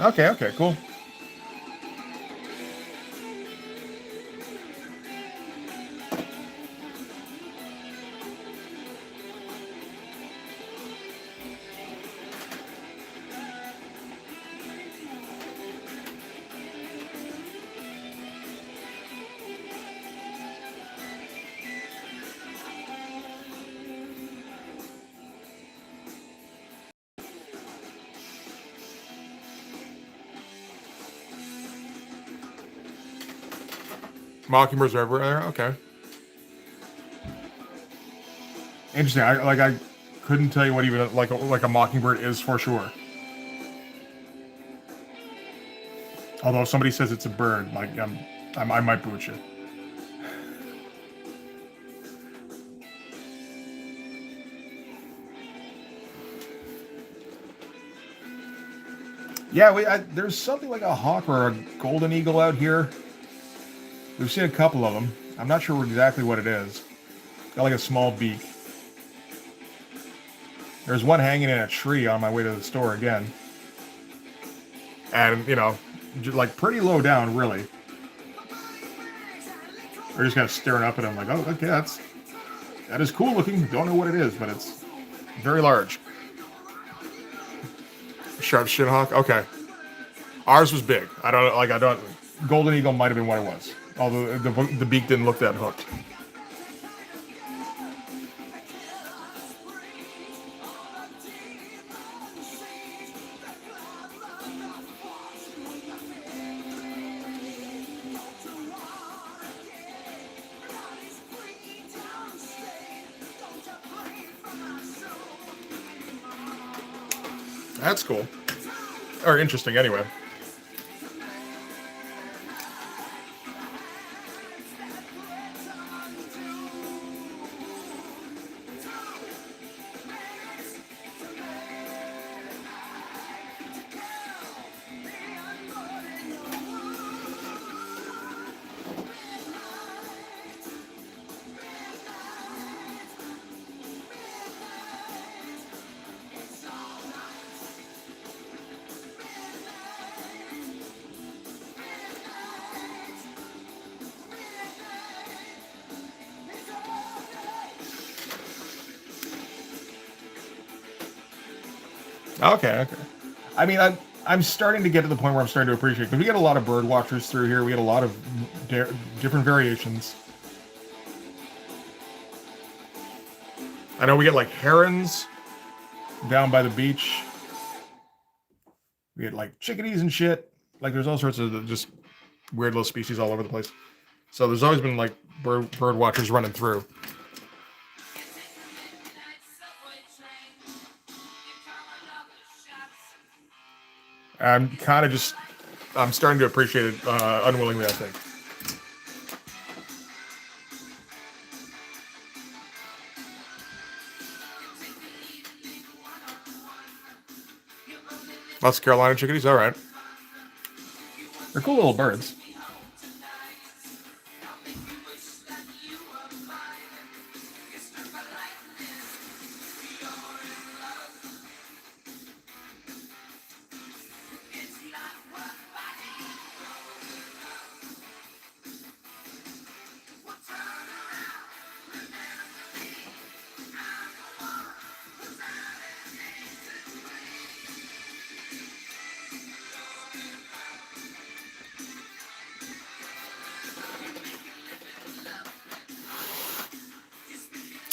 Okay, cool. Mockingbirds are everywhere. Okay. Interesting. I couldn't tell you what even like a mockingbird is for sure. Although if somebody says it's a bird, like I might boot you. Yeah, there's something like a hawk or a golden eagle out here. We've seen a couple of them. I'm not sure exactly what it is. Got like a small beak. There's one hanging in a tree on my way to the store again. And, you know, like pretty low down, really. We're just kind of staring up at him like, oh, okay, that is cool looking. Don't know what it is, but it's very large. Sharp shin hawk? Okay. Ours was big. Golden eagle might have been what it was. Although the beak didn't look that hooked. That's cool. Or interesting, anyway. Okay. I mean, I'm starting to get to the point where I'm starting to appreciate, because we get a lot of bird watchers through here. We get a lot of different variations. I know we get like herons down by the beach. We get like chickadees and shit. Like there's all sorts of just weird little species all over the place. So there's always been like bird watchers running through. I'm kind of just, I'm starting to appreciate it unwillingly, I think. South Carolina chickadees, all right. They're cool little birds.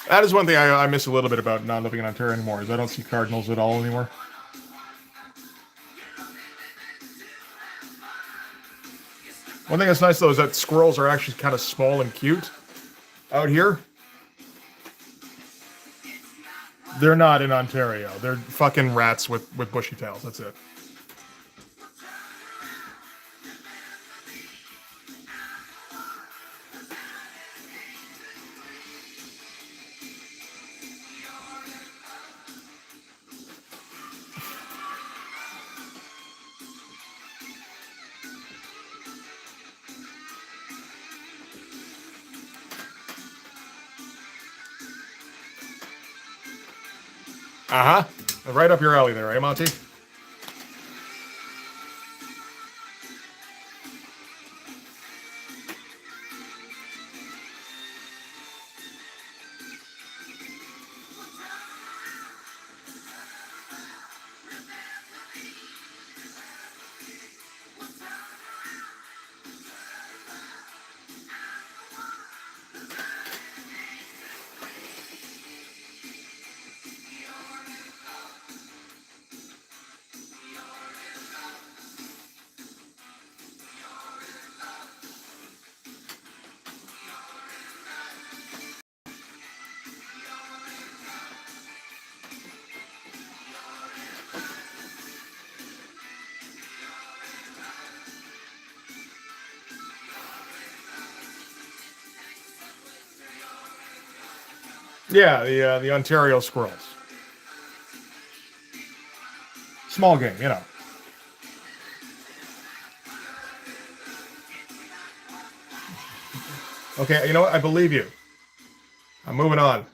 That is one thing I miss a little bit about not living in Ontario anymore, is I don't see cardinals at all anymore. One thing that's nice though is that squirrels are actually kind of small and cute out here. They're not in Ontario. They're fucking rats with bushy tails. That's it. Uh huh. Right up your alley there, eh, Monty? Yeah, the Ontario squirrels. Small game, you know. Okay, you know what? I believe you. I'm moving on.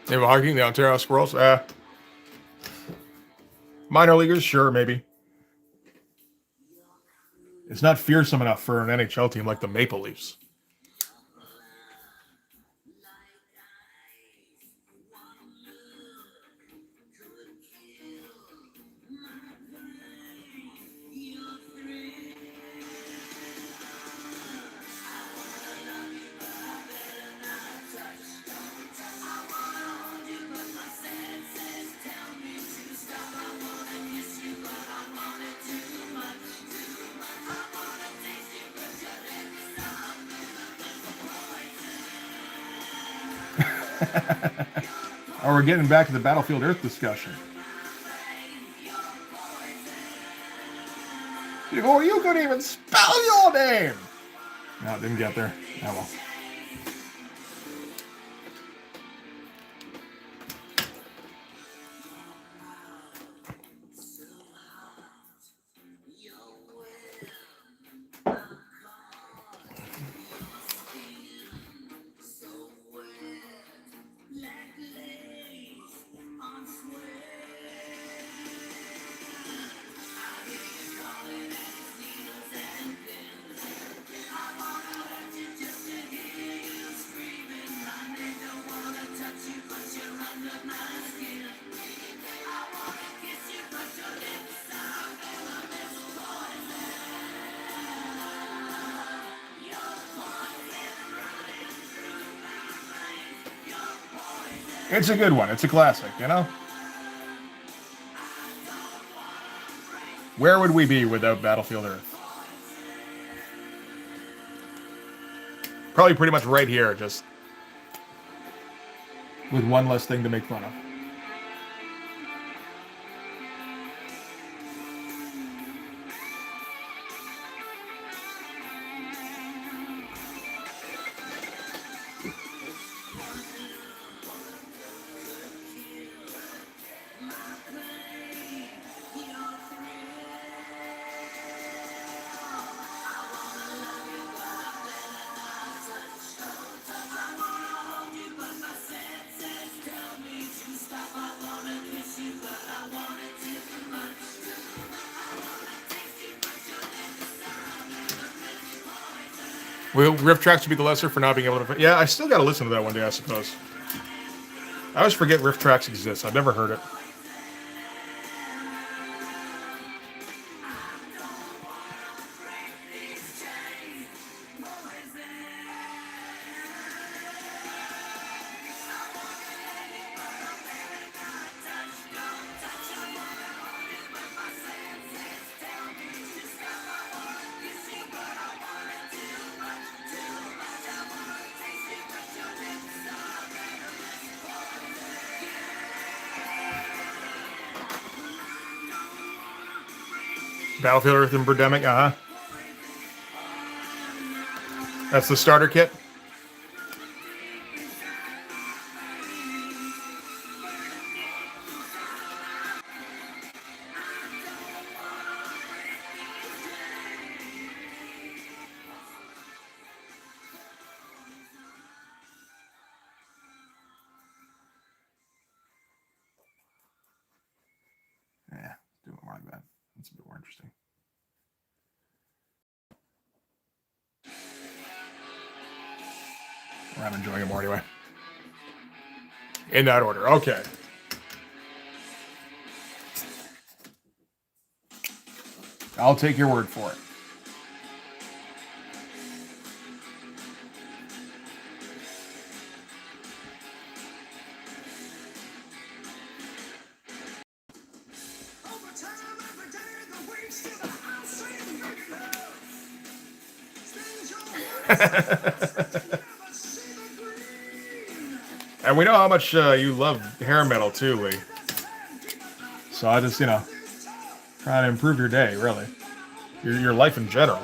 Maybe hockey, the Ontario Squirrels. Minor leaguers, sure, maybe. It's not fearsome enough for an NHL team like the Maple Leafs. Or we're getting back to the Battlefield Earth discussion. You go, you couldn't even spell your name! No, didn't get there. Oh well. It's a good one. It's a classic, you know? Where would we be without Battlefield Earth? Probably pretty much right here, just with one less thing to make fun of. Will Rift Tracks be the lesser for not being able to... Yeah, I still got to listen to that one day, I suppose. I always forget Rift Tracks exists. I've never heard it. Battlefield Earth and Birdemic, That's the starter kit. Yeah, do it more like that. That's a bit more interesting. I'm enjoying it more anyway. In that order, okay. I'll take your word for it. And we know how much you love hair metal too, Lee. So I just, trying to improve your day, really. Your life in general.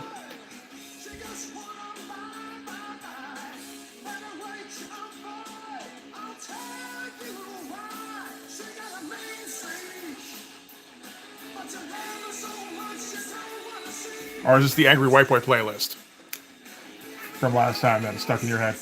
Or is this the Angry White Boy playlist from last time that is stuck in your head?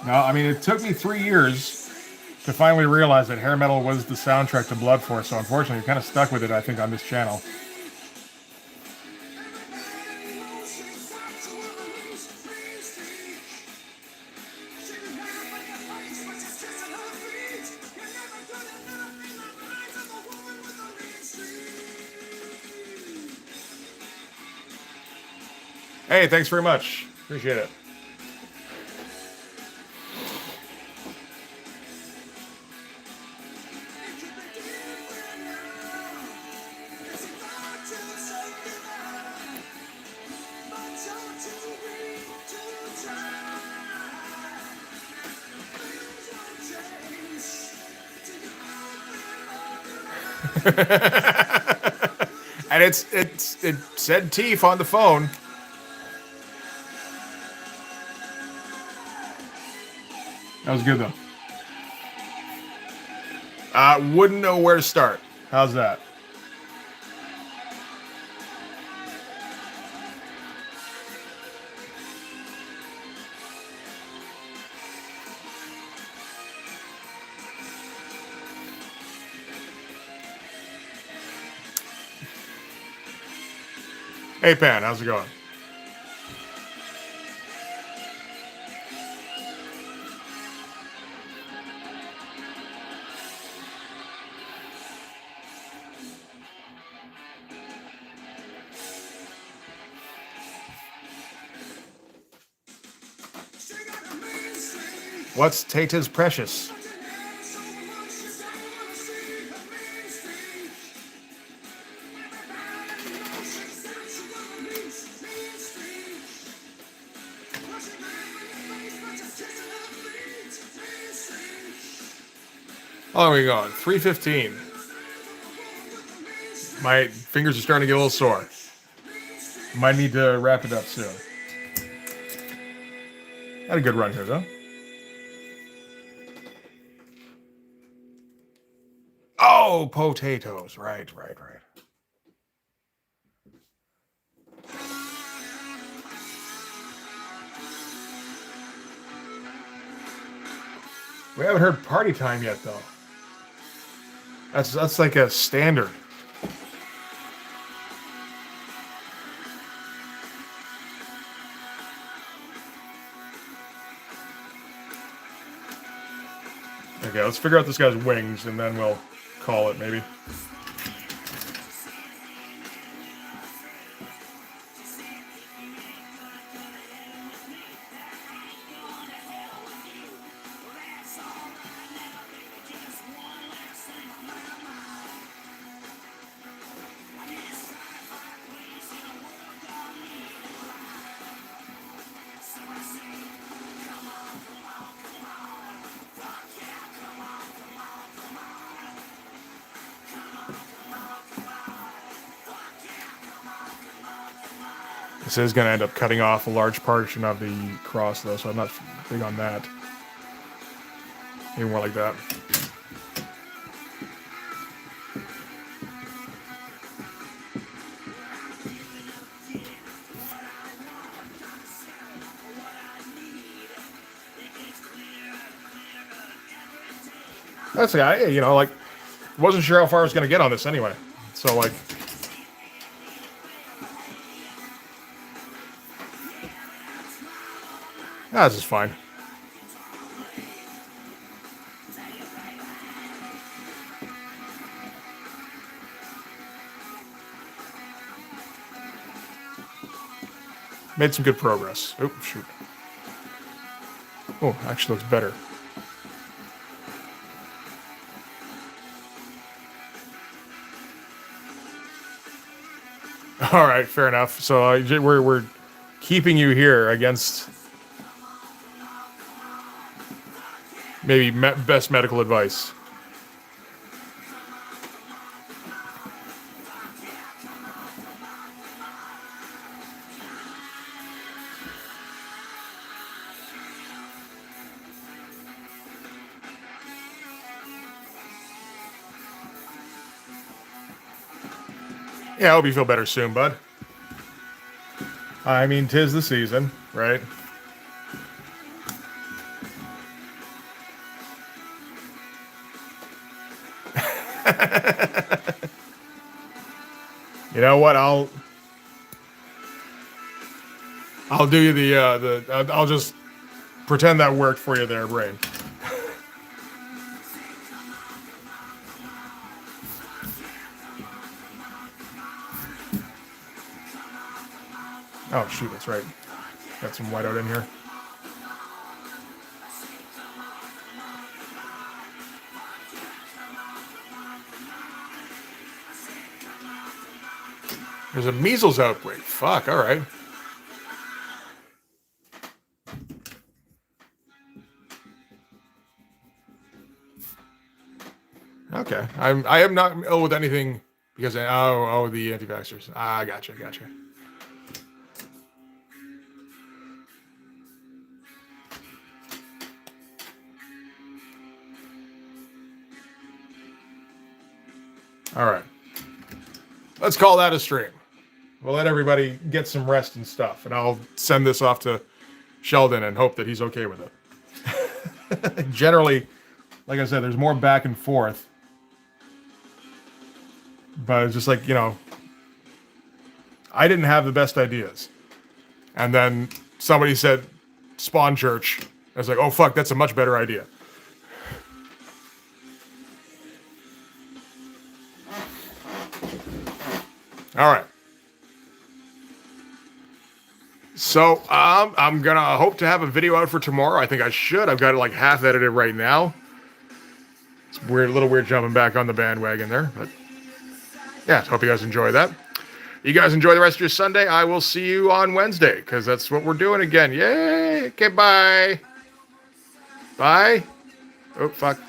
No, I mean, it took me 3 years to finally realize that hair metal was the soundtrack to Blood Force, so unfortunately, you're kind of stuck with it, I think, on this channel. Hey, thanks very much. Appreciate it. And it said Teef on the phone. That was good though. Wouldn't know where to start. How's that? Hey, Pan, how's it going? What's Tata's Precious? How long are we going? 3:15. My fingers are starting to get a little sore. Might need to wrap it up soon. Had a good run here, though. Oh, potatoes. Right, right, right. We haven't heard Party Time yet, though. That's like a standard. Okay, let's figure out this guy's wings, and then we'll call it, maybe. This is going to end up cutting off a large portion of the cross, though, so I'm not big on that. Maybe more like that. That's the guy, you know, like, wasn't sure how far I was going to get on this anyway. So, like, this is fine. Made some good progress. Oh, shoot. Oh, actually looks better. All right, fair enough. So we're keeping you here against maybe best medical advice. Yeah, I hope you feel better soon, bud. I mean, 'tis the season, right? You know what? I'll do you I'll just pretend that worked for you there, brain. Oh shoot, that's right. Got some whiteout in here. There's a measles outbreak. Fuck, all right. Okay, I am not ill with anything because the anti-vaxxers. Ah, gotcha. All right, let's call that a stream. We'll let everybody get some rest and stuff, and I'll send this off to Sheldon and hope that he's okay with it. Generally, like I said, there's more back and forth, but it's just like, you know, I didn't have the best ideas. And then somebody said Spawn Church. I was like, oh fuck, that's a much better idea. All right. So I'm gonna hope to have a video out for tomorrow. I think I should. I've got it like half edited right now. It's weird, a little weird jumping back on the bandwagon there, but yeah. Hope you guys enjoy that. You guys enjoy the rest of your Sunday. I will see you on Wednesday because that's what we're doing again. Yay! Okay, bye. Bye. Oh fuck.